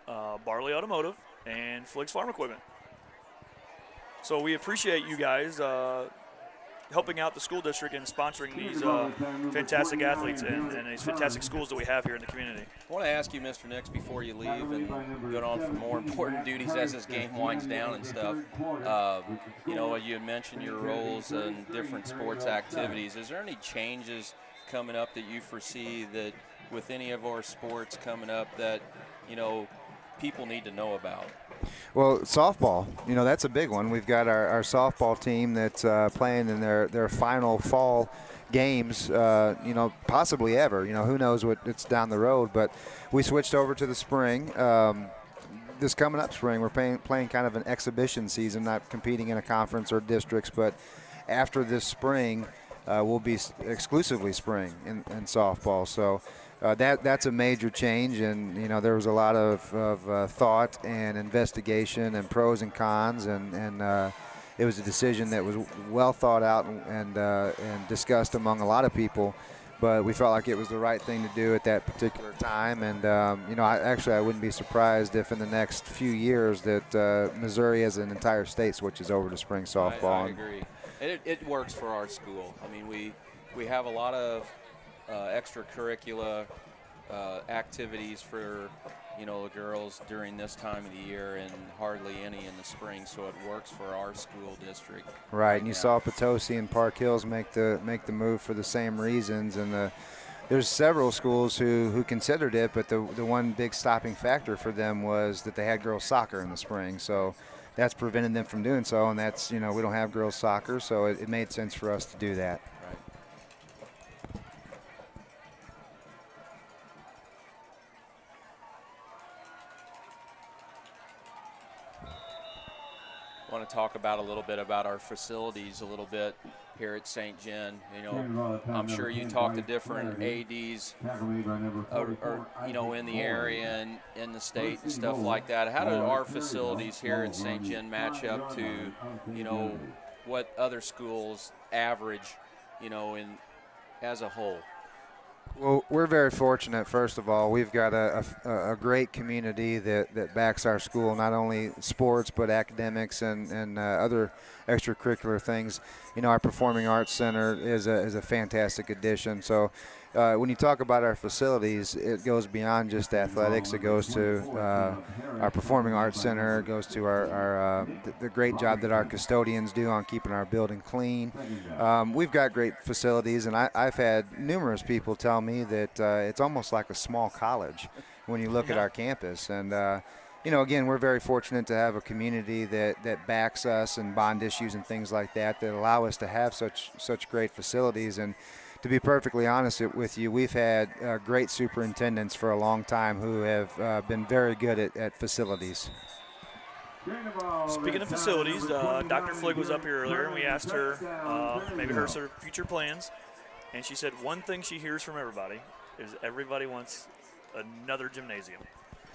Barley Automotive, and Fligg's Farm Equipment. So we appreciate you guys helping out the school district and sponsoring these fantastic athletes and these fantastic schools that we have here in the community. I want to ask you, Mr. Nix, before you leave and go on for more important duties as this game winds down and stuff. You know, you had mentioned your roles in different sports activities. Is there any changes coming up that you foresee that with any of our sports coming up that, you know, people need to know about? Well, softball, you know, that's a big one. We've got our softball team that's playing in their final fall games, you know, possibly ever. You know, who knows what it's down the road. But we switched over to the spring. This coming up spring, we're playing kind of an exhibition season, not competing in a conference or districts. But after this spring, we'll be exclusively spring in softball. So that's a major change, and you know there was a lot of thought and investigation and pros and cons, and it was a decision that was well thought out and discussed among a lot of people. But we felt like it was the right thing to do at that particular time, and you know I wouldn't be surprised if in the next few years that Missouri as an entire state switches over to spring softball. I agree. It works for our school. I mean, we have a lot of extracurricular activities for, you know, the girls during this time of the year and hardly any in the spring, so it works for our school district. Right, and you saw Potosi and Park Hills make the move for the same reasons, and there's several schools who considered it, but the one big stopping factor for them was that they had girls soccer in the spring, so that's prevented them from doing so, and that's, you know, we don't have girls soccer, so it made sense for us to do that. Want to talk about a little bit about our facilities a little bit here at St. Gen. You know, I'm sure you talk to different ADs, or you know, in the area and in the state and stuff like that. How do our facilities here at St. Gen match up to, you know, what other schools average, you know, as a whole? Well, we're very fortunate, first of all. We've got a great community that backs our school, not only sports but academics and other extracurricular things. You know, our Performing Arts Center is a fantastic addition. So when you talk about our facilities, it goes beyond just athletics. It goes to our Performing Arts Center. It goes to the great job that our custodians do on keeping our building clean. We've got great facilities, and I've had numerous people tell me that it's almost like a small college when you look at our campus. And again, we're very fortunate to have a community that backs us and bond issues and things like that allow us to have such great facilities. And to be perfectly honest with you, we've had great superintendents for a long time who have been very good at facilities. Speaking of facilities, Dr. Fligg was up here earlier, and we asked her maybe her sort of future plans, and she said one thing she hears from everybody is everybody wants another gymnasium.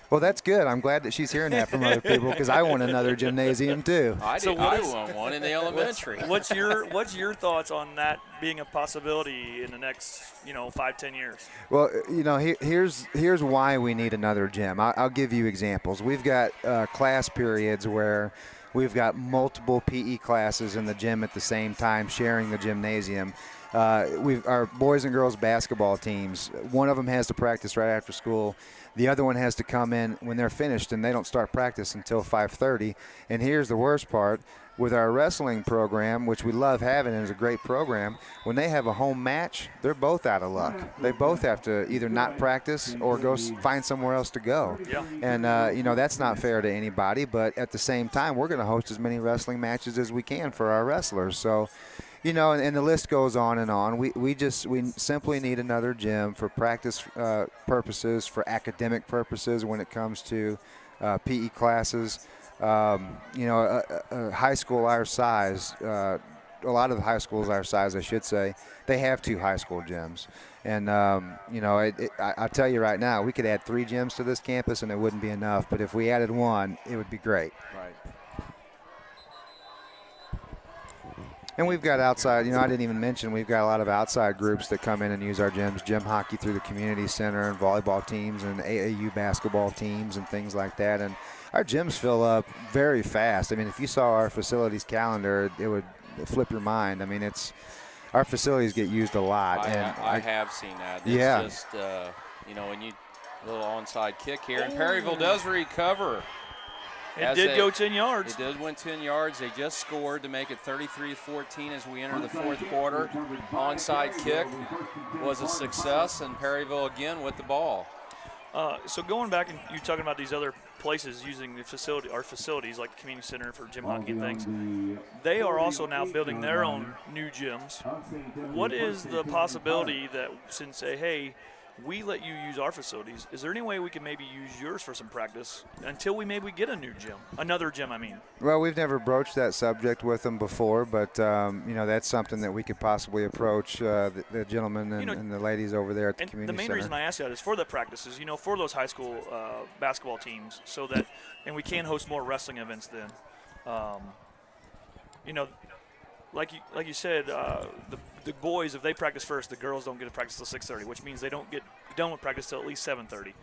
Well, that's good. I'm glad that she's hearing that from other people because I want another gymnasium too. I want one in the elementary. What's your thoughts on that being a possibility in the next 5-10 years? Well, here's why we need another gym. I'll give you examples. We've got class periods where we've got multiple PE classes in the gym at the same time, sharing the gymnasium. Our boys and girls basketball teams, one of them has to practice right after school. The other one has to come in when they're finished, and they don't start practice until 5:30. And here's the worst part. With our wrestling program, which we love having and is a great program, when they have a home match, they're both out of luck. They both have to either not practice or go find somewhere else to go. Yeah. And, that's not fair to anybody. But at the same time, we're going to host as many wrestling matches as we can for our wrestlers. So, and the list goes on and on. We simply need another gym for practice purposes, for academic purposes when it comes to PE classes. A high school our size, a lot of the high schools our size, I should say, they have 2 high school gyms. And, I tell you right now, we could add 3 gyms to this campus and it wouldn't be enough. But if we added 1, it would be great. Right. And we've got outside, I didn't even mention, we've got a lot of outside groups that come in and use our gyms, gym hockey through the community center and volleyball teams and AAU basketball teams and things like that. And our gyms fill up very fast. I mean, if you saw our facilities calendar, it would flip your mind. I mean, our facilities get used a lot. I have seen that. It's just, when you little onside kick here. And Perryville does recover. It did go 10 yards. It did win 10 yards. They just scored to make it 33-14 as we enter the fourth quarter. Onside kick was a success, and Perryville again with the ball. So going back, and you're talking about these other places using our facilities like the community center for gym hockey and things. They are also now building their own new gyms. What is the possibility that since say, hey, we let you use our facilities, is there any way we can maybe use yours for some practice until we maybe get another gym, I mean? Well, we've never broached that subject with them before, but, that's something that we could possibly approach the gentlemen and the ladies over there at the community center. The main reason I ask that is for the practices, for those high school basketball teams, so that, and we can host more wrestling events then. Like you said, the boys, if they practice first, the girls don't get to practice till 6:30, which means they don't get done with practice till at least 7:30.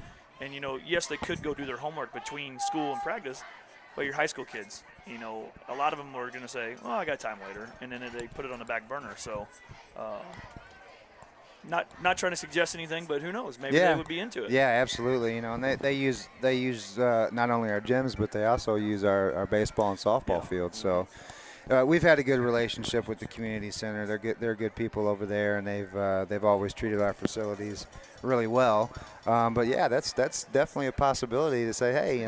And, yes, they could go do their homework between school and practice, but your high school kids, a lot of them are going to say, well, I got time later, and then they put it on the back burner. So not trying to suggest anything, but who knows? Maybe they would be into it. Yeah, absolutely. And they use not only our gyms, but they also use our baseball and softball fields. So we've had a good relationship with the community center. They're good people over there, and they've always treated our facilities really well. But yeah, that's definitely a possibility to say, hey,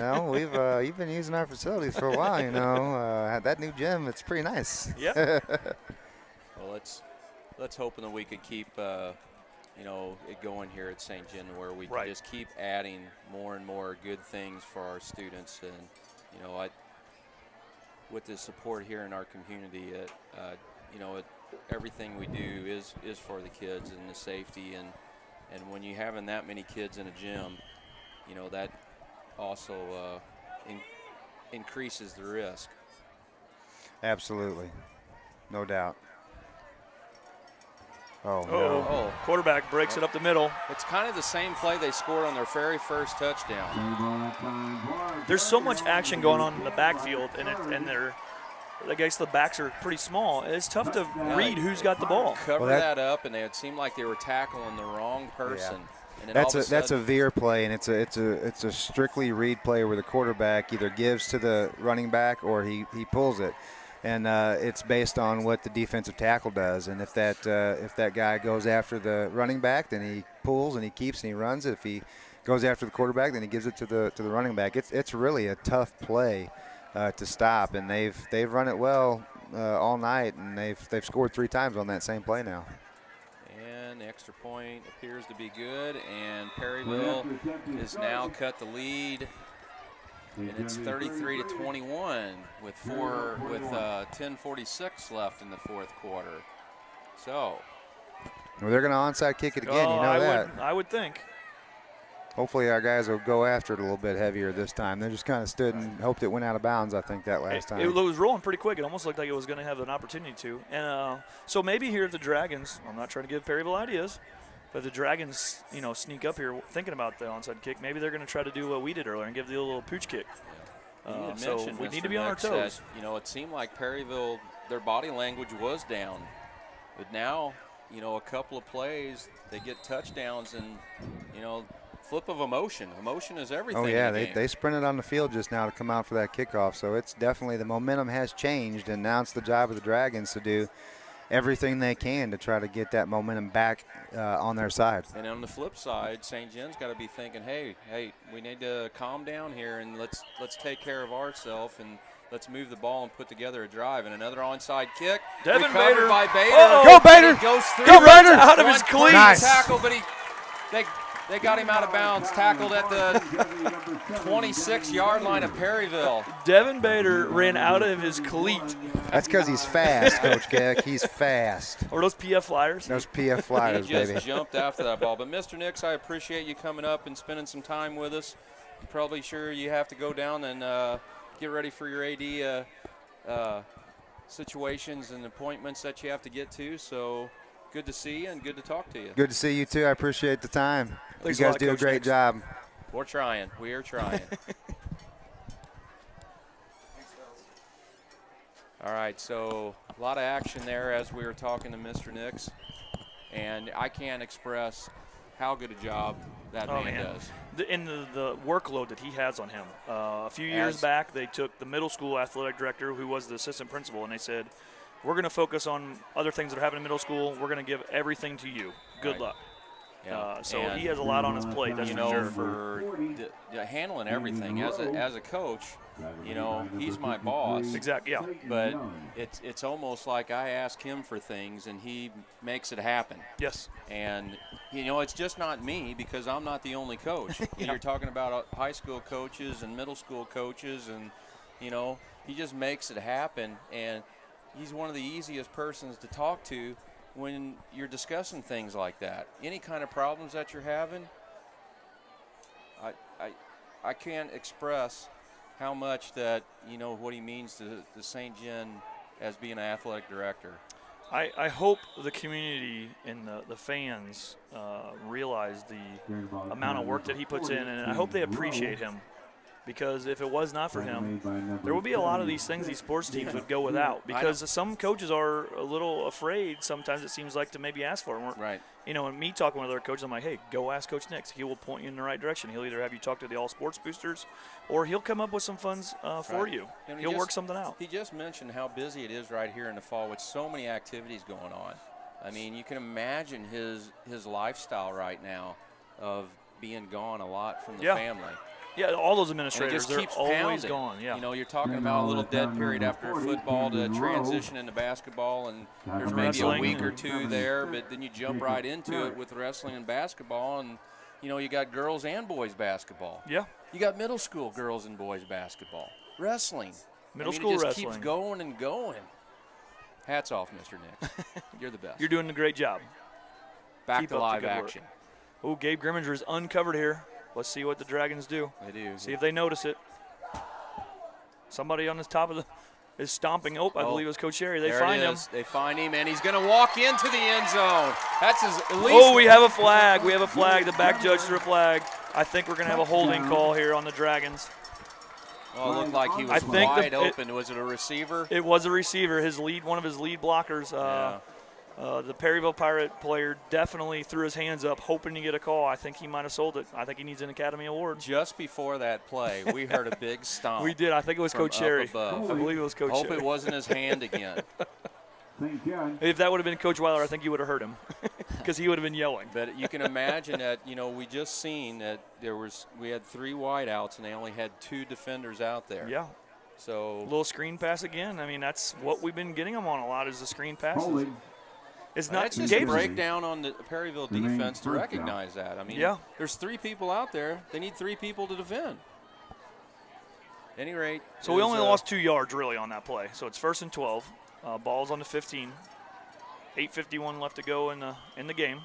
you've been using our facilities for a while. That new gym, it's pretty nice. Yeah. Well, let's hope that we could keep it going here at St. John, where we can just keep adding more and more good things for our students. And with the support here in our community, everything we do is for the kids and the safety. And when you're having that many kids in a gym, that also increases the risk. Absolutely. No doubt. Oh, quarterback breaks it up the middle. It's kind of the same play they scored on their very first touchdown. There's so much action going on in the backfield, and I guess the backs are pretty small. It's tough to read who's got the ball. Cover that up, and it seemed like they were tackling the wrong person. Yeah. And that's a veer play, and it's a strictly read play where the quarterback either gives to the running back or he pulls it. And it's based on what the defensive tackle does. And if that guy goes after the running back, then he pulls and he keeps and he runs it. If he goes after the quarterback, then he gives it to the running back. It's really a tough play to stop, and they've run it well all night, and they've scored 3 times on that same play now. And the extra point appears to be good, and Perryville has now cut the lead, and it's 33-21 with 10:46 left in the fourth quarter. So Well, they're going to onside kick it again. You know that. I would think. Hopefully our guys will go after it a little bit heavier this time. They just kind of stood and hoped it went out of bounds, I think, that last time. It was rolling pretty quick. It almost looked like it was going to have an opportunity to. And so maybe here at the Dragons, I'm not trying to give Perryville ideas, but the Dragons, sneak up here thinking about the onside kick. Maybe they're going to try to do what we did earlier and give the little pooch kick. So we need to be on our toes. It seemed like Perryville, their body language was down. But now, a couple of plays, they get touchdowns and, flip of emotion. Emotion is everything. Oh, yeah, in the game. they sprinted on the field just now to come out for that kickoff. So it's definitely the momentum has changed, and now it's the job of the Dragons to do everything they can to try to get that momentum back on their side. And on the flip side, St. John's got to be thinking, hey, we need to calm down here and let's take care of ourselves and let's move the ball and put together a drive. And another onside kick. Devin recovered Bader. by Bader. Oh, go Bader! He goes through. Go Bader! Out of his cleats. Nice. Tackle, but they got him out of bounds. Tackled at the 26-yard line of Perryville. Devin Bader ran out of his cleat. That's because he's fast, Coach Keck. He's fast. Or those PF Flyers? Those PF Flyers, He just baby. jumped after that ball. But, Mr. Nix, I appreciate you coming up and spending some time with us. I'm probably sure you have to go down and get ready for your AD situations and appointments that you have to get to. So good to see you and good to talk to you. Good to see you, too. I appreciate the time. Thanks you a guys lot, do a Coach great Nix. job. We're trying. We are trying. All right, so a lot of action there as we were talking to Mr. Nix. And I can't express how good a job that man does. The workload that he has on him. A few years back, they took the middle school athletic director, who was the assistant principal, and they said, we're going to focus on other things that are happening in middle school. We're going to give everything to you. Good luck. Yeah. So he has a lot on his plate, that's for sure. For handling everything as a coach, he's my boss. Exactly, yeah. But it's almost like I ask him for things and he makes it happen. Yes. And it's just not me, because I'm not the only coach. You're talking about high school coaches and middle school coaches, and he just makes it happen. And he's one of the easiest persons to talk to when you're discussing things like that. Any kind of problems that you're having, I can't express how much that, what he means to St. John as being an athletic director. I hope the community and the fans realize the amount of work that he puts in, and I hope they appreciate him. Because if it was not for him, there would be a lot of these things these sports teams would go without. Because some coaches are a little afraid sometimes, it seems like, to maybe ask for them. Right. And me talking with other coaches, I'm like, hey, go ask Coach Nix. He will point you in the right direction. He'll either have you talk to the all-sports boosters, or he'll come up with some funds for you. He'll work something out. He just mentioned how busy it is right here in the fall with so many activities going on. I mean, you can imagine his lifestyle right now of being gone a lot from the family. Yeah, all those administrators, they're always pounding. gone. Yeah. You're talking about a little dead period after football to transition into basketball, and there's maybe a week or two there, but then you jump right into it with wrestling and basketball, and you got girls and boys basketball. Yeah. You got middle school girls and boys basketball, wrestling. Middle school it just wrestling. keeps going and going. Hats off, Mr. Nix. You're the best. You're doing a great job. Back Keep to up the live good work. action. Oh, Gabe Grimminger is uncovered here. Let's see what the Dragons do. They do. See if they notice it. Somebody on the top of is stomping. I believe it was Coach Sherry. They find him. They find him, and he's going to walk into the end zone. That's at least. Oh, we have a flag. We have a flag. The back judge threw a flag. I think we're going to have a holding call here on the Dragons. Well, it looked like he was wide open. Was it a receiver? It was a receiver. One of his lead blockers. The Perryville Pirate player definitely threw his hands up, hoping to get a call. I think he might have sold it. I think he needs an Academy Award. Just before that play, we heard a big stomp. We did. I think it was Coach Sherry. Above. I believe it was Coach Sherry. Hope it wasn't his hand again. St. John. If that would have been Coach Weiler, I think you would have heard him because he would have been yelling. But you can imagine that, we just seen that we had 3 wideouts and they only had 2 defenders out there. Yeah. So A little screen pass again. I mean, that's what we've been getting them on a lot is the screen passes. Holding. It's not that's just a Gabe's- breakdown on the Perryville Remains defense to first recognize that. I mean, Yeah. there's 3 people out there. They need 3 people to defend. At any rate. So we only lost 2 yards really on that play. So it's 1st and 12. Ball's on the 15. 8:51 left to go in the game.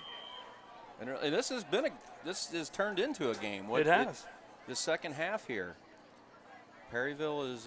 And this has turned into a game. It has. The second half here. Perryville has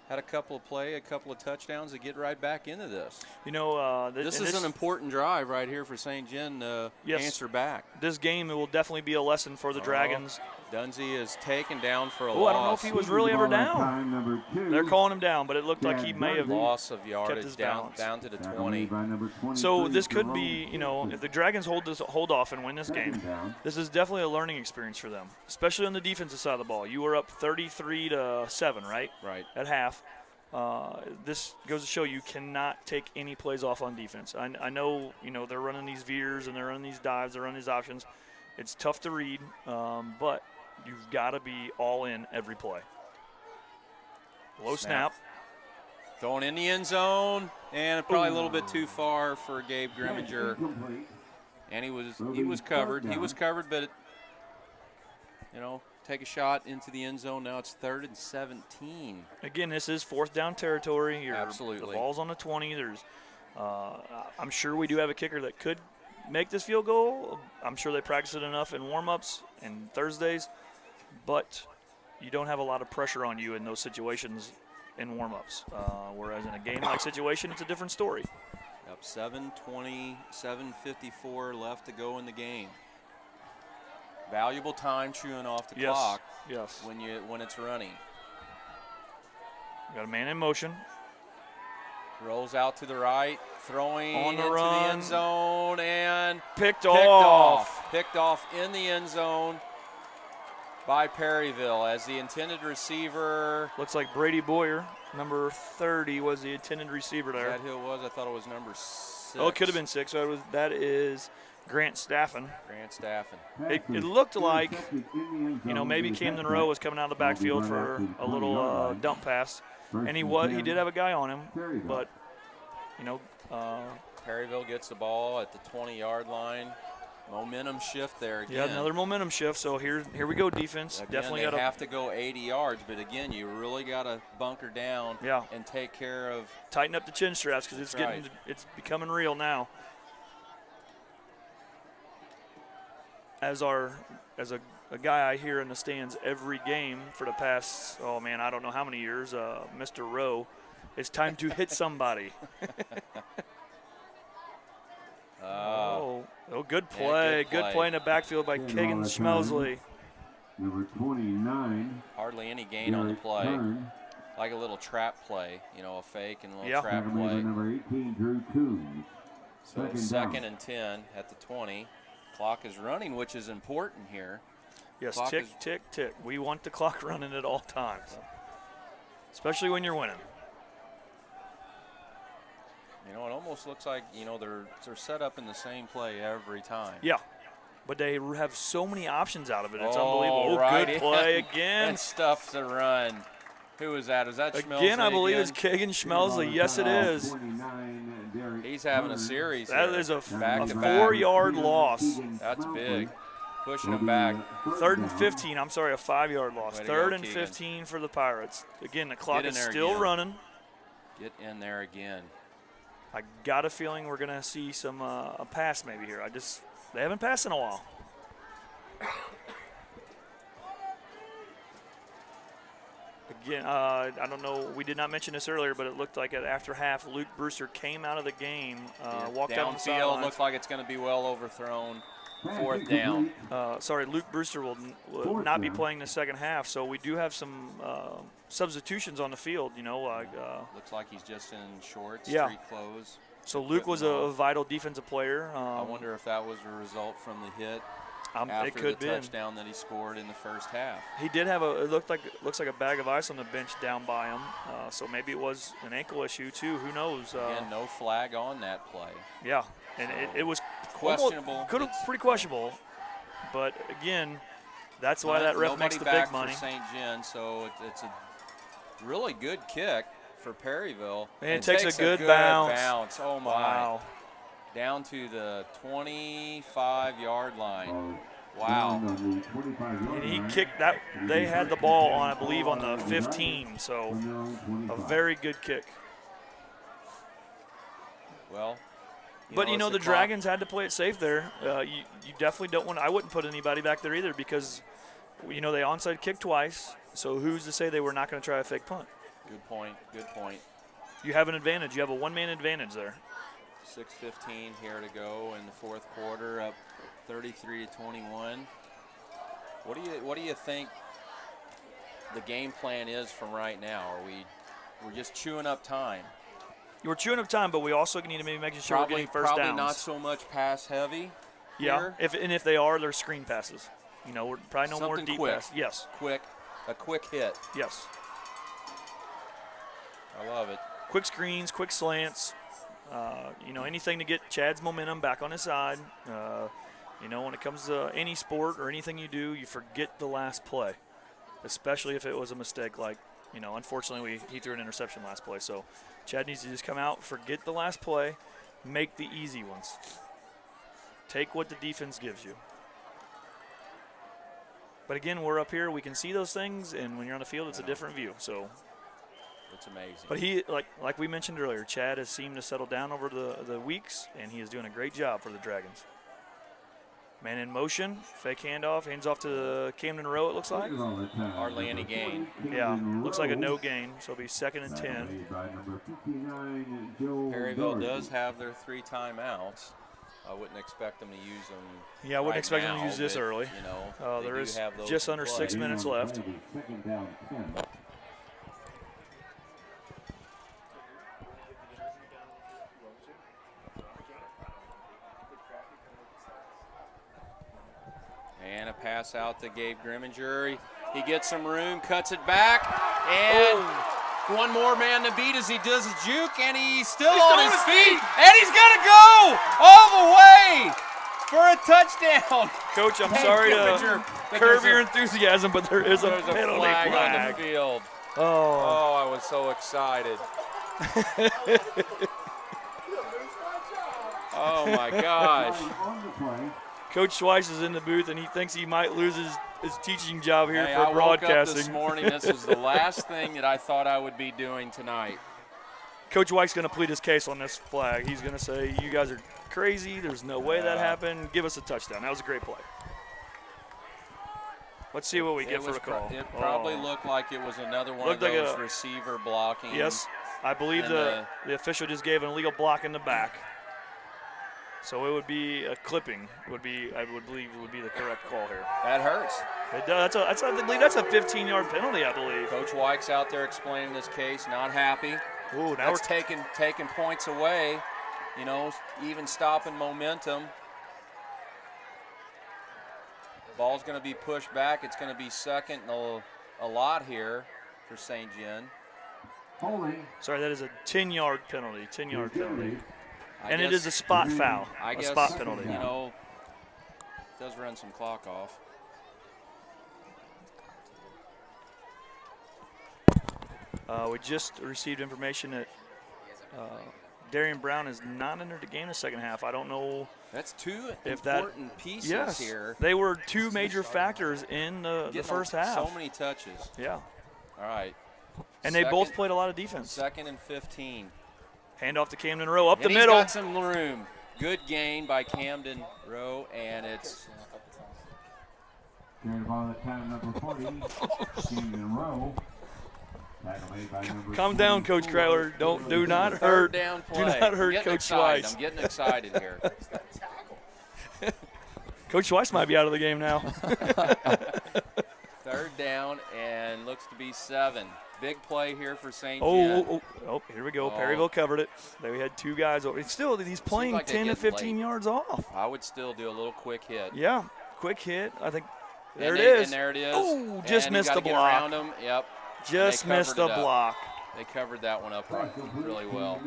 had a couple of touchdowns to get right back into this. This This is an important drive right here for St. John to answer back. This game, it will definitely be a lesson for the Dragons. Dunsey is taken down for a Oh, loss. I don't know if he was really ever down. Time number 2. They're calling him down, but it looked like he may have. Loss of his yardage down balance. to the Tackled 20. by number 23, So this could Jerome be, if the Dragons hold off and win this game, Second down. this is definitely a learning experience for them, especially on the defensive side of the ball. You were up 33-7, right? Right. At half. This goes to show you cannot take any plays off on defense. I know, they're running these veers and they're running these dives, they're running these options. It's tough to read, but you've got to be all in every play. Low snap. Going in the end zone, and probably a little bit too far for Gabe Grimminger. Incomplete. And he was covered. He was covered, but take a shot into the end zone. Now it's 3rd and 17. Again, this is 4th down territory. Absolutely. The ball's on the 20. I'm sure we do have a kicker that could make this field goal. I'm sure they practice it enough in warm-ups and Thursdays, but you don't have a lot of pressure on you in those situations in warm-ups. Whereas in a game-like situation, it's a different story. Up 7:20, 7:54 left to go in the game. Valuable time chewing off the clock. Yes. When it's running. Got a man in motion. Rolls out to the right, throwing On the into run. the end zone, and Picked off. off. Picked off in the end zone by Perryville as the intended receiver. Looks like Brady Boyer, number 30, was the intended receiver Is there. that who it was? I thought it was number 6. Oh, it could have been 6. So that is Grant Staffen. Grant Staffen. It looked like, maybe Camden Rowe was coming out of the backfield for a little dump pass, and he did have a guy on him, but Perryville gets the ball at the 20-yard line. Momentum shift there again. yeah, another momentum shift. So here we go, defense. Again, Definitely they got have to go 80 yards, but again, you really got to bunker down and take care of. tighten up the chin straps because it's becoming real now. As a guy I hear in the stands every game for the past, I don't know how many years, Mr. Rowe, it's time to hit somebody. Good play. Good play in the backfield by Kagan Schmelsley. Number 29. Hardly any gain on the play. Like a little trap play, a fake and a little trap Tackle play. by number 18, Drew Coombs. So second and 10 at the 20. Clock is running, which is important here. Yes, Clock tick, tick, tick. We want the clock running at all times, especially when you're winning. It almost looks like, they're set up in the same play every time. Yeah, but they have so many options out of it. It's unbelievable. Right. Good play again. And stuff to run. Who is that? Is that Schmelsley Again, I believe it's again? Kagan Schmelsley. Yes, it is. He's having a series. That here. is a Back-to-back. 4-yard loss. That's big. Pushing him back. 3rd and 15. I'm sorry, a 5-yard loss. Way to 3rd go, and Keegan. 15 for the Pirates. Again, the clock Get in is there still again. running. Get in there again. I got a feeling we're going to see some a pass maybe here. They haven't passed in a while. Again, I don't know. We did not mention this earlier, but it looked like after half, Luke Brewster came out of the game, walked down the Downfield sidelines. looks like it's going to be well overthrown. 4th down. Luke Brewster will not be playing the second half, so we do have some substitutions on the field. Looks like he's just in shorts, Yeah. street clothes. So Luke was a vital defensive player. I wonder if that was a result from the hit. after it could the be. touchdown that he scored in the first half. He did have it looks like a bag of ice on the bench down by him. So maybe it was an ankle issue too. Who knows? Again, no flag on that play. Yeah, and it was Questionable. Could have pretty questionable, but again, that's why that ref makes the big money. For St. John, so it's a really good kick for Perryville. And it takes a good bounce. Oh my! Wow. Down to the 25-yard line. Wow. And he kicked that. They had the ball on, I believe, on the 15. So a very good kick. Well. But you know the Dragons had to play it safe there. You definitely don't want. I wouldn't put anybody back there either because, you know, they onside kicked twice. So who's to say they were not going to try a fake punt? Good point. Good point. You have an advantage. You have a one-man advantage there. 6:15 here to go in the fourth quarter, up 33-21. What do you think the game plan is from right now? We're just chewing up time? We're chewing up time, but we also need to maybe make sure we're getting first downs. Probably not so much pass heavy. Yeah, here. if they are, they're screen passes. You know, we're probably no more deep quick. pass. Yes. A quick hit. Yes. I love it. Quick screens, quick slants. You know, anything to get Chad's momentum back on his side. You know, when it comes to any sport or anything you do, you forget the last play, especially if it was a mistake. Like, you know, unfortunately, he threw an interception last play. So Chad needs to just come out, forget the last play, make the easy ones. Take what the defense gives you. But again, we're up here. We can see those things, and when you're on the field, it's a different view. So it's amazing. But he, like we mentioned earlier, Chad has seemed to settle down over the weeks, and he is doing a great job for the Dragons. Man in motion, fake handoff, hands off to the Camden Rowe, it looks like. Hardly any gain. Yeah, looks like a no gain, so it'll be 2nd and 10. Perryville does have their 3 timeouts. I wouldn't expect them to use them. Yeah, I wouldn't expect them to use this early. You know, there is just under 6 minutes left. And a pass out to Gabe Grimminger. He gets some room, cuts it back, and one more man to beat as he does a juke, and he's still on his feet, and he's going to go all the way for a touchdown. Coach, I'm sorry to curb your enthusiasm, but there's a penalty flag on the field. Oh, I was so excited. Oh, my gosh. Coach Schweiss is in the booth, and he thinks he might lose his teaching job here for I broadcasting. woke up this morning. This was the last thing that I thought I would be doing tonight. Coach White's going to plead his case on this flag. He's going to say, you guys are crazy. There's no way that happened. Give us a touchdown. That was a great play. Let's see what we get for a call. It probably looked like it was another one of those receiver blocking. Yes, I believe the official just gave an illegal block in the back. So it would be a clipping. I would believe it would be the correct call here. That hurts. It does. I believe that's a 15-yard penalty, I believe. Coach White's out there explaining this case, not happy. Ooh, now that's taking points away, you know, even stopping momentum. Ball's going to be pushed back. It's going to be second and a lot here for St. John. Sorry, that is a 10-yard penalty. 10-yard penalty. And it is a spot foul, a spot penalty. You know, it does run some clock off. We just received information that Darian Brown is not entered the game in the second half. I don't know. That's two important pieces here. They were two major factors in the first half. So many touches. Yeah. All right. And they both played a lot of defense. 2nd and 15. Hand off to Camden Rowe, up the middle. He's got some room. Good gain by Camden Rowe, and it's. Carried ball at time number 40, Camden Rowe. Calm down, Coach Kreitler. Do not hurt. Down play. Do not hurt Coach Schweiss. I'm getting excited here. Coach Schweiss might be out of the game now. 3rd down and looks to be 7. Big play here for St. Oh, here we go. Perryville covered it. They had 2 guys over. Still, he's playing like 10 to 15 yards off. I would still do a little quick hit. Yeah. quick hit. I think And it is. And there it is. Oh, just And you missed gotta the get block. around him. Yep. Just And they missed the covered it up. block. They covered that one up really well.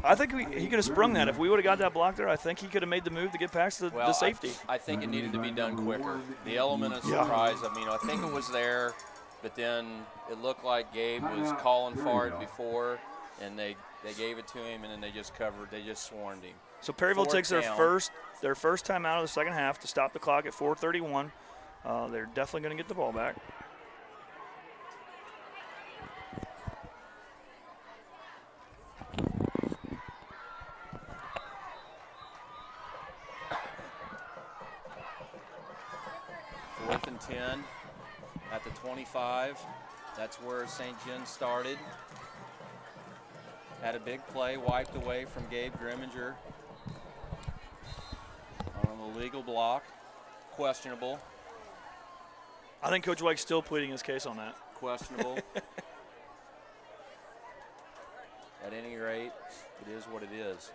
I think he could have sprung that. If we would have got that block there, I think he could have made the move to get past the safety. I think it needed to be done quicker. The element of surprise, I mean, I think it was there, but then it looked like Gabe was calling for it before, and they gave it to him, and then they just covered. They just swarmed him. So Perryville takes their down. first time out of the second half to stop the clock at 4:31. They're definitely going to get the ball back. Fourth and 10 at the 25. That's where St. John started. Had a big play wiped away from Gabe Grimminger on the legal block. Questionable. I think Coach White's still pleading his case on that. Questionable. At any rate, it is what it is.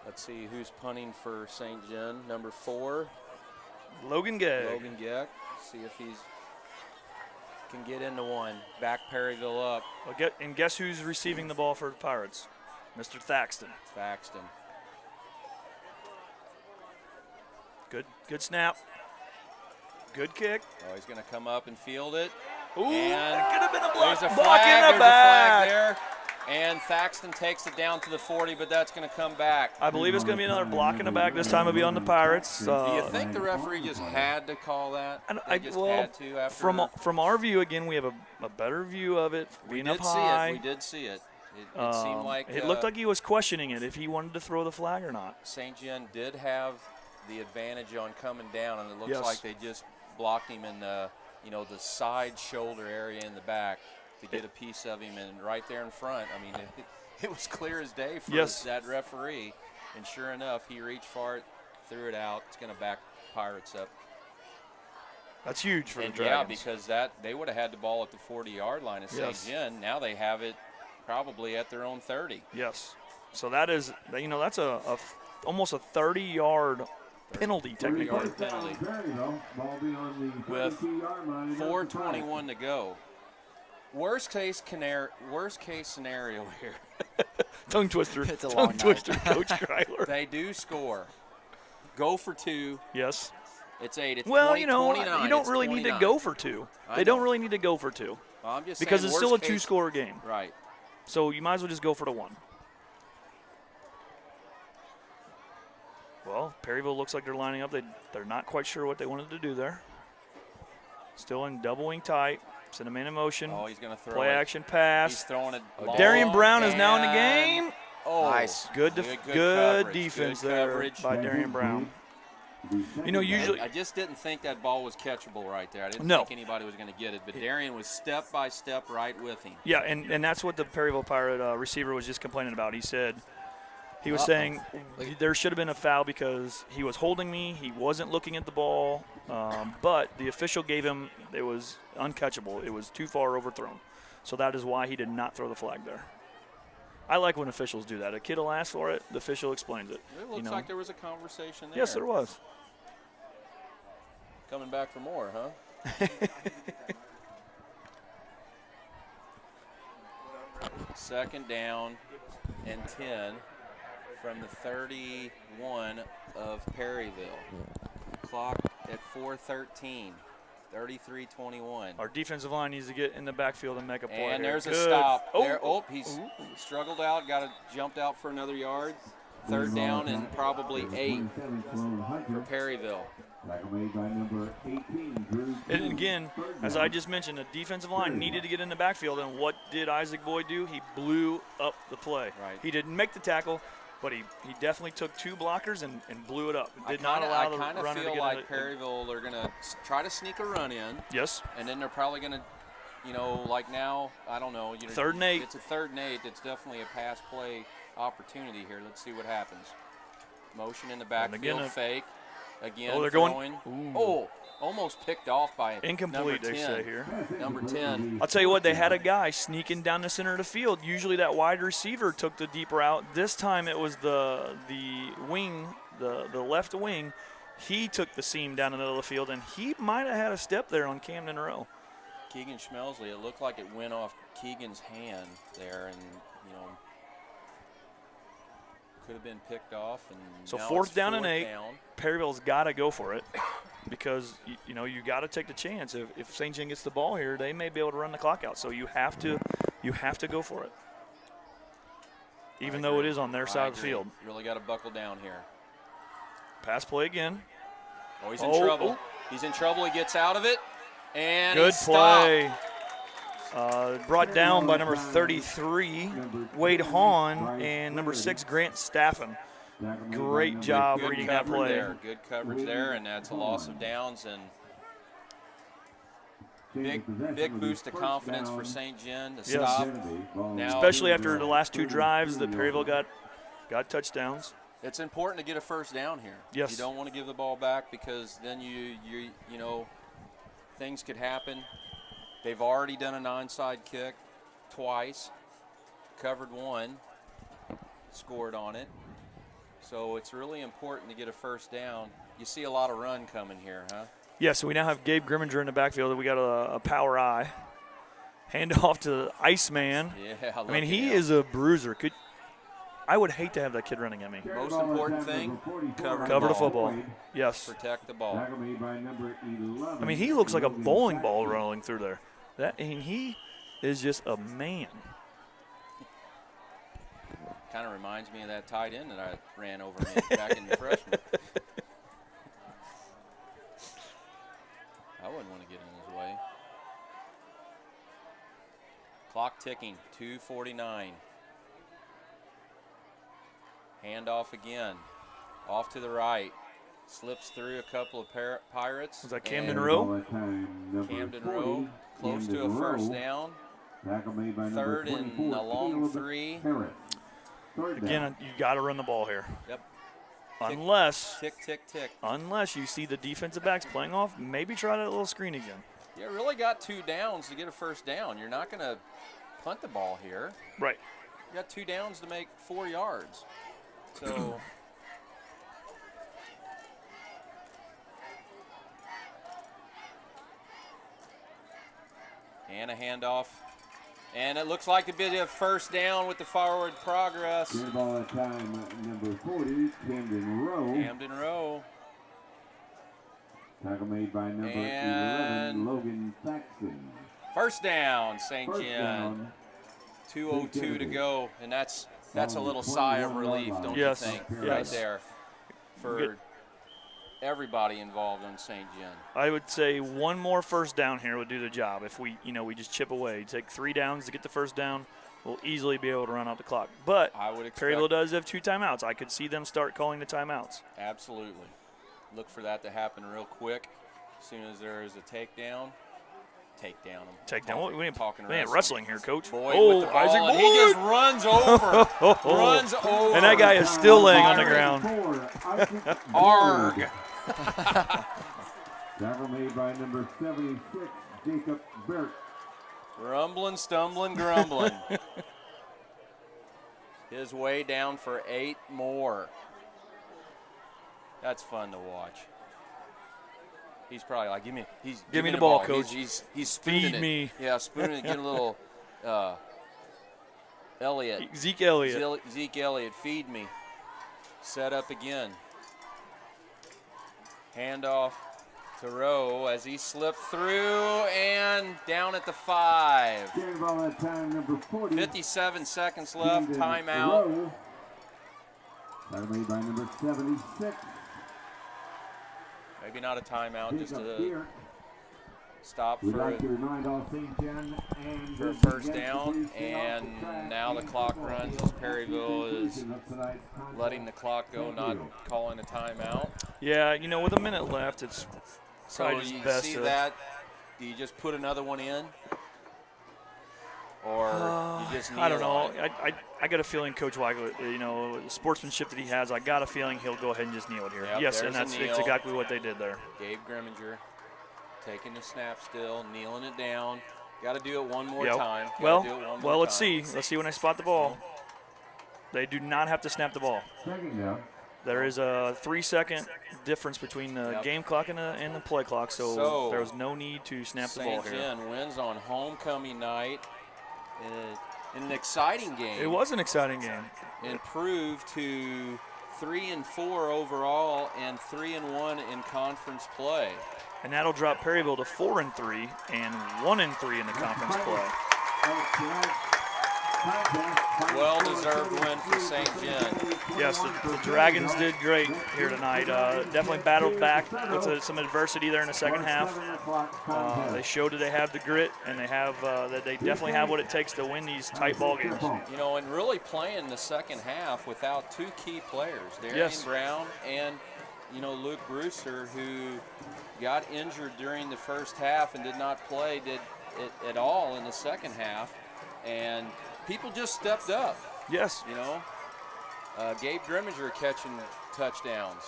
Let's see who's punting for St. John. Number 4. Logan Gay. Logan Geck. See if he's can get into one. Back Perryville up. And guess who's receiving the ball for the Pirates? Mr. Thaxton. Thaxton. Good snap. Good kick. Oh, he's going to come up and field it. Ooh, and it could have been a block. There's a block flag. in There's the a back. flag there. And Thaxton takes it down to the 40, but that's going to come back. I believe it's going to be another block in the back. This time it'll be on the Pirates. Do you think the referee just had to call that? They just had to after from our view, again, we have a better view of it. We Being did up high. see it. We did see it. It seemed like it looked like he was questioning it if he wanted to throw the flag or not. St. John did have the advantage on coming down, and it looks Yes. like they just blocked him in the side shoulder area in the back to get a piece of him, and right there in front. I mean, it was clear as day for that referee, and sure enough, he reached for it, threw it out. It's going to back Pirates up. That's huge for the Dragons. Yeah, because they would have had the ball at the 40-yard line at St. John. Now they have it probably at their own 30. Yes. So that is, that's almost a 30-yard penalty technically. 30-yard penalty. With 4:21 to go. Worst case scenario here. Tongue twister. It's a Tongue long twister, night. Coach Kryler. They do score. Go for 2. Yes. It's 8. It's Well, 20, you know, 29. you don't It's really 29. need to go for 2. They don't really need to go for 2. Well, I'm just because saying, it's still a worst case- 2-score game. Right. So you might as well just go for the 1. Well, Perryville looks like they're lining up. They're not quite sure what they wanted to do there. Still in double wing tight. Send a man in motion. Oh, he's going to throw Play it. action pass. He's throwing it long, Darian Brown is now in the and- game. Oh, Nice. Good coverage, defense good there coverage. by Darian Brown. You know, usually I just didn't think that ball was catchable right there. I didn't No. think anybody was going to get it, but Darian was step by step right with him. Yeah, and that's what the Perryville Pirate receiver was just complaining about. He said, he was saying there should have been a foul because he was holding me. He wasn't looking at the ball, but the official gave him, it was uncatchable. It was too far overthrown. So that is why he did not throw the flag there. I like when officials do that. A kid will ask for it, the official explains it. It looks like there was a conversation there. Yes, there was. Coming back for more, huh? Second down and 10 from the 31 of Perryville. Clock at 4:13. 33-21. Our defensive line needs to get in the backfield and make a play. And here. there's a Good. stop. Oh, There. He's struggled out, jumped out for another yard. Third down and probably 8 for Perryville. And again, as I just mentioned, the defensive line needed to get in the backfield, and what did Isaac Boyd do? He blew up the play. Right. He didn't make the tackle, but he definitely took 2 blockers and blew it up. It did not I allow the kind of runner to feel get like in it. Perryville, they're going to try to sneak a run in. Yes. And then they're probably going to, like now, I don't know. 3rd and 8. It's a 3rd and 8. It's definitely a pass play opportunity here. Let's see what happens. Motion in the backfield, fake. Again, they're throwing. going. Oh, almost picked off by incomplete, number 10. they say here. Number 10. I'll tell you what, they had a guy sneaking down the center of the field. Usually that wide receiver took the deep route. This time it was the wing, the left wing. he took the seam down the middle of the field, and he might have had a step there on Camden Rowe. Keegan Schmelsley, it looked like it went off Keegan's hand there, and, you know, could have been picked off. And So now fourth it's down and fourth 8. down. Perryville's got to go for it because, you know, you got to take the chance. If St. John gets the ball here, they may be able to run the clock out. So you have to go for it, even though it is on their side of the field. You really got to buckle down here. Pass play again. Oh, he's in trouble. He's in trouble. He gets out of it. And Good he's play. Brought down by number 33, Wade Hahn, and number 6, Grant Staffen. Great job reading that play. There. Good coverage there, and that's a loss of downs. And big boost of confidence for St. John to stop. Now, especially after the last 2 drives that Perryville got touchdowns. It's important to get a first down here. Yes. You don't want to give the ball back because then you know, things could happen. They've already done an onside kick twice, covered one, scored on it. So it's really important to get a first down. You see a lot of run coming here, huh? Yeah, so we now have Gabe Grimminger in the backfield. We got a power eye. Hand off to Iceman. Yeah, I mean, he is a bruiser. I would hate to have that kid running at me. Most important thing, cover the football. Yes. Protect the ball. I mean, he looks like a bowling ball rolling through there. He is just a man. Kind of reminds me of that tight end that I ran over me back in the freshman. I wouldn't want to get in his way. Clock ticking, 2:49. Handoff again, off to the right. Slips through a couple of Pirates. Was that Camden Rowe? Camden Rowe, close to a first down. Third and a long 3. Again, you got to run the ball here. Yep. Unless tick. Unless you see the defensive backs playing off, maybe try that little screen again. You really got 2 downs to get a first down. You're not going to punt the ball here. Right. You got 2 downs to make 4 yards. So and a handoff. And it looks like a bit of first down with the forward progress. Good ball at time, number 40, Camden Rowe. Camden Rowe. Tackle made by number 11, Logan Saxon. First down, St. First John. down. 2:02 to go, and that's a little sigh of relief, don't you think? Right there for everybody involved on St. John. I would say one more first down here would do the job. If we just chip away, take 3 downs to get the first down, we'll easily be able to run out the clock. But I would expect Perryville does have 2 timeouts. I could see them start calling the timeouts. Absolutely. Look for that to happen real quick. As soon as there is a takedown. Takedown. We ain't wrestling here, Coach. Boyd with the ball, Isaac and Boyd. he just runs over. Runs over. And that guy is still laying on the ground. Arg. Tackle made by number 76, Jacob Burt. Rumbling, stumbling, grumbling. His way down for 8 more. That's fun to watch. He's probably like, give me the ball, Coach. He's spooning Feed it. me. Yeah, spooning it. Get a little Elliott. Zeke Elliott. Zeke Elliott, feed me. Set up again. Handoff to Rowe as he slipped through and down at the 5. Ball at time, number 40, 57 seconds left. Steven Timeout. Rowe. Tackle made by number 76. Maybe not a timeout, just Jacob a Burt. stop We'd for like to remind all St. John and a first down, and now the clock runs as Perryville is letting the clock go, not calling a timeout. Yeah, with a minute left, it's So probably just you best see to that? Do you just put another one in? Or you just kneel I don't know. on it? I got a feeling Coach Weigel, the sportsmanship that he has, I got a feeling he'll go ahead and just kneel it here. Yep, yes, there's and a that's kneel. exactly what they did there. Gabe Grimminger taking the snap still, kneeling it down. Got to do it one more Yep. time. Well, let's see. Let's see when I spot the ball. They do not have to snap the ball. Second down. There is a 3-second difference between the game clock and the play clock, so there was no need to snap the ball St. here. John wins on homecoming night in an exciting game. It was an exciting game. Improved to 3-4 overall and 3-1 in conference play. And that'll drop Perryville to 4-3 and 1-3 in the conference play. Well-deserved win for St. John. Yes, the Dragons did great here tonight. Definitely battled back with some adversity there in the second half. They showed that they have the grit, and they have that they definitely have what it takes to win these tight ball games. You know, and really playing the second half without two key players, Darian Brown and, you know, Luke Brewster, who got injured during the first half and did not play at all in the second half. And people just stepped up. Yes. You know, Gabe Grimminger catching touchdowns.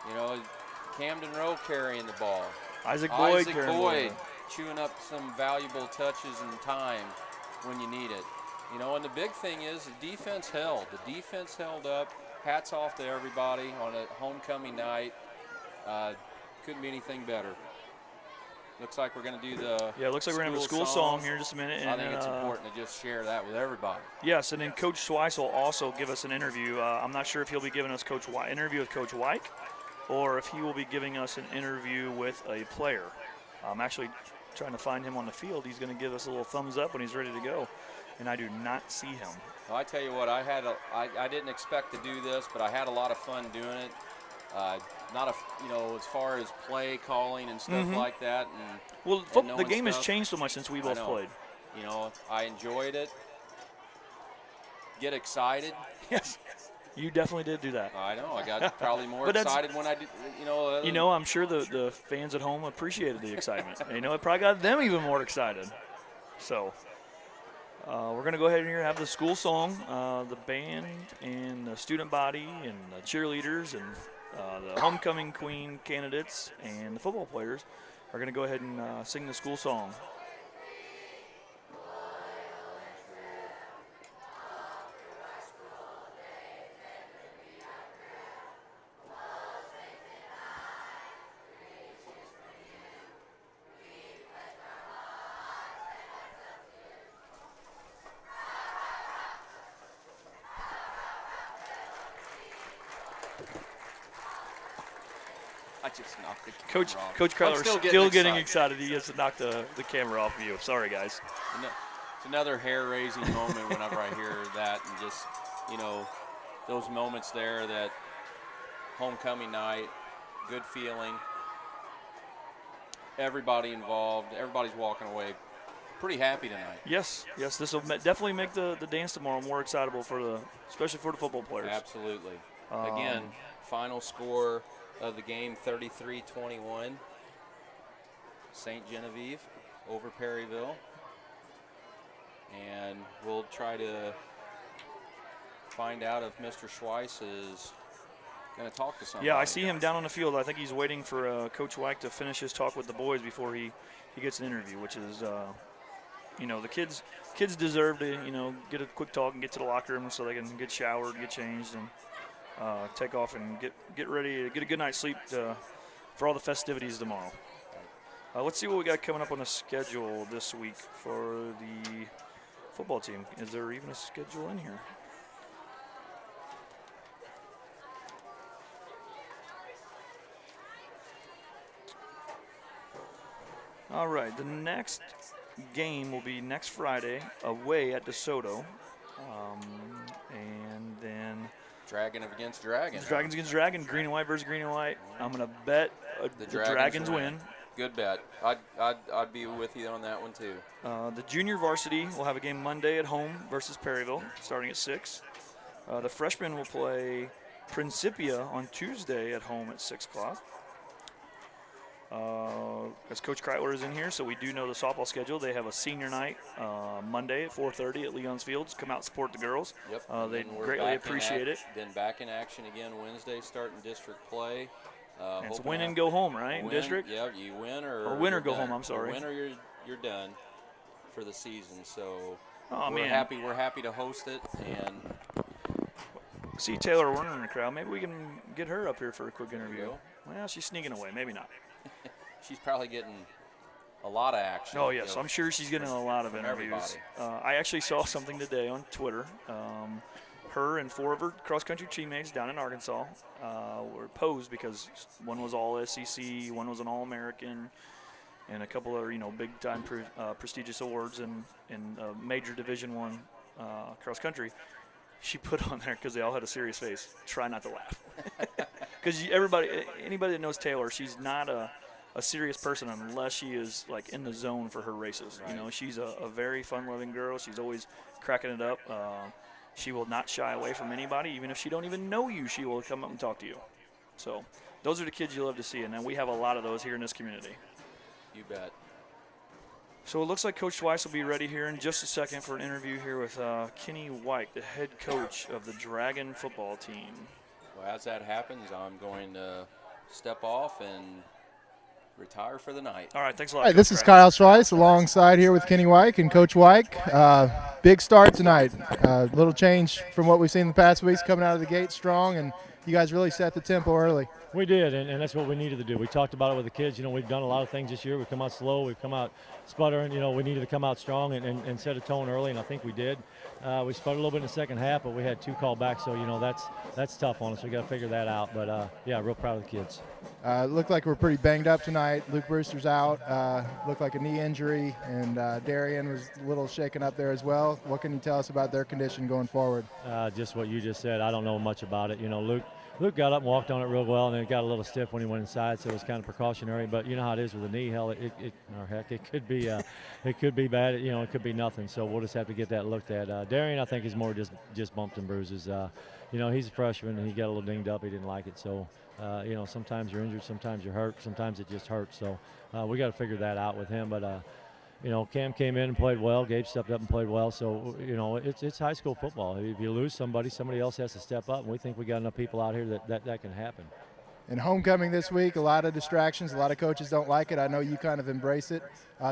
You know, Camden Rowe carrying the ball. Isaac Boyd chewing up some valuable touches and time when you need it. You know, and the big thing is the defense held. The defense held up. Hats off to everybody on a homecoming night. Couldn't be anything better. Looks like we're going to do the looks like we're going to have a school song here in just a minute. And, I think it's important to just share that with everybody. Yes, and then Coach Schweiss will also give us an interview. I'm not sure if he'll be giving us interview with Coach Wyke or if he will be giving us an interview with a player. I'm actually trying to find him on the field. He's going to give us a little thumbs up when he's ready to go, and I do not see him. Well, I tell you what, I didn't expect to do this, but I had a lot of fun doing it. As far as play calling and stuff like that. The game has changed so much since we both played. You know, I enjoyed it. Get excited. Yes, you definitely did do that. I know. I got probably more excited when I did. I'm sure the fans at home appreciated the excitement. You know, it probably got them even more excited. So we're going to go ahead and have the school song, the band and the student body and the cheerleaders and the homecoming queen candidates and the football players are going to go ahead and sing the school song. I just knocked the camera off. Coach Crowler's still getting excited. He has to knock the camera off of you. Sorry, guys. It's another hair-raising moment whenever I hear that, and just, you know, those moments there, that homecoming night, good feeling. Everybody involved, everybody's walking away pretty happy tonight. Yes, this will definitely make the dance tomorrow more excitable especially for the football players. Absolutely. Again, final score of the game, 33-21. St. Genevieve over Perryville. And we'll try to find out if Mr. Schweiss is going to talk to somebody. Yeah, I see him down on the field. I think he's waiting for Coach Wyke to finish his talk with the boys before he gets an interview, which is, the kids deserve to, get a quick talk and get to the locker room so they can get showered, get changed, and take off and get ready, get a good night's sleep for all the festivities tomorrow. Let's see what we got coming up on the schedule this week for the football team. Is there even a schedule in here? All right, the next game will be next Friday away at DeSoto, and then Dragon against Dragon. Dragons against Dragon, green and white versus green and white. I'm going to bet the Dragons win. Good bet. I'd be with you on that one too. The junior varsity will have a game Monday at home versus Perryville, starting at 6. The freshmen will play Principia on Tuesday at home at 6 o'clock. As Coach Kreitler is in here, so we do know the softball schedule. They have a senior night Monday at 4:30 at Leon's Fields. Come out and support the girls. Yep. They greatly appreciate it. Then back in action again Wednesday, starting district play. It's win and go home, right? In district. Yeah, you win or win or go home. I'm sorry. Win or you're done for the season. So we're happy to host it, and See Taylor Werner in the crowd. Maybe we can get her up here for a quick interview. Well, she's sneaking away. Maybe not. She's probably getting a lot of action. Oh, yes. I'm sure she's getting a lot of interviews. I actually saw something today on Twitter. Her and 4 of her cross-country teammates down in Arkansas were posed because one was all SEC, one was an All-American, and a couple of big-time prestigious awards in major Division I cross-country. She put on there because they all had a serious face. Try not to laugh, because anybody that knows Taylor, she's not a serious person unless she is like in the zone for her races. Right. She's a very fun-loving girl. She's always cracking it up. She will not shy away from anybody, even if she don't even know you. She will come up and talk to you. So those are the kids you love to see, and then we have a lot of those here in this community. You bet. So it looks like Coach Weiss will be ready here in just a second for an interview here with Kenny White, the head coach of the Dragon football team. Well, as that happens, I'm going to step off and retire for the night. All right, thanks a lot. Hi, this is Kyle Schweiss alongside here with Kenny White and Coach White. Big start tonight. Little change from what we've seen in the past weeks, coming out of the gate strong, and you guys really set the tempo early. We did, and that's what we needed to do. We talked about it with the kids. We've done a lot of things this year. We've come out slow. We've come out sputtering. We needed to come out strong and set a tone early, and I think we did. We sputtered a little bit in the second half, but we had 2 callbacks, so, that's tough on us. We got to figure that out. But, yeah, real proud of the kids. Looked like we're pretty banged up tonight. Luke Brewster's out. Looked like a knee injury, and Darian was a little shaken up there as well. What can you tell us about their condition going forward? Just what you just said. I don't know much about it. Luke got up and walked on it real well, and then it got a little stiff when he went inside, so it was kind of precautionary. But you know how it is with a knee. Hell, it could be it could be bad. It could be nothing. So we'll just have to get that looked at. Darian, I think, is more just bumps and bruises. He's a freshman, and he got a little dinged up. He didn't like it. So sometimes you're injured, sometimes you're hurt, sometimes it just hurts. So we got to figure that out with him. But Cam came in and played well. Gabe stepped up and played well. So, it's high school football. If you lose somebody else has to step up, and we think we got enough people out here that can happen. And homecoming this week, a lot of distractions. A lot of coaches don't like it. I know you kind of embrace it.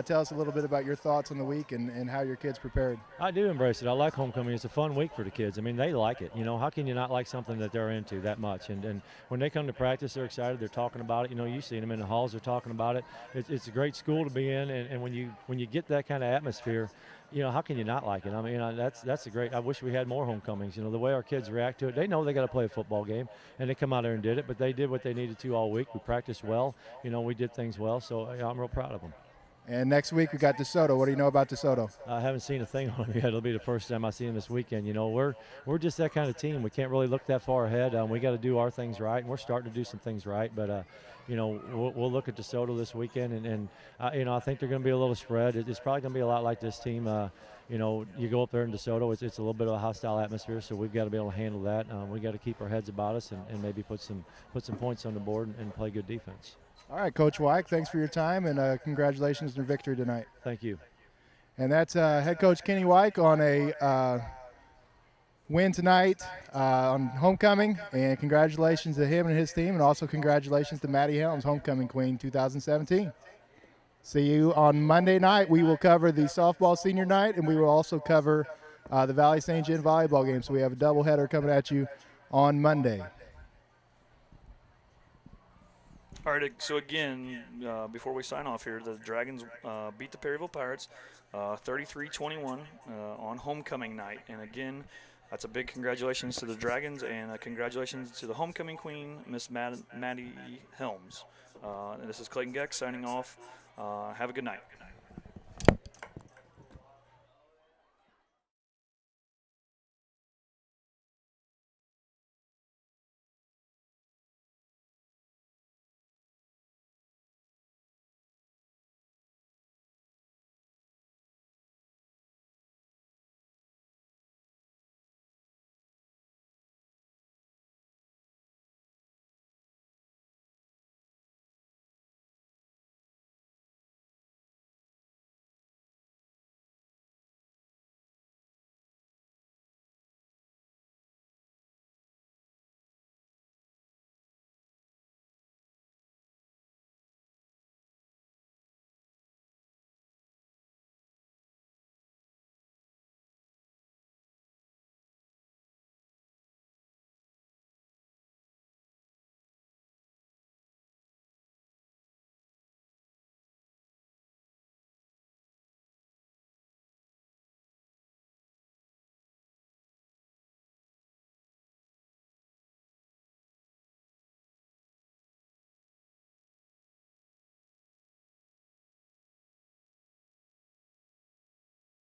Tell us a little bit about your thoughts on the week and how your kids prepared. I do embrace it. I like homecoming. It's a fun week for the kids. I mean, they like it. How can you not like something that they're into that much? And when they come to practice, they're excited. They're talking about it. You see them in the halls. They're talking about it. It's a great school to be in. And when you get that kind of atmosphere, how can you not like it? I mean, that's a great. I wish we had more homecomings. The way our kids react to it, they know they got to play a football game, and they come out there and did it. But they did what they needed to all week. We practiced well. We did things well. So I'm real proud of them. And next week we got DeSoto. What do you know about DeSoto? I haven't seen a thing on him yet. It'll be the first time I see him this weekend. We're just that kind of team. We can't really look that far ahead. We got to do our things right, and we're starting to do some things right. But we'll look at DeSoto this weekend, and I think they're going to be a little spread. It's probably going to be a lot like this team. You go up there in DeSoto, it's a little bit of a hostile atmosphere, so we've got to be able to handle that. We got to keep our heads about us and maybe put some points on the board and play good defense. All right, Coach White, thanks for your time, and congratulations on your victory tonight. Thank you. And that's head coach Kenny White on a win tonight on homecoming, and congratulations to him and his team, and also congratulations to Maddie Helms, homecoming queen 2017. See you on Monday night. We will cover the softball senior night, and we will also cover the Valley St. John volleyball game. So we have a doubleheader coming at you on Monday. All right, so again, before we sign off here, the Dragons beat the Perryville Pirates 33-21 on homecoming night. And again, that's a big congratulations to the Dragons, and congratulations to the homecoming queen, Miss Maddie Helms. And this is Clayton Geck signing off. Have a good night.